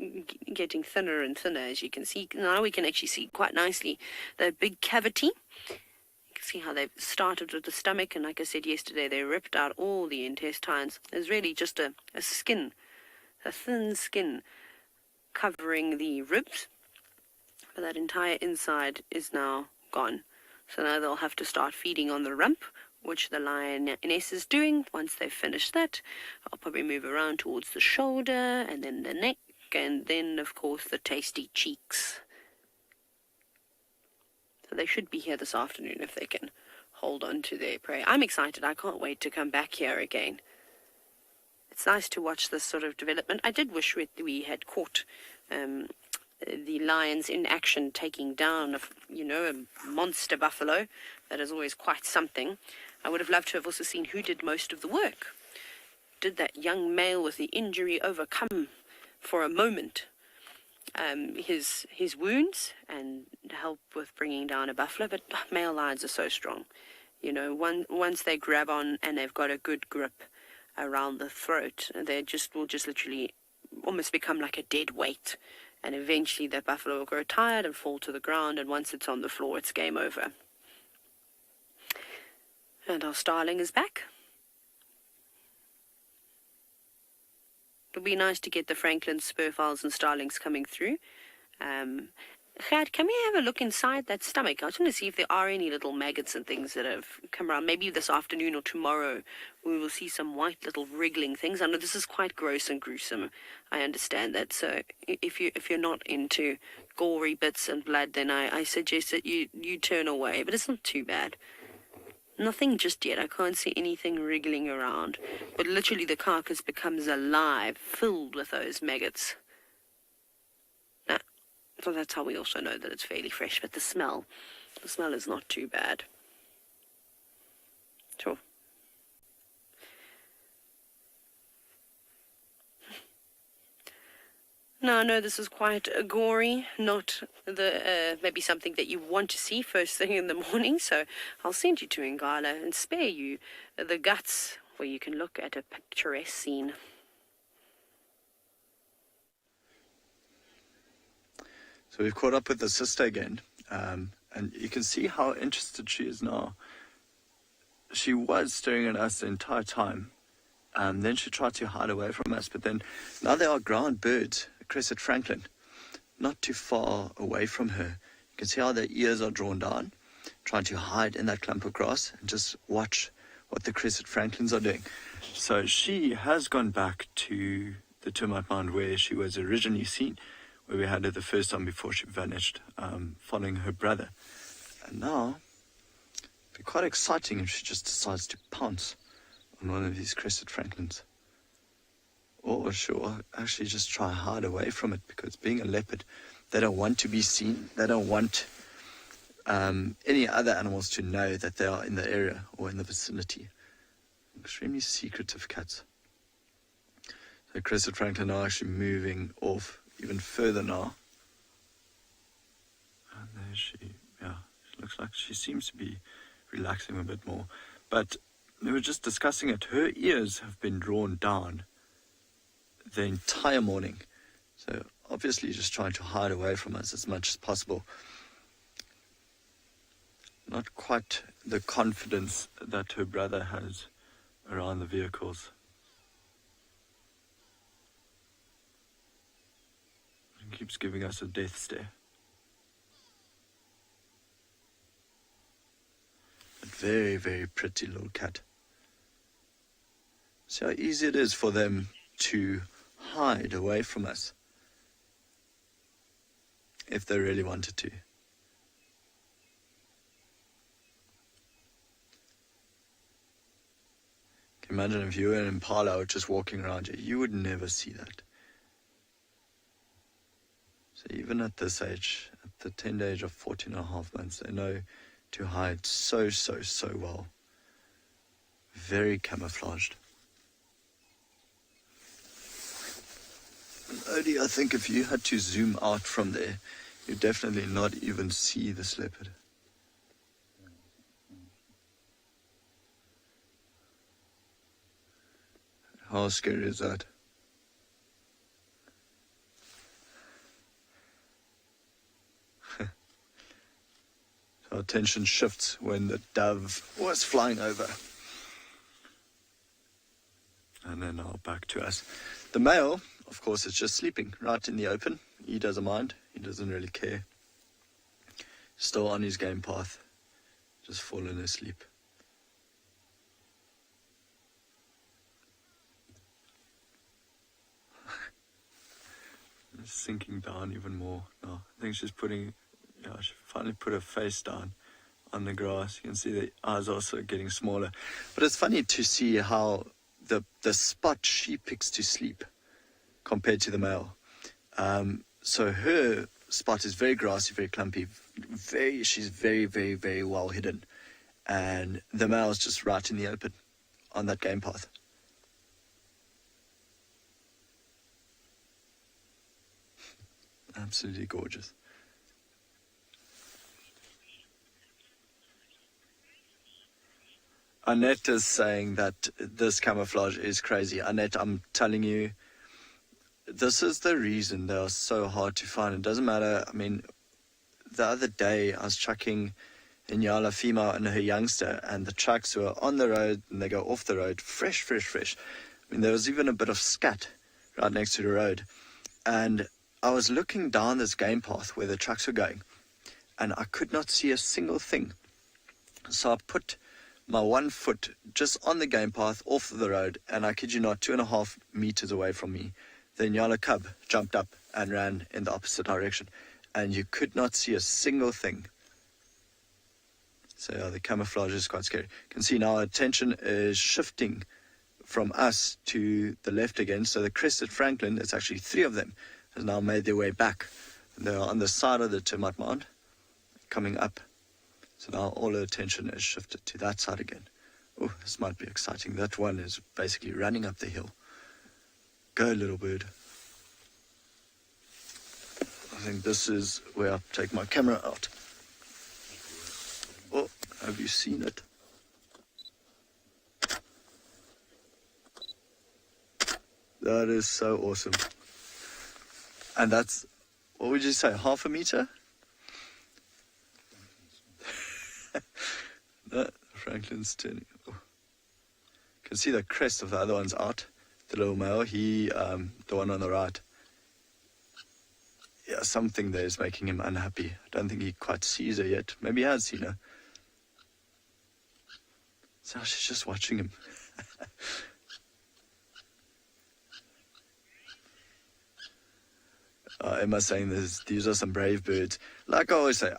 getting thinner and thinner, as you can see. Now we can actually see quite nicely the big cavity. You can see how they've started with the stomach, and like I said yesterday, they ripped out all the intestines. There's really just a skin, a thin skin covering the ribs, but that entire inside is now gone. So now they'll have to start feeding on the rump, which the lioness is doing. Once they've finished that, I'll probably move around towards the shoulder, and then the neck, and then, of course, the tasty cheeks. So they should be here this afternoon if they can hold on to their prey. I'm excited. I can't wait to come back here again. It's nice to watch this sort of development. I did wish we had caught the lions in action taking down a monster buffalo. That is always quite something. I would have loved to have also seen who did most of the work. Did that young male with the injury overcome for a moment his wounds and help with bringing down a buffalo? But male lions are so strong. Once they grab on and they've got a good grip around the throat, they will just literally almost become like a dead weight. And eventually that buffalo will grow tired and fall to the ground, and once it's on the floor, it's game over. And our starling is back. It'll be nice to get the Franklin, spurfowls and starlings coming through. Gert, can we have a look inside that stomach? I just want to see if there are any little maggots and things that have come around. Maybe this afternoon or tomorrow we will see some white little wriggling things. I know this is quite gross and gruesome. I understand that. So if you're not into gory bits and blood, then I suggest that you turn away. But it's not too bad. Nothing just yet. I can't see anything wriggling around. But literally the carcass becomes alive, filled with those maggots. So that's how we also know that it's fairly fresh. But the smell is not too bad. Sure. Now, I know this is quite gory, not the maybe something that you want to see first thing in the morning. So I'll send you to Ngala and spare you the guts where you can look at a picturesque scene. So we've caught up with the sister again, and you can see how interested she is now. She was staring at us the entire time, and then she tried to hide away from us, but then now there are ground birds, crested Franklin, not too far away from her. You can see how their ears are drawn down, trying to hide in that clump of grass, and just watch what the crested Franklins are doing. So she has gone back to the termite mound where she was originally seen, where we had her the first time before she vanished, following her brother. And now, it'd be quite exciting if she just decides to pounce on one of these crested Franklins. Or she'll actually just try hard away from it, because being a leopard, they don't want to be seen. They don't want any other animals to know that they are in the area or in the vicinity. Extremely secretive cats. So crested Franklin are actually moving off even further now. And there she looks like she seems to be relaxing a bit more. But we were just discussing it. Her ears have been drawn down the entire morning. So obviously just trying to hide away from us as much as possible. Not quite the confidence that her brother has around the vehicles. Keeps giving us a death stare. A very, very pretty little cat. See how easy it is for them to hide away from us if they really wanted to. Can you imagine if you were an impala just walking around here? You would never see that. So even at this age, at the tender age of 14.5 months, they know to hide so well. Very camouflaged. And Odie, I think if you had to zoom out from there, you'd definitely not even see this leopard. How scary is that? Our attention shifts when the dove was flying over. And then now back to us. The male, of course, is just sleeping right in the open. He doesn't mind. He doesn't really care. Still on his game path. Just fallen asleep. Sinking down even more now. I think she's putting... she finally put her face down on the grass. You can see the eyes also getting smaller. But it's funny to see how the spot she picks to sleep compared to the male. So her spot is very grassy, very clumpy. She's very, very, very well hidden. And the male's just right in the open on that game path. Absolutely gorgeous. Annette is saying that this camouflage is crazy. Annette, I'm telling you, this is the reason they are so hard to find. It doesn't matter. I mean, the other day I was tracking a Ngala female and her youngster, and the tracks were on the road and they go off the road, fresh. I mean, there was even a bit of scat right next to the road. And I was looking down this game path where the tracks were going, and I could not see a single thing. So I put my 1 foot just on the game path off the road, and I kid you not, 2.5 meters away from me, the Ngala cub jumped up and ran in the opposite direction, and you could not see a single thing. So yeah, the camouflage is quite scary. You can see now our attention is shifting from us to the left again. So the crested Franklin, it's actually 3 of them, has now made their way back. And they're on the side of the termite mound, coming up. So now all the attention is shifted to that side again. Oh, this might be exciting. That one is basically running up the hill. Go, little bird. I think this is where I take my camera out. Oh, have you seen it? That is so awesome. And that's, what would you say, 1/2 meter? No, Franklin's turning. Oh. You can see the crest of the other one's out. The little male, the one on the right. Yeah, something there is making him unhappy. I don't think he quite sees her yet. Maybe he has seen her. So she's just watching him. Emma's saying these are some brave birds. Like I always say,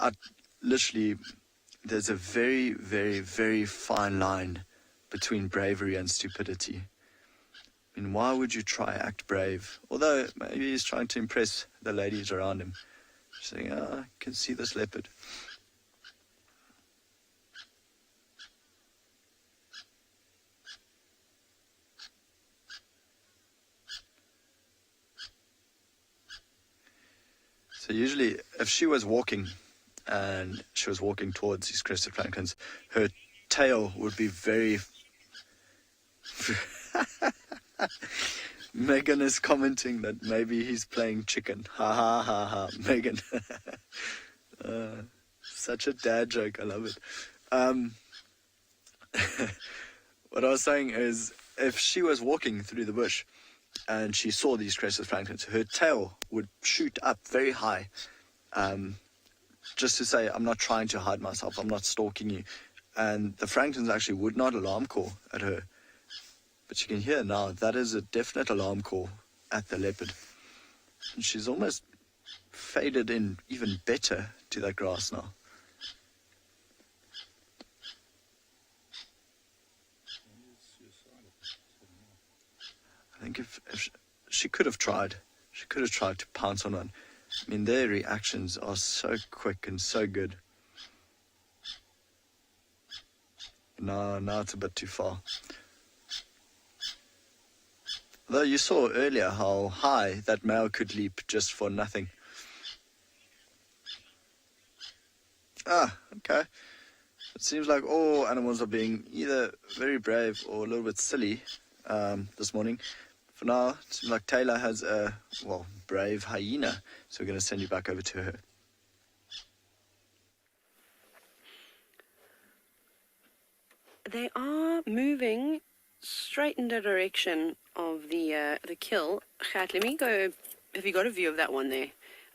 there's a very, very, very fine line between bravery and stupidity. I mean, why would you try act brave? Although maybe he's trying to impress the ladies around him. Saying, I can see this leopard. So usually, if she was walking and she was walking towards these crested franklins, her tail would be very... Megan is commenting that maybe he's playing chicken. Ha ha ha ha. Megan. Such a dad joke. I love it. What I was saying is, if she was walking through the bush and she saw these crested franklins, her tail would shoot up very high, just to say, I'm not trying to hide myself, I'm not stalking you. And the franklins actually would not alarm call at her. But you can hear now, that is a definite alarm call at the leopard. And she's almost faded in even better to that grass now. I think if she could have tried to pounce on one. I mean, their reactions are so quick and so good. Now it's a bit too far. Though you saw earlier how high that male could leap just for nothing. Okay. It seems like all animals are being either very brave or a little bit silly this morning. For now, it seems like Taylor has a, brave hyena. So we're going to send you back over to her. They are moving straight in the direction of the kill. Gert, let me go. Have you got a view of that one there?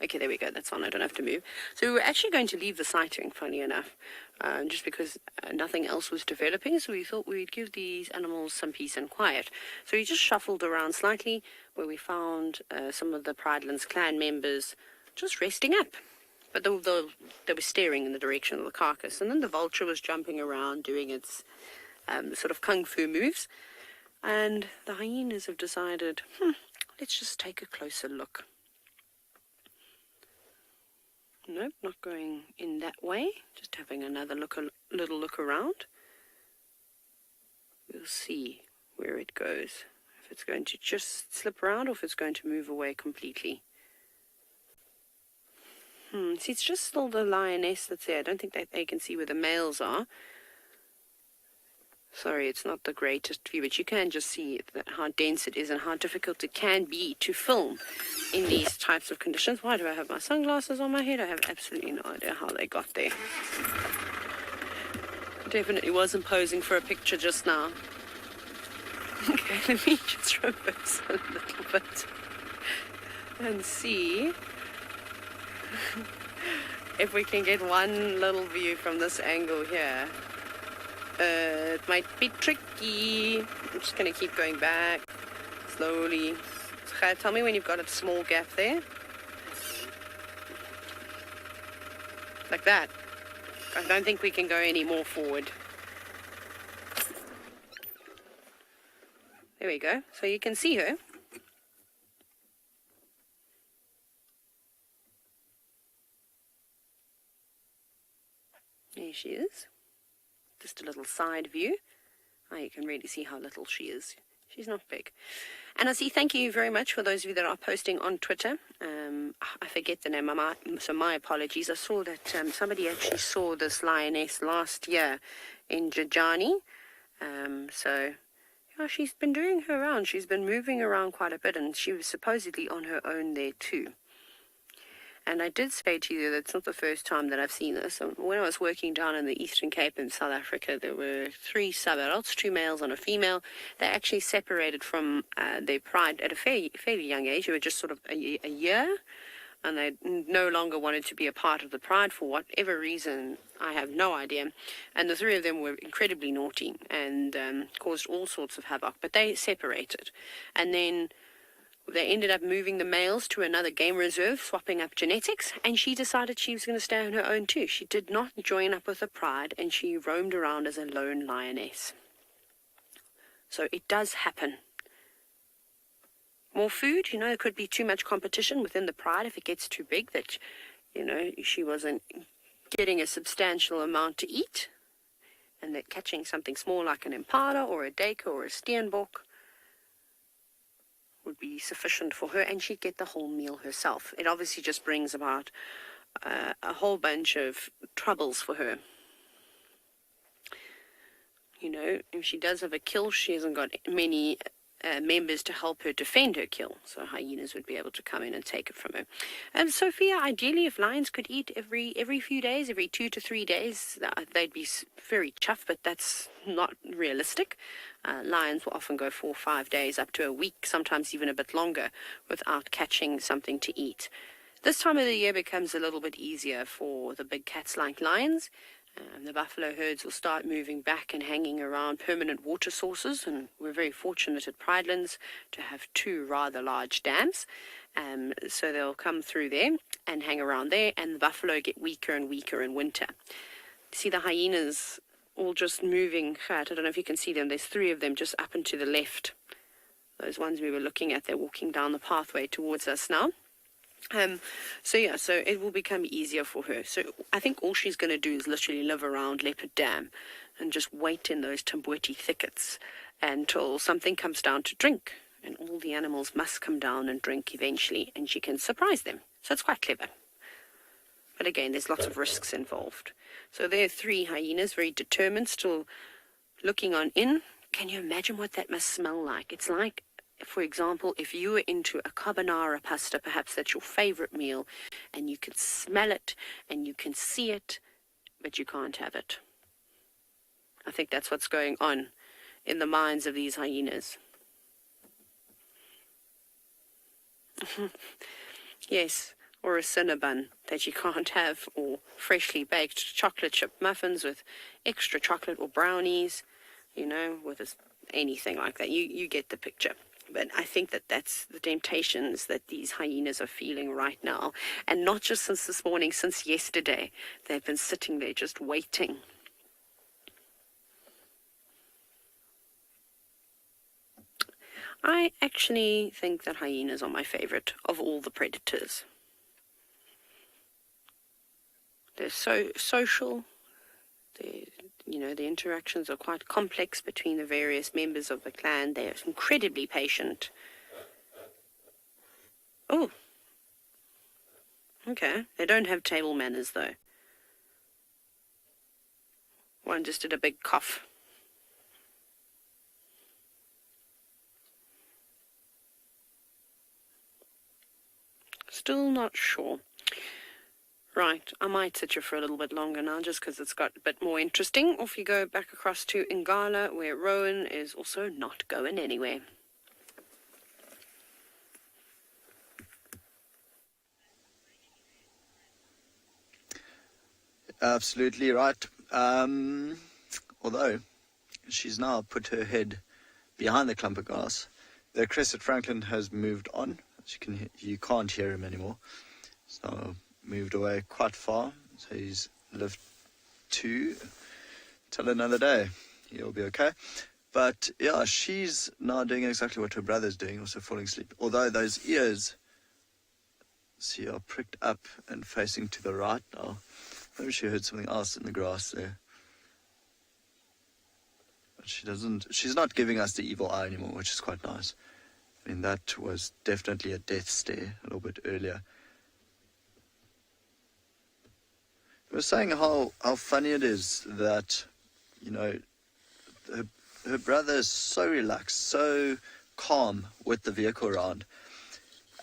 Okay, there we go. That's on. I don't have to move. So we're actually going to leave the sighting, funny enough, just because nothing else was developing. So we thought we'd give these animals some peace and quiet. So we just shuffled around slightly, where we found some of the Pridelands clan members just resting up. But they were staring in the direction of the carcass. And then the vulture was jumping around, doing its sort of kung fu moves. And the hyenas have decided, let's just take a closer look. Nope, not going in that way. Just having another little look around. We'll see where it goes. If it's going to just slip around or if it's going to move away completely. See, it's just still the lioness that's there. I don't think that they can see where the males are. Sorry, it's not the greatest view, but you can just see how dense it is and how difficult it can be to film in these types of conditions. Why do I have my sunglasses on my head? I have absolutely no idea how they got there. Definitely wasn't posing for a picture just now. Okay, let me just reverse a little bit and see if we can get one little view from this angle here. It might be tricky. I'm just going to keep going back slowly. Tell me when you've got a small gap there. Like that. I don't think we can go any more forward. There we go. So you can see her. There she is. Just a little side view. Oh, you can really see how little she is. She's not big. And I see, thank you very much for those of you that are posting on Twitter. I forget the name, so my apologies. I saw that somebody actually saw this lioness last year in Jajani. So, yeah, she's been doing her round. She's been moving around quite a bit, and she was supposedly on her own there too. And I did say to you that it's not the first time that I've seen this. When I was working down in the Eastern Cape in South Africa, there were 3 sub-adults, 2 males and a female. They actually separated from their pride at a fairly young age. They were just sort of a year, and they no longer wanted to be a part of the pride for whatever reason. I have no idea. And the 3 of them were incredibly naughty and caused all sorts of havoc. But they separated. And then they ended up moving the males to another game reserve, swapping up genetics, and she decided she was going to stay on her own too. She did not join up with the pride, and she roamed around as a lone lioness. So it does happen. More food, there could be too much competition within the pride if it gets too big that, she wasn't getting a substantial amount to eat, and that catching something small like an impala or a deka or a steenbok would be sufficient for her, and she'd get the whole meal herself. It obviously just brings about a whole bunch of troubles for her. If she does have a kill, she hasn't got many members to help her defend her kill, so hyenas would be able to come in and take it from her. Sophia, ideally, if lions could eat every few days, every 2 to 3 days, they'd be very chuffed, but that's not realistic. Lions will often go 4 or 5 days, up to a week, sometimes even a bit longer, without catching something to eat. This time of the year becomes a little bit easier for the big cats like lions. The buffalo herds will start moving back and hanging around permanent water sources, and we're very fortunate at Pridelands to have 2 rather large dams. So they'll come through there and hang around there, and the buffalo get weaker and weaker in winter. See the hyenas all just moving. I don't know if you can see them. There's 3 of them just up and to the left. Those ones we were looking at, they're walking down the pathway towards us now. So it will become easier for her. So I think all she's going to do is literally live around Leopard Dam and just wait in those Tamboti thickets until something comes down to drink. And all the animals must come down and drink eventually, and she can surprise them. So it's quite clever. But again, there's lots of risks involved. So there are 3 hyenas, very determined, still looking on in. Can you imagine what that must smell like? It's like, for example, if you were into a carbonara pasta, perhaps that's your favorite meal, and you can smell it and you can see it, but you can't have it. I think that's what's going on in the minds of these hyenas. Yes, or a cinnabon that you can't have, or freshly baked chocolate chip muffins with extra chocolate, or brownies, with anything like that. You get the picture. But I think that's the temptations that these hyenas are feeling right now. And not just since this morning, since yesterday. They've been sitting there just waiting. I actually think that hyenas are my favorite of all the predators. They're so social. The interactions are quite complex between the various members of the clan. They're incredibly patient. Oh. Okay. They don't have table manners, though. One just did a big cough. Still not sure. Right, I might sit you for a little bit longer now just because it's got a bit more interesting. Off you go back across to Ngala, where Rowan is also not going anywhere. Absolutely right. Although she's now put her head behind the clump of grass, the crested Franklin has moved on. As you can't hear him anymore. So moved away quite far. So he's lived till another day. He'll be okay. But yeah, she's now doing exactly what her brother's doing, also falling asleep. Although those ears, see, are pricked up and facing to the right now. Maybe she heard something else in the grass there. But she's not giving us the evil eye anymore, which is quite nice. I mean, that was definitely a death stare a little bit earlier. I was saying how funny it is that, her brother is so relaxed, so calm with the vehicle around.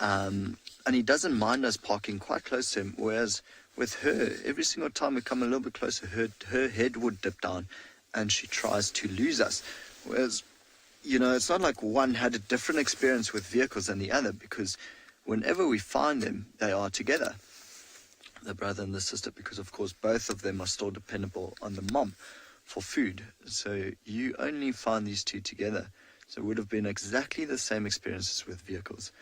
And he doesn't mind us parking quite close to him, whereas with her, every single time we come a little bit closer, her head would dip down and she tries to lose us. Whereas, it's not like one had a different experience with vehicles than the other, because whenever we find them, they are together, the brother and the sister, because of course both of them are still dependable on the mom for food. So you only find these two together. So it would have been exactly the same experiences with vehicles.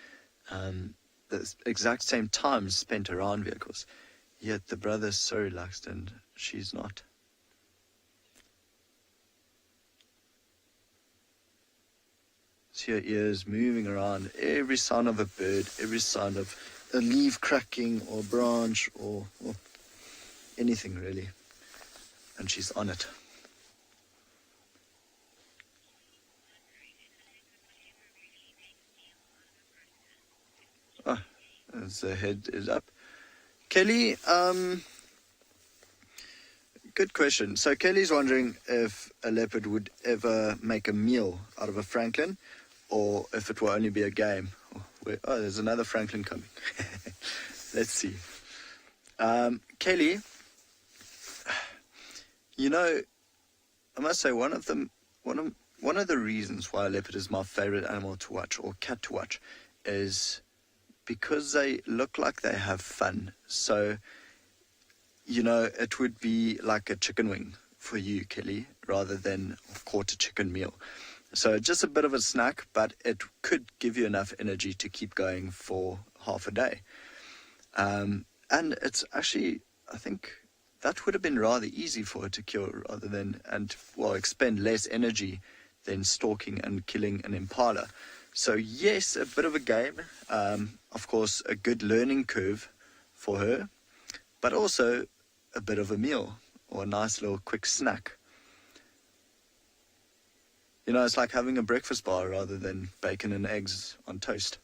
The exact same time spent around vehicles. Yet the brother's so relaxed and she's not. See her ears moving around, every sound of a bird, every sound of a leaf cracking or branch or anything really. And she's on it. Ah, as the head is up. Kelly, good question. So Kelly's wondering if a leopard would ever make a meal out of a Franklin, or if it will only be a game. Oh, there's another Franklin coming. Let's see. Kelly, I must say one of the reasons why a leopard is my favorite animal to watch, or cat to watch, is because they look like they have fun. So, it would be like a chicken wing for you, Kelly, rather than a quarter chicken meal. So just a bit of a snack, but it could give you enough energy to keep going for half a day. And it's actually, I think that would have been rather easy for her to kill rather than, expend less energy than stalking and killing an impala. So yes, a bit of a game, of course, a good learning curve for her, but also a bit of a meal or a nice little quick snack. It's like having a breakfast bar rather than bacon and eggs on toast.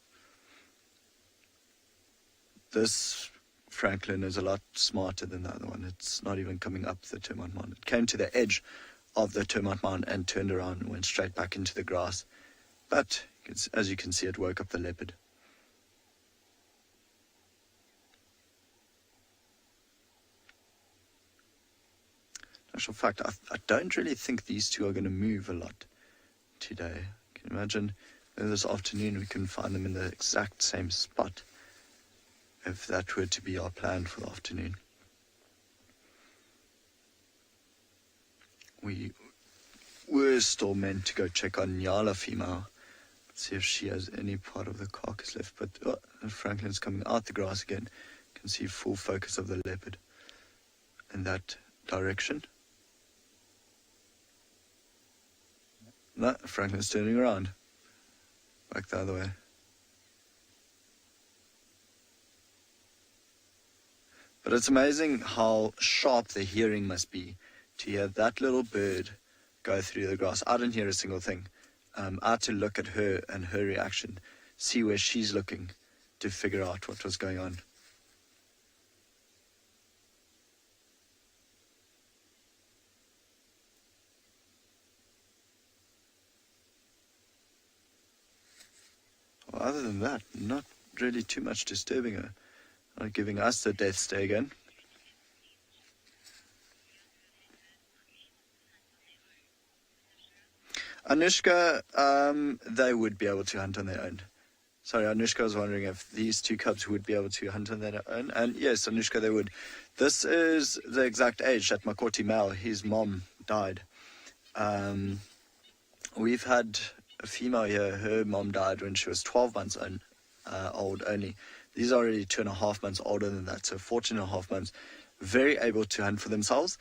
This Franklin is a lot smarter than the other one. It's not even coming up the termite mound. It came to the edge of the termite mound and turned around and went straight back into the grass. But, as you can see, it woke up the leopard. In actual fact, I don't really think these two are going to move a lot today. Can you imagine this afternoon we can find them in the exact same spot, if that were to be our plan for the afternoon. We were still meant to go check on Ngala female, see if she has any part of the carcass left, but Franklin's coming out the grass again. You can see full focus of the leopard in that direction. No, Franklin's turning around. Back the other way. But it's amazing how sharp the hearing must be to hear that little bird go through the grass. I didn't hear a single thing. I had to look at her and her reaction, see where she's looking to figure out what was going on. Well, other than that, not really too much disturbing her. Not giving us the death stare again. Anushka, they would be able to hunt on their own. Sorry, Anushka was wondering if these two cubs would be able to hunt on their own. And yes, Anushka, they would. This is the exact age that Makoti male, his mom, died. We've had a female here. Her mom died when she was 12 months old only. These are already 2.5 months older than that, so 14.5 months. Very able to hunt for themselves.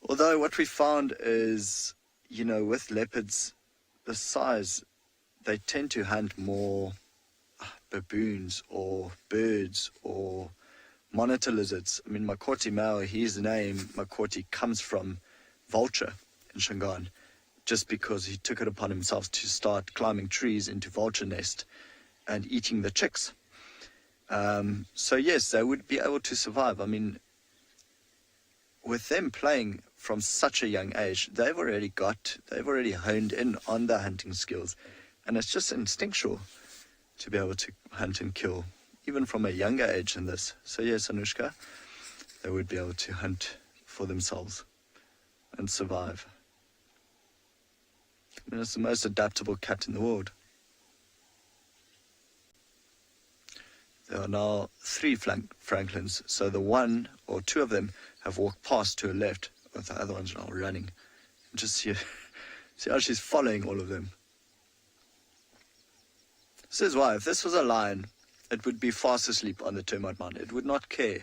Although what we found is, you know, with leopards, the size, they tend to hunt more baboons or birds or monitor lizards. I mean, Makoti male, his name, Makoti, comes from Vulture in Shangaan, just because he took it upon himself to start climbing trees into vulture nest and eating the chicks. So yes, they would be able to survive. I mean, with them playing from such a young age, they've already honed in on their hunting skills, and it's just instinctual to be able to hunt and kill, even from a younger age than this. So yes, Anushka, they would be able to hunt for themselves and survive. I mean, it's the most adaptable cat in the world. There are now 3 Franklins, so the one or two of them have walked past to her left, but the other ones are now running. Just see how she's following all of them. This is why, if this was a lion, it would be fast asleep on the termite mound. It would not care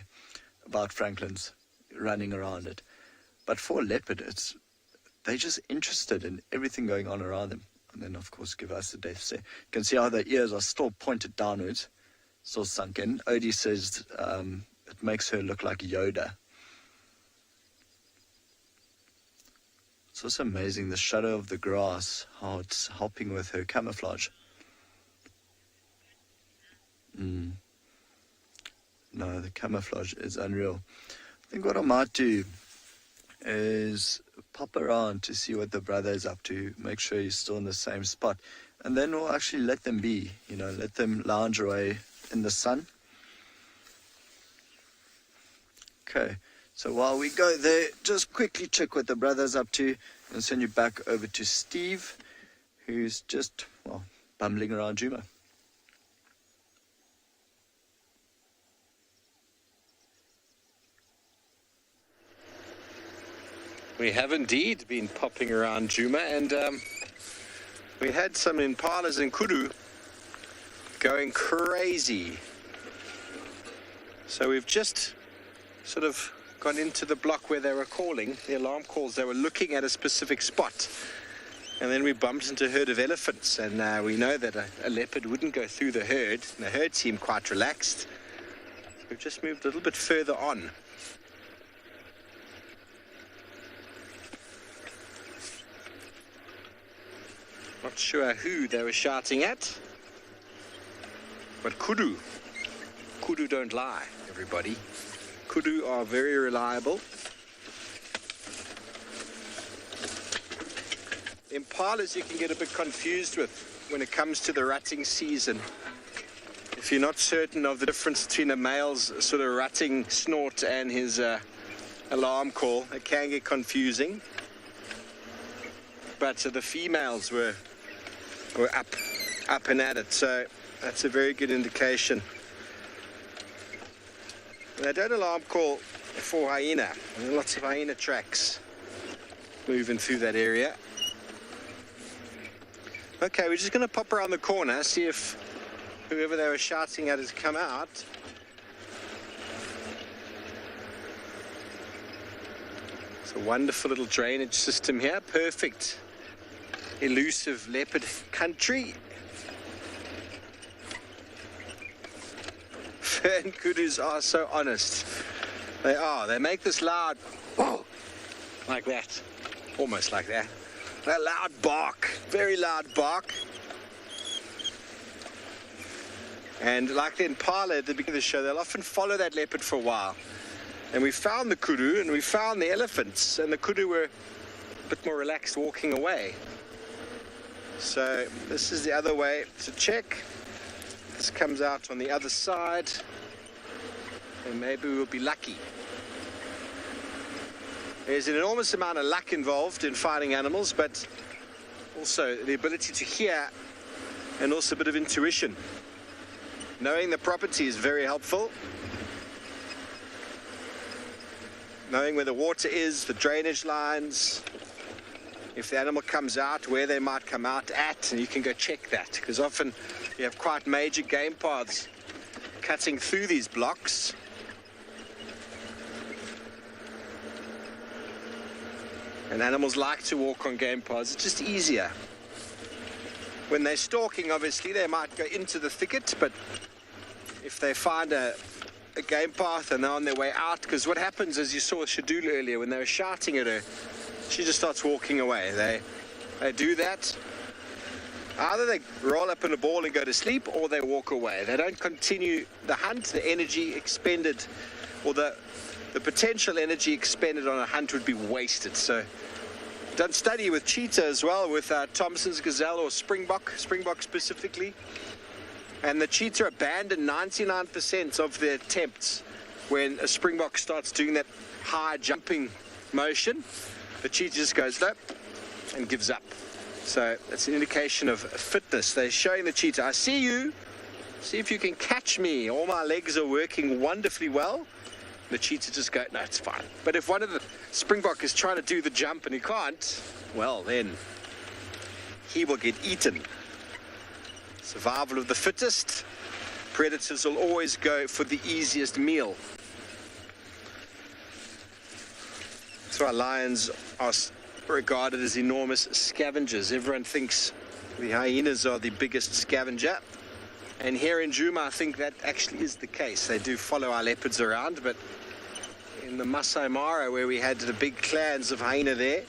about Franklins running around it. But for a leopard, they're just interested in everything going on around them. And then, of course, give us the death stare. You can see how their ears are still pointed downwards, still sunk in. Odie says it makes her look like Yoda. It's also amazing, the shadow of the grass, how it's helping with her camouflage. No, the camouflage is unreal. I think what I might do is pop around to see what the brother is up to, make sure he's still in the same spot, and then we'll actually let them be, let them lounge away in the sun. Okay, so while we go there, just quickly check what the brother's up to, and send you back over to Steve, who's just, bumbling around Juma. We have indeed been popping around Juma, and we had some impalas and kudu going crazy. So we've just sort of gone into the block where they were calling, the alarm calls. They were looking at a specific spot. And then we bumped into a herd of elephants, and we know that a leopard wouldn't go through the herd. And the herd seemed quite relaxed. We've just moved a little bit further on. Not sure who they were shouting at, but kudu don't lie, everybody. Kudu are very reliable. Impalas you can get a bit confused with when it comes to the rutting season. If you're not certain of the difference between a male's sort of rutting snort and his alarm call, it can get confusing. But the females were up and at it, so that's a very good indication. They don't alarm call for hyena. There are lots of hyena tracks moving through that area. Okay, we're just going to pop around the corner, see if whoever they were shouting at has come out. It's a wonderful little drainage system here, perfect. Elusive leopard country. Fern kudus are so honest. They are. They make this loud, oh, like that, almost like that. That loud bark, very loud bark. And like the impala at the beginning of the show, they'll often follow that leopard for a while. And we found the kudu and we found the elephants, and the kudu were a bit more relaxed walking away. So this is the other way to check. This comes out on the other side, and maybe we'll be lucky. There's an enormous amount of luck involved in finding animals, but also the ability to hear and also a bit of intuition. Knowing the property is very helpful. Knowing where the water is, the drainage lines, if the animal comes out, where they might come out at, and you can go check that, because often you have quite major game paths cutting through these blocks. And animals like to walk on game paths. It's just easier. When they're stalking, obviously, they might go into the thicket, but if they find a game path and they're on their way out, because what happens, as you saw Shadula earlier, when they were shouting at her, she just starts walking away. They do that. Either they roll up in a ball and go to sleep, or they walk away. They don't continue the hunt. The energy expended, or the potential energy expended on a hunt would be wasted. So done study with cheetah as well, with Thompson's gazelle or springbok specifically. And the cheetah abandon 99% of their attempts when a springbok starts doing that high jumping motion. The cheetah just goes nope and gives up. So it's an indication of fitness. They're showing the cheetah, I see you, see if you can catch me. All my legs are working wonderfully well. The cheetah just goes, no, it's fine. But if one of the springbok is trying to do the jump and he can't, well, then he will get eaten. Survival of the fittest. Predators will always go for the easiest meal. That's why lions are regarded as enormous scavengers. Everyone thinks the hyenas are the biggest scavenger. And here in Juma, I think that actually is the case. They do follow our leopards around, but in the Masai Mara, where we had the big clans of hyena there,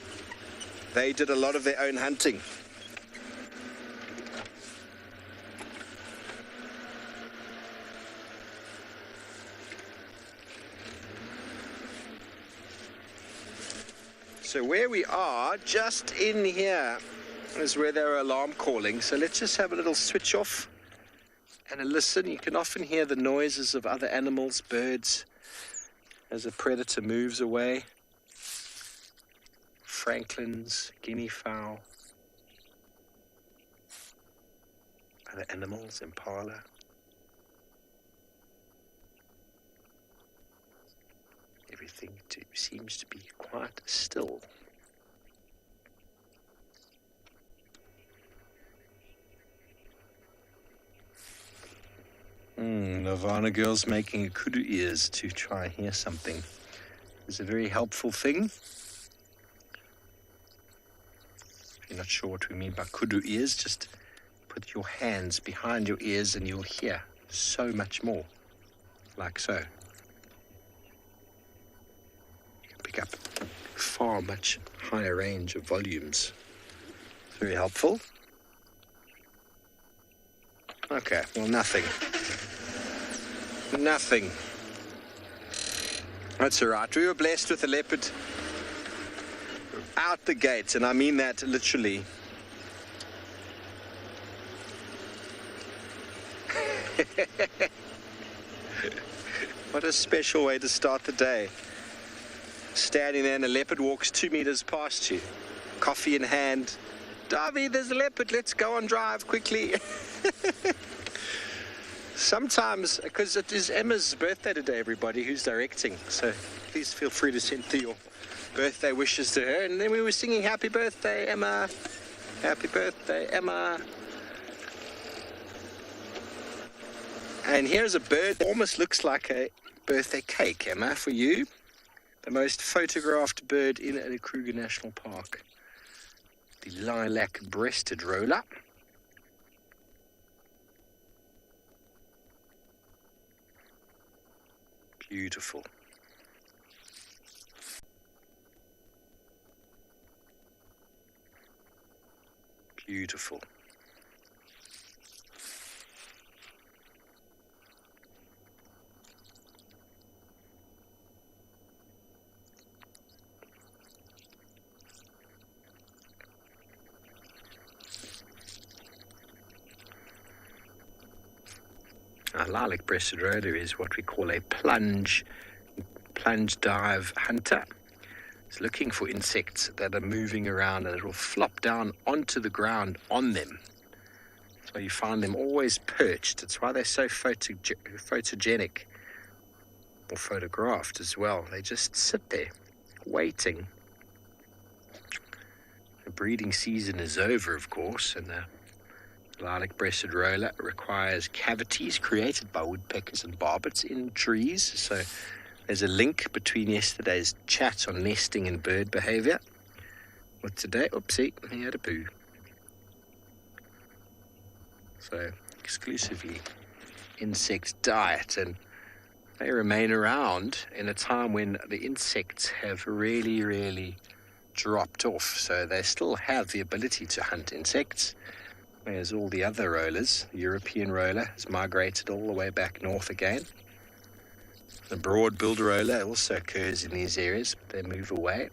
they did a lot of their own hunting. So where we are, just in here, is where they're alarm calling. So let's just have a little switch off and a listen. You can often hear the noises of other animals, birds, as a predator moves away. Franklins, guinea fowl, other animals, impala. Everything seems to be quite still. Nirvana girls making a kudu ears to try and hear something. It's a very helpful thing. If you're not sure what we mean by kudu ears, just put your hands behind your ears and you'll hear so much more, like so. You can pick up far much higher range of volumes. Very helpful. Okay, well, nothing. Nothing. That's all right. We were blessed with a leopard out the gate, and I mean that literally. What a special way to start the day. Standing there and a leopard walks 2 meters past you. Coffee in hand. Davy, there's a leopard. Let's go on drive quickly. Sometimes, because it is Emma's birthday today, everybody who's directing, so please feel free to send through your birthday wishes to her. And then we were singing happy birthday, Emma, happy birthday, Emma. And here's a bird that almost looks like a birthday cake, Emma, for you. The most photographed bird in the Kruger National Park. The lilac-breasted roller. Beautiful. Beautiful. A lilac-breasted roller is what we call a plunge dive hunter. It's looking for insects that are moving around, and it will flop down onto the ground on them. So you find them always perched. It's why they're so photogenic, or photographed as well. They just sit there waiting. The breeding season is over, of course, and the lilac-breasted roller requires cavities created by woodpeckers and barbets in trees. So there's a link between yesterday's chat on nesting and bird behavior with today. Oopsie, he had a poo. So exclusively insect diet, and they remain around in a time when the insects have really dropped off. So they still have the ability to hunt insects. Whereas all the other rollers, the European roller has migrated all the way back north again. The broad-billed roller also occurs in these areas, but they move away.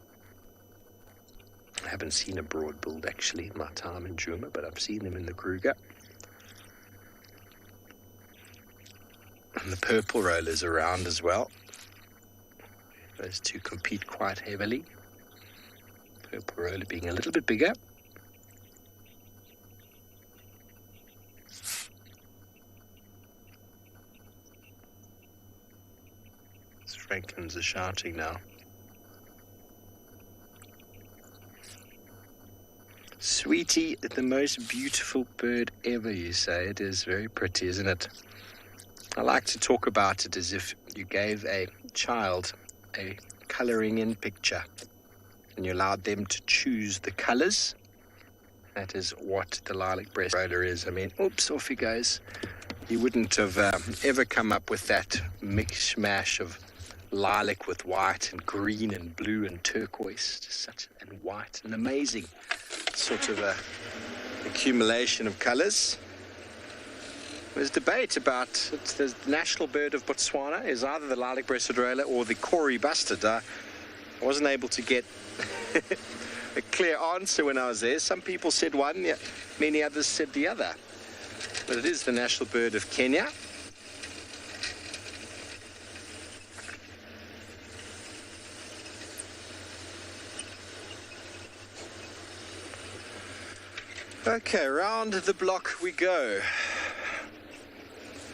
I haven't seen a broad-billed actually in my time in Juma, but I've seen them in the Kruger. And the purple rollers around as well. Those two compete quite heavily. Purple roller being a little bit bigger. Franklins are shouting now. Sweetie, the most beautiful bird ever, you say. It is very pretty, isn't it? I like to talk about it as if you gave a child a colouring in picture and you allowed them to choose the colours. That is what the lilac-breasted roller is. I mean, oops, off he goes. You wouldn't have ever come up with that mix-mash of lilac with white and green and blue and turquoise, just and white, an amazing sort of a accumulation of colours. There's debate about the national bird of Botswana is either the lilac-breasted roller or the Kori bustard. I wasn't able to get a clear answer when I was there. Some people said one, yeah, many others said the other. But it is the national bird of Kenya. Okay, round the block we go.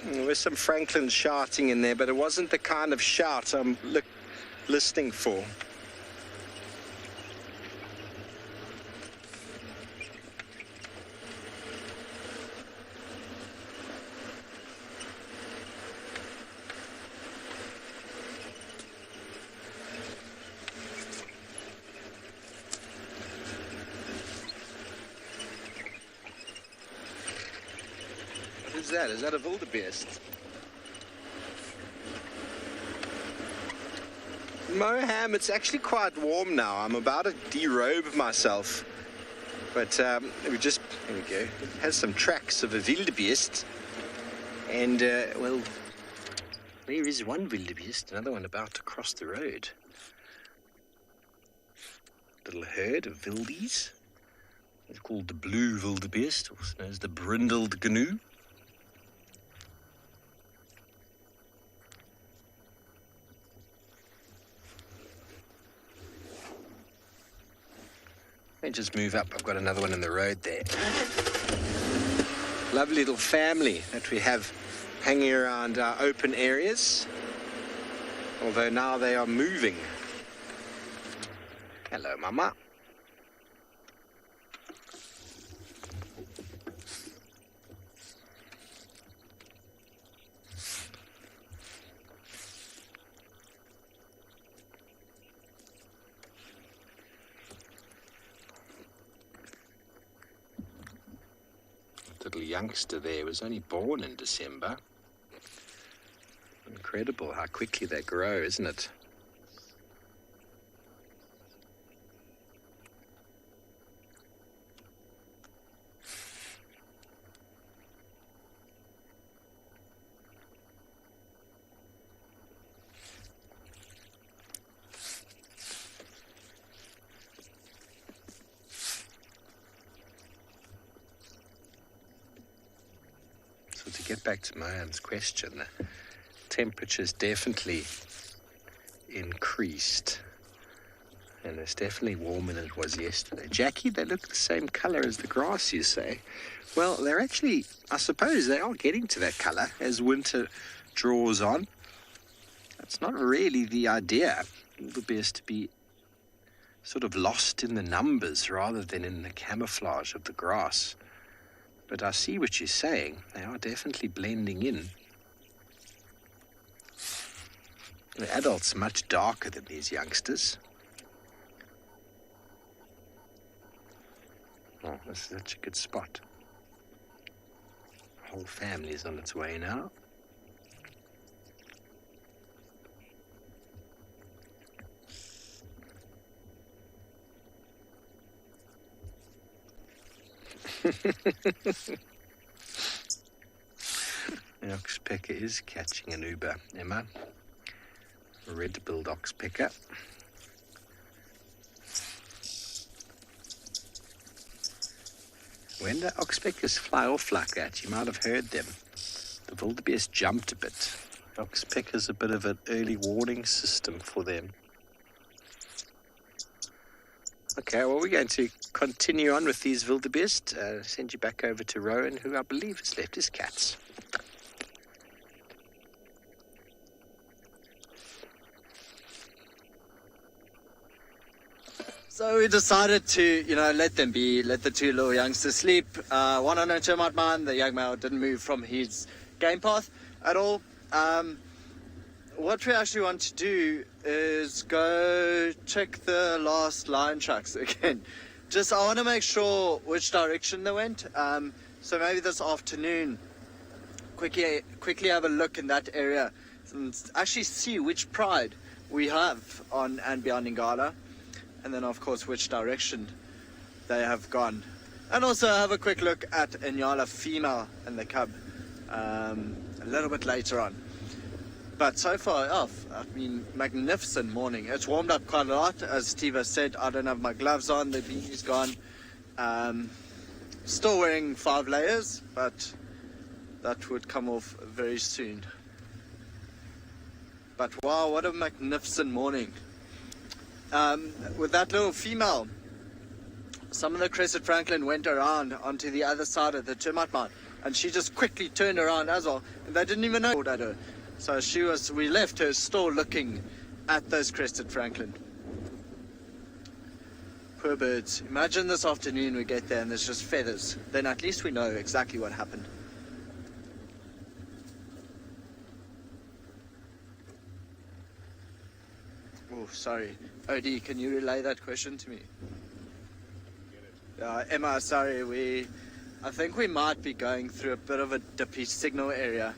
There was some Franklin shouting in there, but it wasn't the kind of shout I'm listening for. Is that a wildebeest? Moham, it's actually quite warm now. I'm about to derobe myself. But there we go. It has some tracks of a wildebeest. And, well, there is one wildebeest, another one about to cross the road. Little herd of wildies. It's called the blue wildebeest, also known as the brindled gnu. Let me just move up. I've got another one in the road there. Lovely little family that we have hanging around our open areas. Although now they are moving. Hello, Mama. Little youngster there was only born in December. Incredible how quickly they grow, isn't it? to get back to Mayan's question, the temperature's definitely increased. And it's definitely warmer than it was yesterday. Jackie, they look the same colour as the grass, you say? Well, they're actually, I suppose they are getting to that colour as winter draws on. That's not really the idea. Wildebeest to be sort of lost in the numbers rather than in the camouflage of the grass. But I see what you're saying. They are definitely blending in. The adults are much darker than these youngsters. Oh, this is such a good spot. The whole family is on its way now. The oxpecker is catching an Uber, Emma. A red-billed oxpecker. When the oxpeckers fly off like that, you might have heard them. The wildebeest jumped a bit. The oxpecker's a bit of an early warning system for them. Okay, well, we're going to continue on with these wildebeest. Send you back over to Rowan, who I believe has left his cats. So we decided to, let them be, let the two little youngsters sleep. One on a termite mine, the young male didn't move from his game path at all. What we actually want to do is go check the last lion tracks again. I want to make sure which direction they went. So maybe this afternoon, quickly have a look in that area and actually see which pride we have on andBeyond Ngala. And then, of course, which direction they have gone. And also have a quick look at Ngala female and the cub a little bit later on. But so far off, magnificent morning. It's warmed up quite a lot. As Steve has said, I don't have my gloves on. The beanie's gone. Still wearing 5 layers, but that would come off very soon. But wow, what a magnificent morning. With that little female, some of the crested Franklin went around onto the other side of the termite mine, and she just quickly turned around as well, and they didn't even know at her. So we left her still looking at those crested Franklin. Poor birds. Imagine this afternoon we get there and there's just feathers. Then at least we know exactly what happened. Oh, sorry. Odie, can you relay that question to me? Emma, sorry, I think we might be going through a bit of a dippy signal area.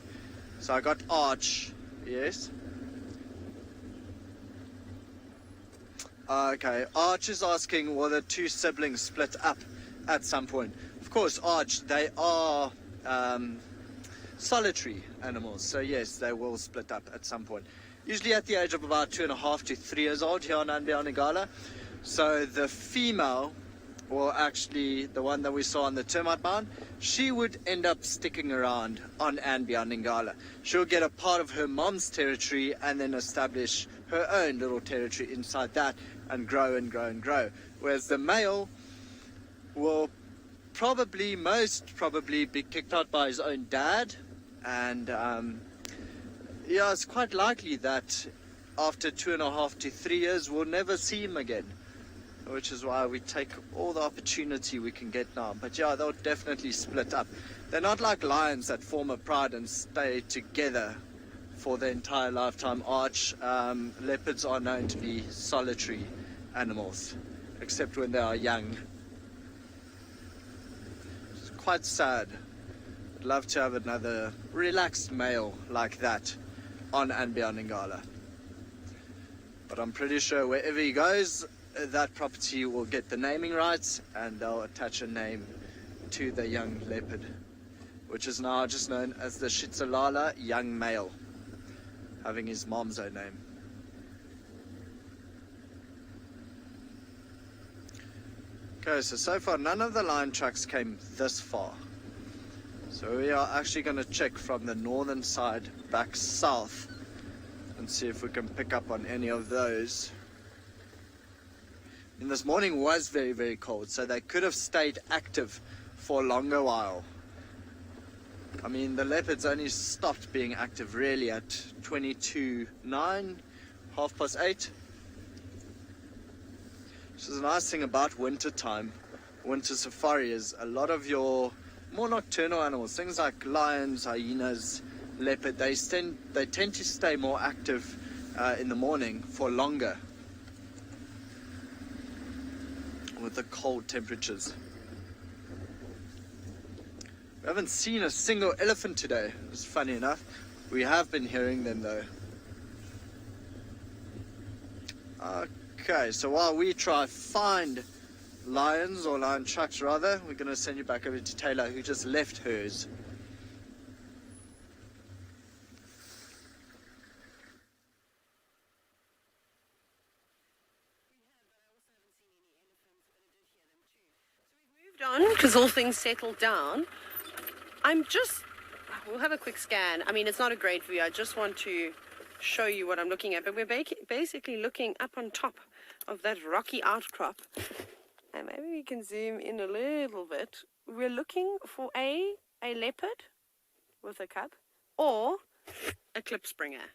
So I got Arch, yes? Okay, Arch is asking, will the two siblings split up at some point? Of course, Arch, they are solitary animals, so yes, they will split up at some point. Usually at the age of about 2.5 to 3 years old here on andBeyond Ngala. So the female, or actually the one that we saw on the termite mine, she would end up sticking around on andBeyond Ngala. She'll get a part of her mom's territory and then establish her own little territory inside that and grow and grow and grow. Whereas the male will most probably be kicked out by his own dad, and yeah, it's quite likely that after 2.5 to 3 years we'll never see him again, which is why we take all the opportunity we can get now. But yeah, they'll definitely split up. They're not like lions that form a pride and stay together for their entire lifetime. Leopards are known to be solitary animals, except when they are young. It's quite sad. I'd love to have another relaxed male like that on andBeyond Ngala. But I'm pretty sure wherever he goes, that property will get the naming rights and they'll attach a name to the young leopard, which is now just known as the Shitsalala young male, having his mom's own name. Okay, so far none of the lion tracks came this far. So we are actually going to check from the northern side back south and see if we can pick up on any of those. And this morning was very, very cold, so they could have stayed active for a longer while. I mean, the leopards only stopped being active really at 22:09, 8:30. Which is a nice thing about winter time, winter safari, is a lot of your more nocturnal animals, things like lions, hyenas, leopard, they tend to stay more active in the morning for longer with the cold temperatures. We haven't seen a single elephant today. It's funny enough. We have been hearing them though. Okay, so while we try find lions, or lion tracks rather, we're going to send you back over to Taylor, who just left hers. On because all things settled down. We'll have a quick scan. I mean, it's not a great view. I just want to show you what I'm looking at. But we're basically looking up on top of that rocky outcrop. And maybe we can zoom in a little bit. We're looking for a leopard with a cub, or a klipspringer,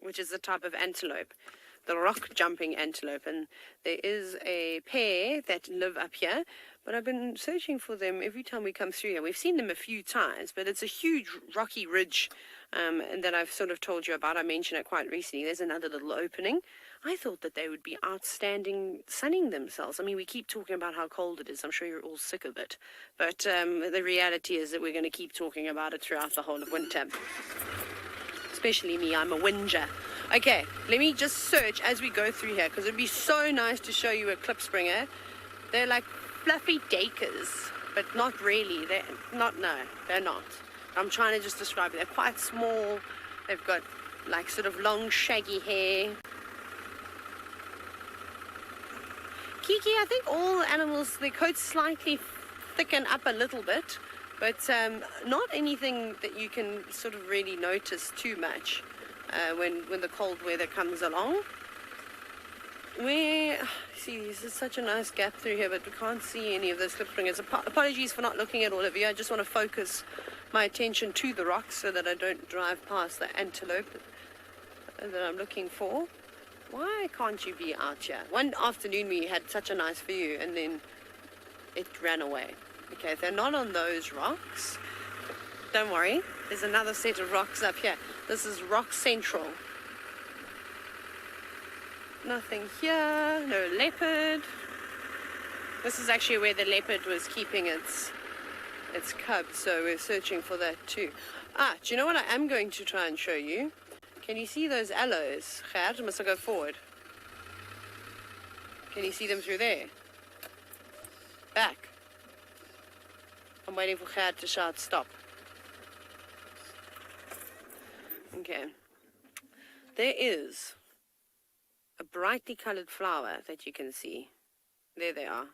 which is a type of antelope, the rock jumping antelope. And there is a pair that live up here, but I've been searching for them every time we come through here. We've seen them a few times, but it's a huge rocky ridge and that I've sort of told you about. I mentioned it quite recently. There's another little opening. I thought that they would be outstanding sunning themselves. I mean, we keep talking about how cold it is. I'm sure you're all sick of it. But the reality is that we're going to keep talking about it throughout the whole of winter. Especially me, I'm a whinger. Okay, let me just search as we go through here, because it'd be so nice to show you a klipspringer. They're like fluffy dakers, but not really. They're not. I'm trying to just describe it. They're quite small. They've got like sort of long shaggy hair. Kiki, I think all animals, their coats slightly thicken up a little bit, but not anything that you can sort of really notice too much when the cold weather comes along. See, this is such a nice gap through here, but we can't see any of those klipspringers. Apologies for not looking at all of you. I just want to focus my attention to the rocks so that I don't drive past the antelope that I'm looking for. Why can't you be out here? One afternoon we had such a nice view and then it ran away. Okay, if they're not on those rocks, don't worry. There's another set of rocks up here. This is Rock Central. Nothing here, no leopard. This is actually where the leopard was keeping its cubs, so we're searching for that too. Do you know what I am going to try and show you? Can you see those aloes? Gert, must I go forward? Can you see them through there? Back. I'm waiting for Gert to shout stop. Okay. There is a brightly colored flower that you can see. There they are.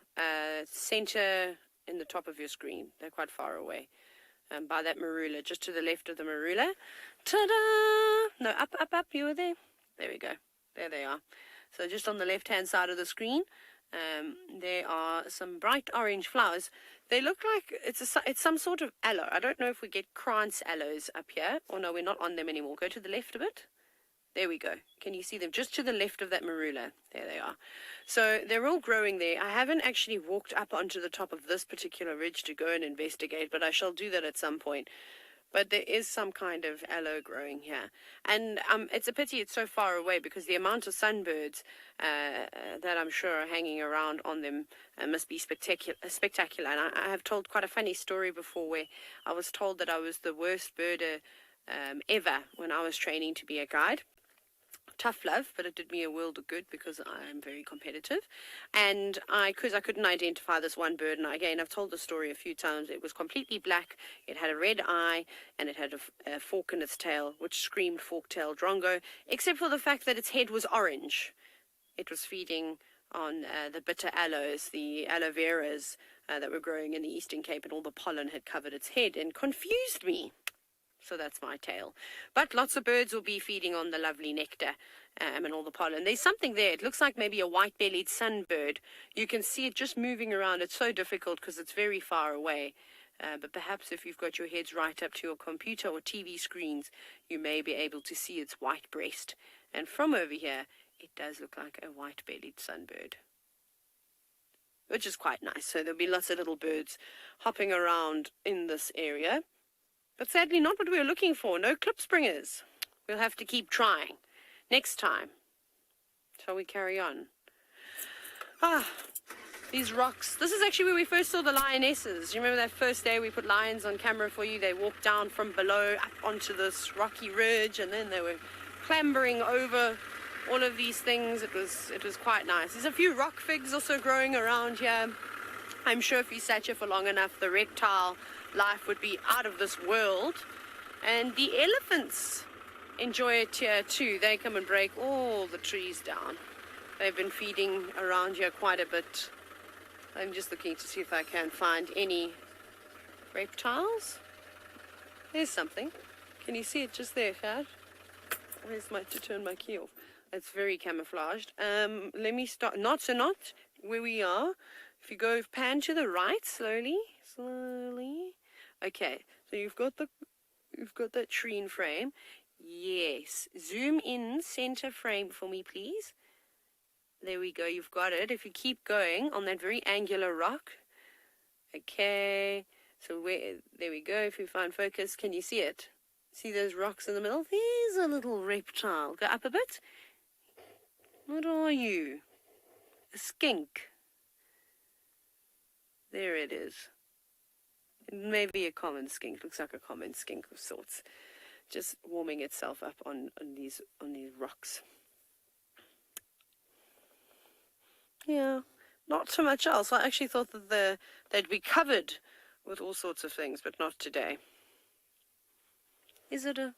Center in the top of your screen. They're quite far away. By that marula, just to the left of the marula. Ta-da! No, up, you were there. There we go. There they are. So just on the left-hand side of the screen, there are some bright orange flowers. They look like it's some sort of aloe. I don't know if we get krantz aloes up here. Or no, we're not on them anymore. Go to the left a bit. There we go. Can you see them? Just to the left of that marula. There they are. So they're all growing there. I haven't actually walked up onto the top of this particular ridge to go and investigate, but I shall do that at some point. But there is some kind of aloe growing here. And it's a pity it's so far away, because the amount of sunbirds that I'm sure are hanging around on them must be spectacular. And I have told quite a funny story before where I was told that I was the worst birder ever when I was training to be a guide. Tough love, but it did me a world of good because I am very competitive, and I couldn't identify this one bird. And again, I've told the story a few times. It was completely black, it had a red eye, and it had a fork in its tail, which screamed fork-tailed drongo, except for the fact that its head was orange. It was feeding on the bitter aloes, the aloe veras that were growing in the Eastern Cape, and all the pollen had covered its head and confused me. So that's my tale. But lots of birds will be feeding on the lovely nectar and all the pollen. There's something there. It looks like maybe a white-bellied sunbird. You can see it just moving around. It's so difficult because it's very far away. But perhaps if you've got your heads right up to your computer or TV screens, you may be able to see its white breast. And from over here, it does look like a white-bellied sunbird, which is quite nice. So there'll be lots of little birds hopping around in this area. But sadly not what we were looking for. No klipspringers. We'll have to keep trying. Next time. Shall we carry on? These rocks. This is actually where we first saw the lionesses. You remember that first day we put lions on camera for you? They walked down from below up onto this rocky ridge, and then they were clambering over all of these things. It was quite nice. There's a few rock figs also growing around here. I'm sure if you sat here for long enough, the reptile life would be out of this world. And the elephants enjoy it here too. They come and break all the trees down. They've been feeding around here quite a bit. I'm just looking to see if I can find any reptiles. There's something. Can you see it just there, Fad? Where's to turn my key off? It's very camouflaged. Let me start. Not where we are. If you go pan to the right slowly. Okay, so you've got that tree in frame. Yes. Zoom in center frame for me, please. There we go. You've got it. If you keep going on that very angular rock. Okay. So there we go. If you find focus, can you see it? See those rocks in the middle? There's a little reptile. Go up a bit. What are you? A skink. There it is. It may be a common skink. Looks like a common skink of sorts. Just warming itself up on these rocks. Yeah, not too much else. I actually thought that they'd be covered with all sorts of things, but not today. Is it a...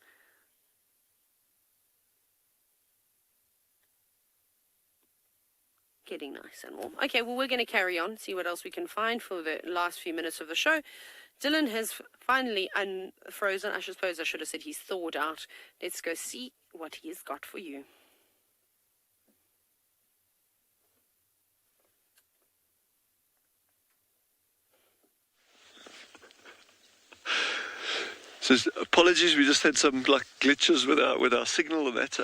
Getting nice and warm. Okay, well, we're going to carry on, see what else we can find for the last few minutes of the show. Dylan has finally unfrozen. I suppose I should have said he's thawed out. Let's go see what he has got for you. So apologies, we just had some glitches with our signal and that.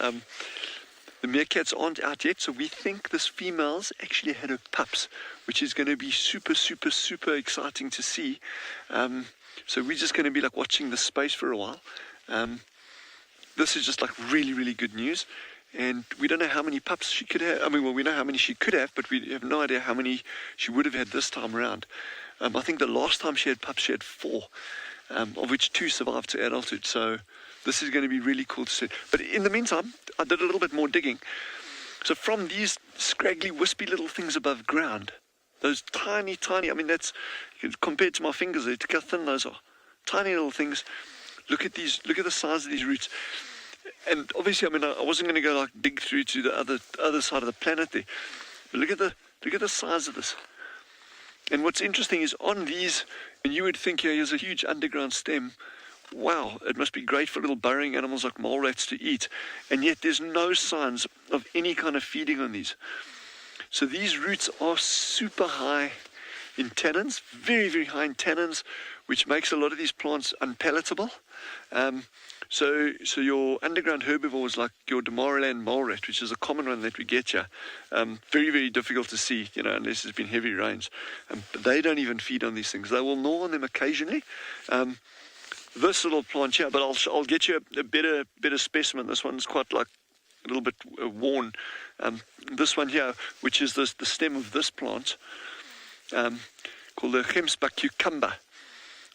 The meerkats aren't out yet, so we think this female's actually had her pups, which is going to be super, super, super exciting to see. So we're just going to be watching this space for a while. This is just really, really good news. And we don't know how many pups she could have. I mean, well, we know how many she could have, but we have no idea how many she would have had this time around. I think the last time she had pups, she had 4. Of which 2 survived to adulthood. So this is going to be really cool to see. But in the meantime, I did a little bit more digging. So from these scraggly, wispy little things above ground, those tiny, I mean, that's compared to my fingers, look how thin those are. Tiny little things. Look at the size of these roots. And obviously, I mean, I wasn't going to go dig through to the other side of the planet there. But look at the size of this. And what's interesting is on these, and you would think here's a huge underground stem. Wow, it must be great for little burrowing animals like mole rats to eat. And yet there's no signs of any kind of feeding on these. So these roots are super high in tannins, very, very high in tannins, which makes a lot of these plants unpalatable. So your underground herbivores like your Damaraland mole rat, which is a common one that we get here, very, very difficult to see, unless there's been heavy rains. But they don't even feed on these things. They will gnaw on them occasionally. This little plant here, but I'll get you a better specimen. This one's quite a little bit worn. This one here, which is the stem of this plant, called the Gemspa cucumber.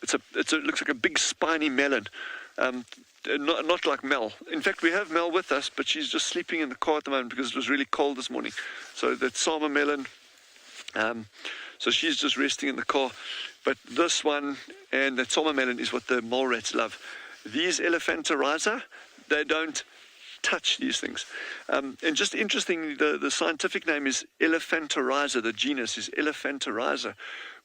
It looks like a big spiny melon. Not like Mel. In fact, we have Mel with us, but she's just sleeping in the car at the moment because it was really cold this morning. So that's Sama melon. So she's just resting in the car. But this one and that Sama melon is what the mole rats love. These Elephantoriza, they don't touch these things. And just interestingly, the scientific name is Elephantoriza. The genus is Elephantoriza,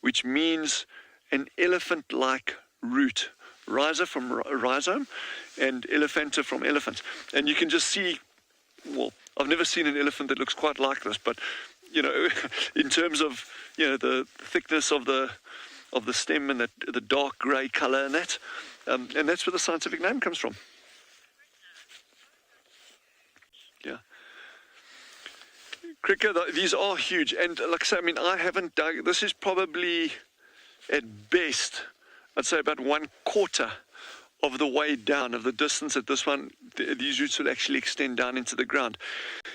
which means an elephant-like root. Rhiza from rhizome, and elephanter from elephant. And you can just see, well, I've never seen an elephant that looks quite like this, but, you know, in terms of, you know, the thickness of the stem and the dark grey colour and that, and that's where the scientific name comes from. Yeah. Cricket, these are huge, and like I say, I mean, I haven't dug, this is probably, at best, I'd say about 1/4 of the way down, of the distance that this one, these roots will actually extend down into the ground.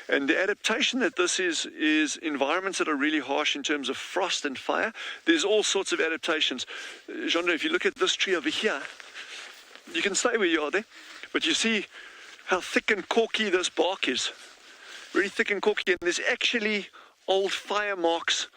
And the adaptation that this is environments that are really harsh in terms of frost and fire. There's all sorts of adaptations. Jean, if you look at this tree over here, you can stay where you are there, but you see how thick and corky this bark is. Very thick and corky, and there's actually old fire marks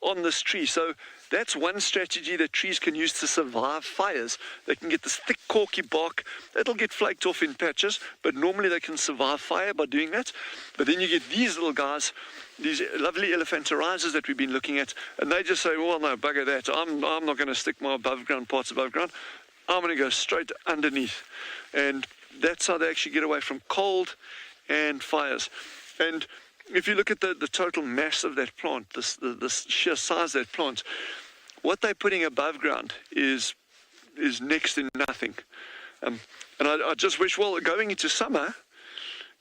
on this tree. So that's one strategy that trees can use to survive fires. They can get this thick corky bark. It'll get flaked off in patches, but normally they can survive fire by doing that. But then you get these little guys, these lovely elephantorizers that we've been looking at, and they just say, well, no, bugger that. I'm not going to stick my above ground parts above ground. I'm going to go straight underneath. And that's how they actually get away from cold and fires. And if you look at the total mass of that plant, the sheer size of that plant, what they're putting above ground is next to nothing. And I just wish, well, going into summer,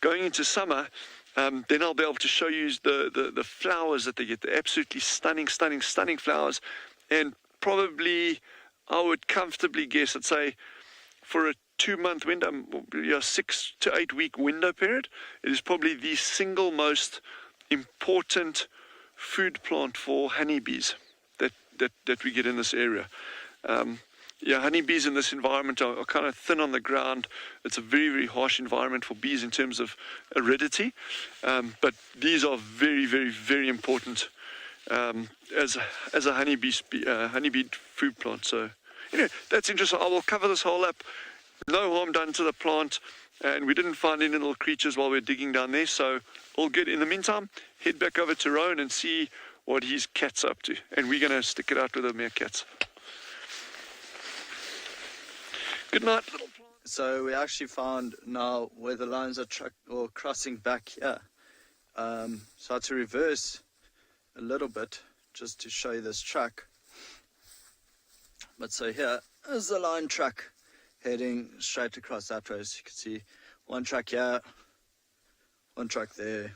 then I'll be able to show you the flowers that they get, the absolutely stunning flowers. And probably, I would comfortably guess, I'd say, for a 2-month window, 6 to 8 week window period, it is probably the single most important food plant for honeybees that we get in this area. Honeybees in this environment are kind of thin on the ground. It's a very, very harsh environment for bees in terms of aridity, but these are very, very, very important as a honeybee food plant. So, that's interesting. I will cover this whole up. No harm done to the plant, and we didn't find any little creatures while we're digging down there, so all good. In the meantime, head back over to Rowan and see what his cat's up to, and we're going to stick it out with the meerkats. Good night, little plant. So we actually found now where the lines are crossing back here. So I had to reverse a little bit just to show you this track. But so here is the line track heading straight across that way. As you can see, one track here, one track there,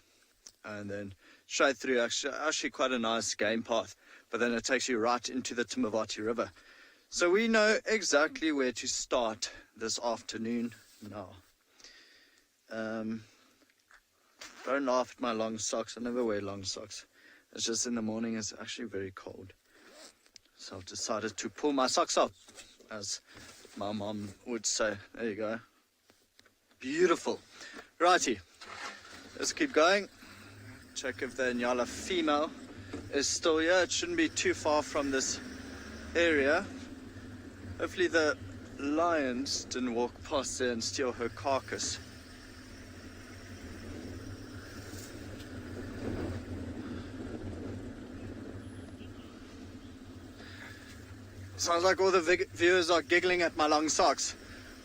and then straight through. Actually quite a nice game path, but then it takes you right into the Timavati River. So we know exactly where to start this afternoon now. Don't laugh at my long socks. I never wear long socks. It's just in the morning it's actually very cold. So I've decided to pull my socks up, as my mom would say. There you go. Beautiful. Righty. Let's keep going. Check if the Ngala female is still here. It shouldn't be too far from this area. Hopefully the lions didn't walk past there and steal her carcass. Sounds like all the viewers are giggling at my long socks.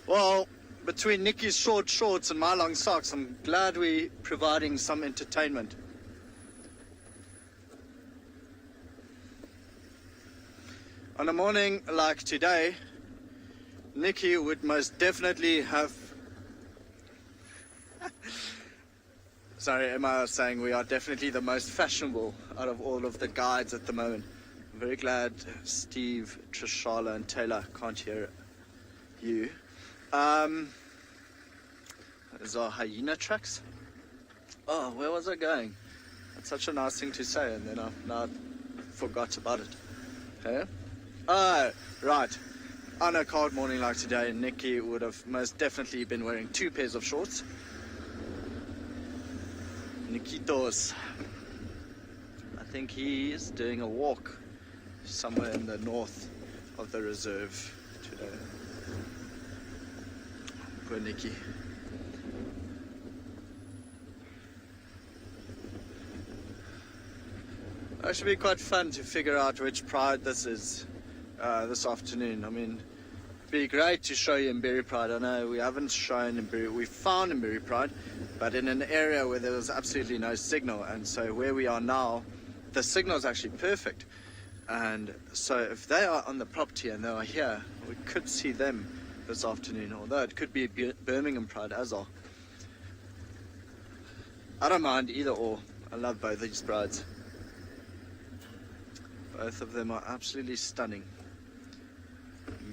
Well, between Nikki's short shorts and my long socks, I'm glad we're providing some entertainment. On a morning like today, Nikki would most definitely have... Sorry, Emma was saying we are definitely the most fashionable out of all of the guides at the moment. I'm very glad Steve, Trishala and Taylor can't hear you. These are hyena tracks. Oh, where was I going? That's such a nice thing to say, and then I've now forgot about it. Okay? Oh, right. On a cold morning like today, Nikki would have most definitely been wearing 2 pairs of shorts. Nikitos. I think he is doing a walk somewhere in the north of the reserve today. Poor Nikki. It should be quite fun to figure out which pride this is this afternoon. I mean, it'd be great to show you Mberi Pride. I know we haven't shown Mberi, we found Mberi Pride, but in an area where there was absolutely no signal. And so where we are now, the signal is actually perfect. And so if they are on the property and they are here, we could see them this afternoon, although it could be Birmingham Pride as well. I don't mind either or. I love both these prides. Both of them are absolutely stunning.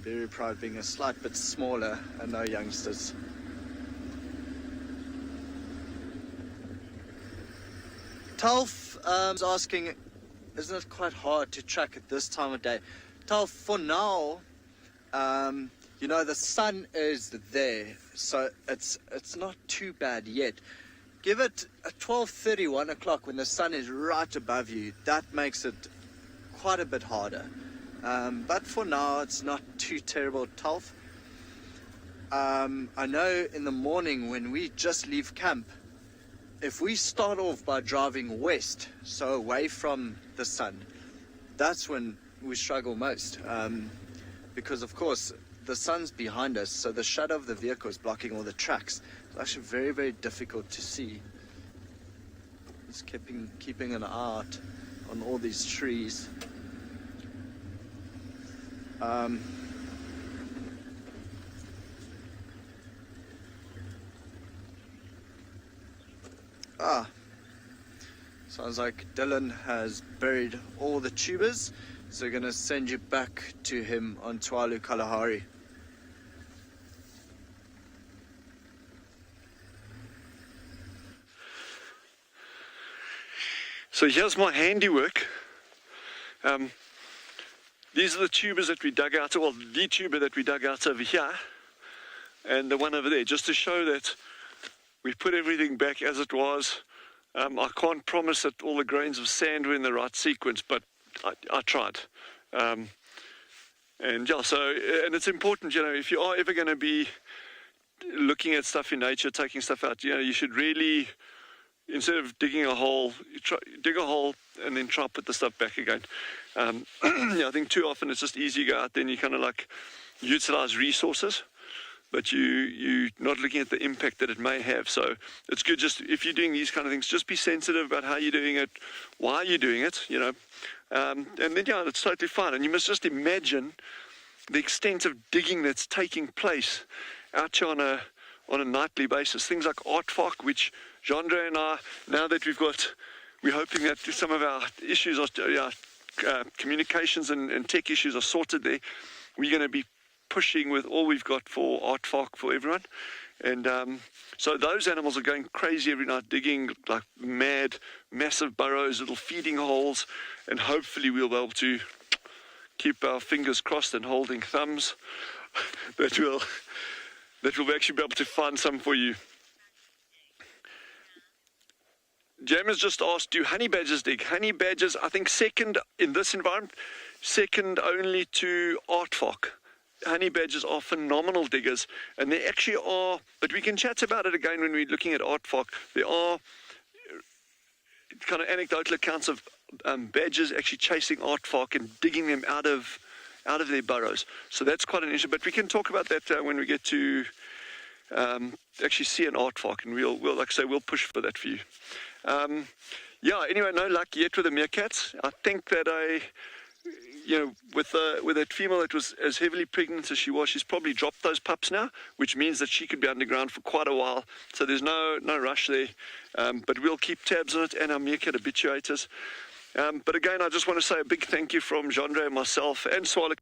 Mberi Pride being a slight bit smaller and no youngsters. Talf is asking, isn't it quite hard to track at this time of day? Talf, for now, you know, the sun is there, so it's not too bad yet. Give it at 12:30, 1 o'clock, when the sun is right above you. That makes it quite a bit harder. But for now, it's not too terrible, Talf. I know in the morning when we just leave camp, if we start off by driving west, so away from the sun, that's when we struggle most. Because, of course, the sun's behind us, so the shadow of the vehicle is blocking all the tracks. It's actually very, very difficult to see. Just keeping an eye out on all these trees. Sounds like Dylan has buried all the tubers, so we're going to send you back to him on Tswalu Kalahari. So here's my handiwork. These are the tubers that we dug out, well, the tuber that we dug out over here, and the one over there, just to show that we put everything back as it was. I can't promise that all the grains of sand were in the right sequence, but I tried. And yeah, and it's important, you know, if you are ever going to be looking at stuff in nature, taking stuff out, you know, you should really, instead of digging a hole, dig a hole and then try to put the stuff back again. Yeah, I think too often it's just easy to go out there and you kind of like utilize resources, but you're not looking at the impact that it may have. So it's good, just if you're doing these kind of things, just be sensitive about how you're doing it, why you're doing it, you know. And then, yeah, it's totally fine. And you must just imagine the extent of digging that's taking place out here on a nightly basis. Things like aardvark, which Jandre and I, now that we're hoping that some of our issues are, communications and tech issues are sorted there. We're going to be pushing with all we've got for aardvark for everyone. And so those animals are going crazy every night, digging like mad, massive burrows, little feeding holes, and hopefully we'll be able to keep our fingers crossed and holding thumbs that we'll actually be able to find some for you. James just asked, do honey badgers dig? Honey badgers, I think second in this environment, second only to aardvark. Honey badgers are phenomenal diggers, and they actually are, but we can chat about it again when we're looking at aardvark. There are kind of anecdotal accounts of badgers actually chasing aardvark and digging them out of their burrows. So that's quite an issue, but we can talk about that when we get to actually see an aardvark, and we'll like I say, we'll push for that for you. Yeah, anyway, no luck yet with the meerkats. I think that with that female that was as heavily pregnant as she was, she's probably dropped those pups now, which means that she could be underground for quite a while. So there's no rush there, but we'll keep tabs on it and our meerkat habituators. But again, I just want to say a big thank you from Jandre and myself and Tswalu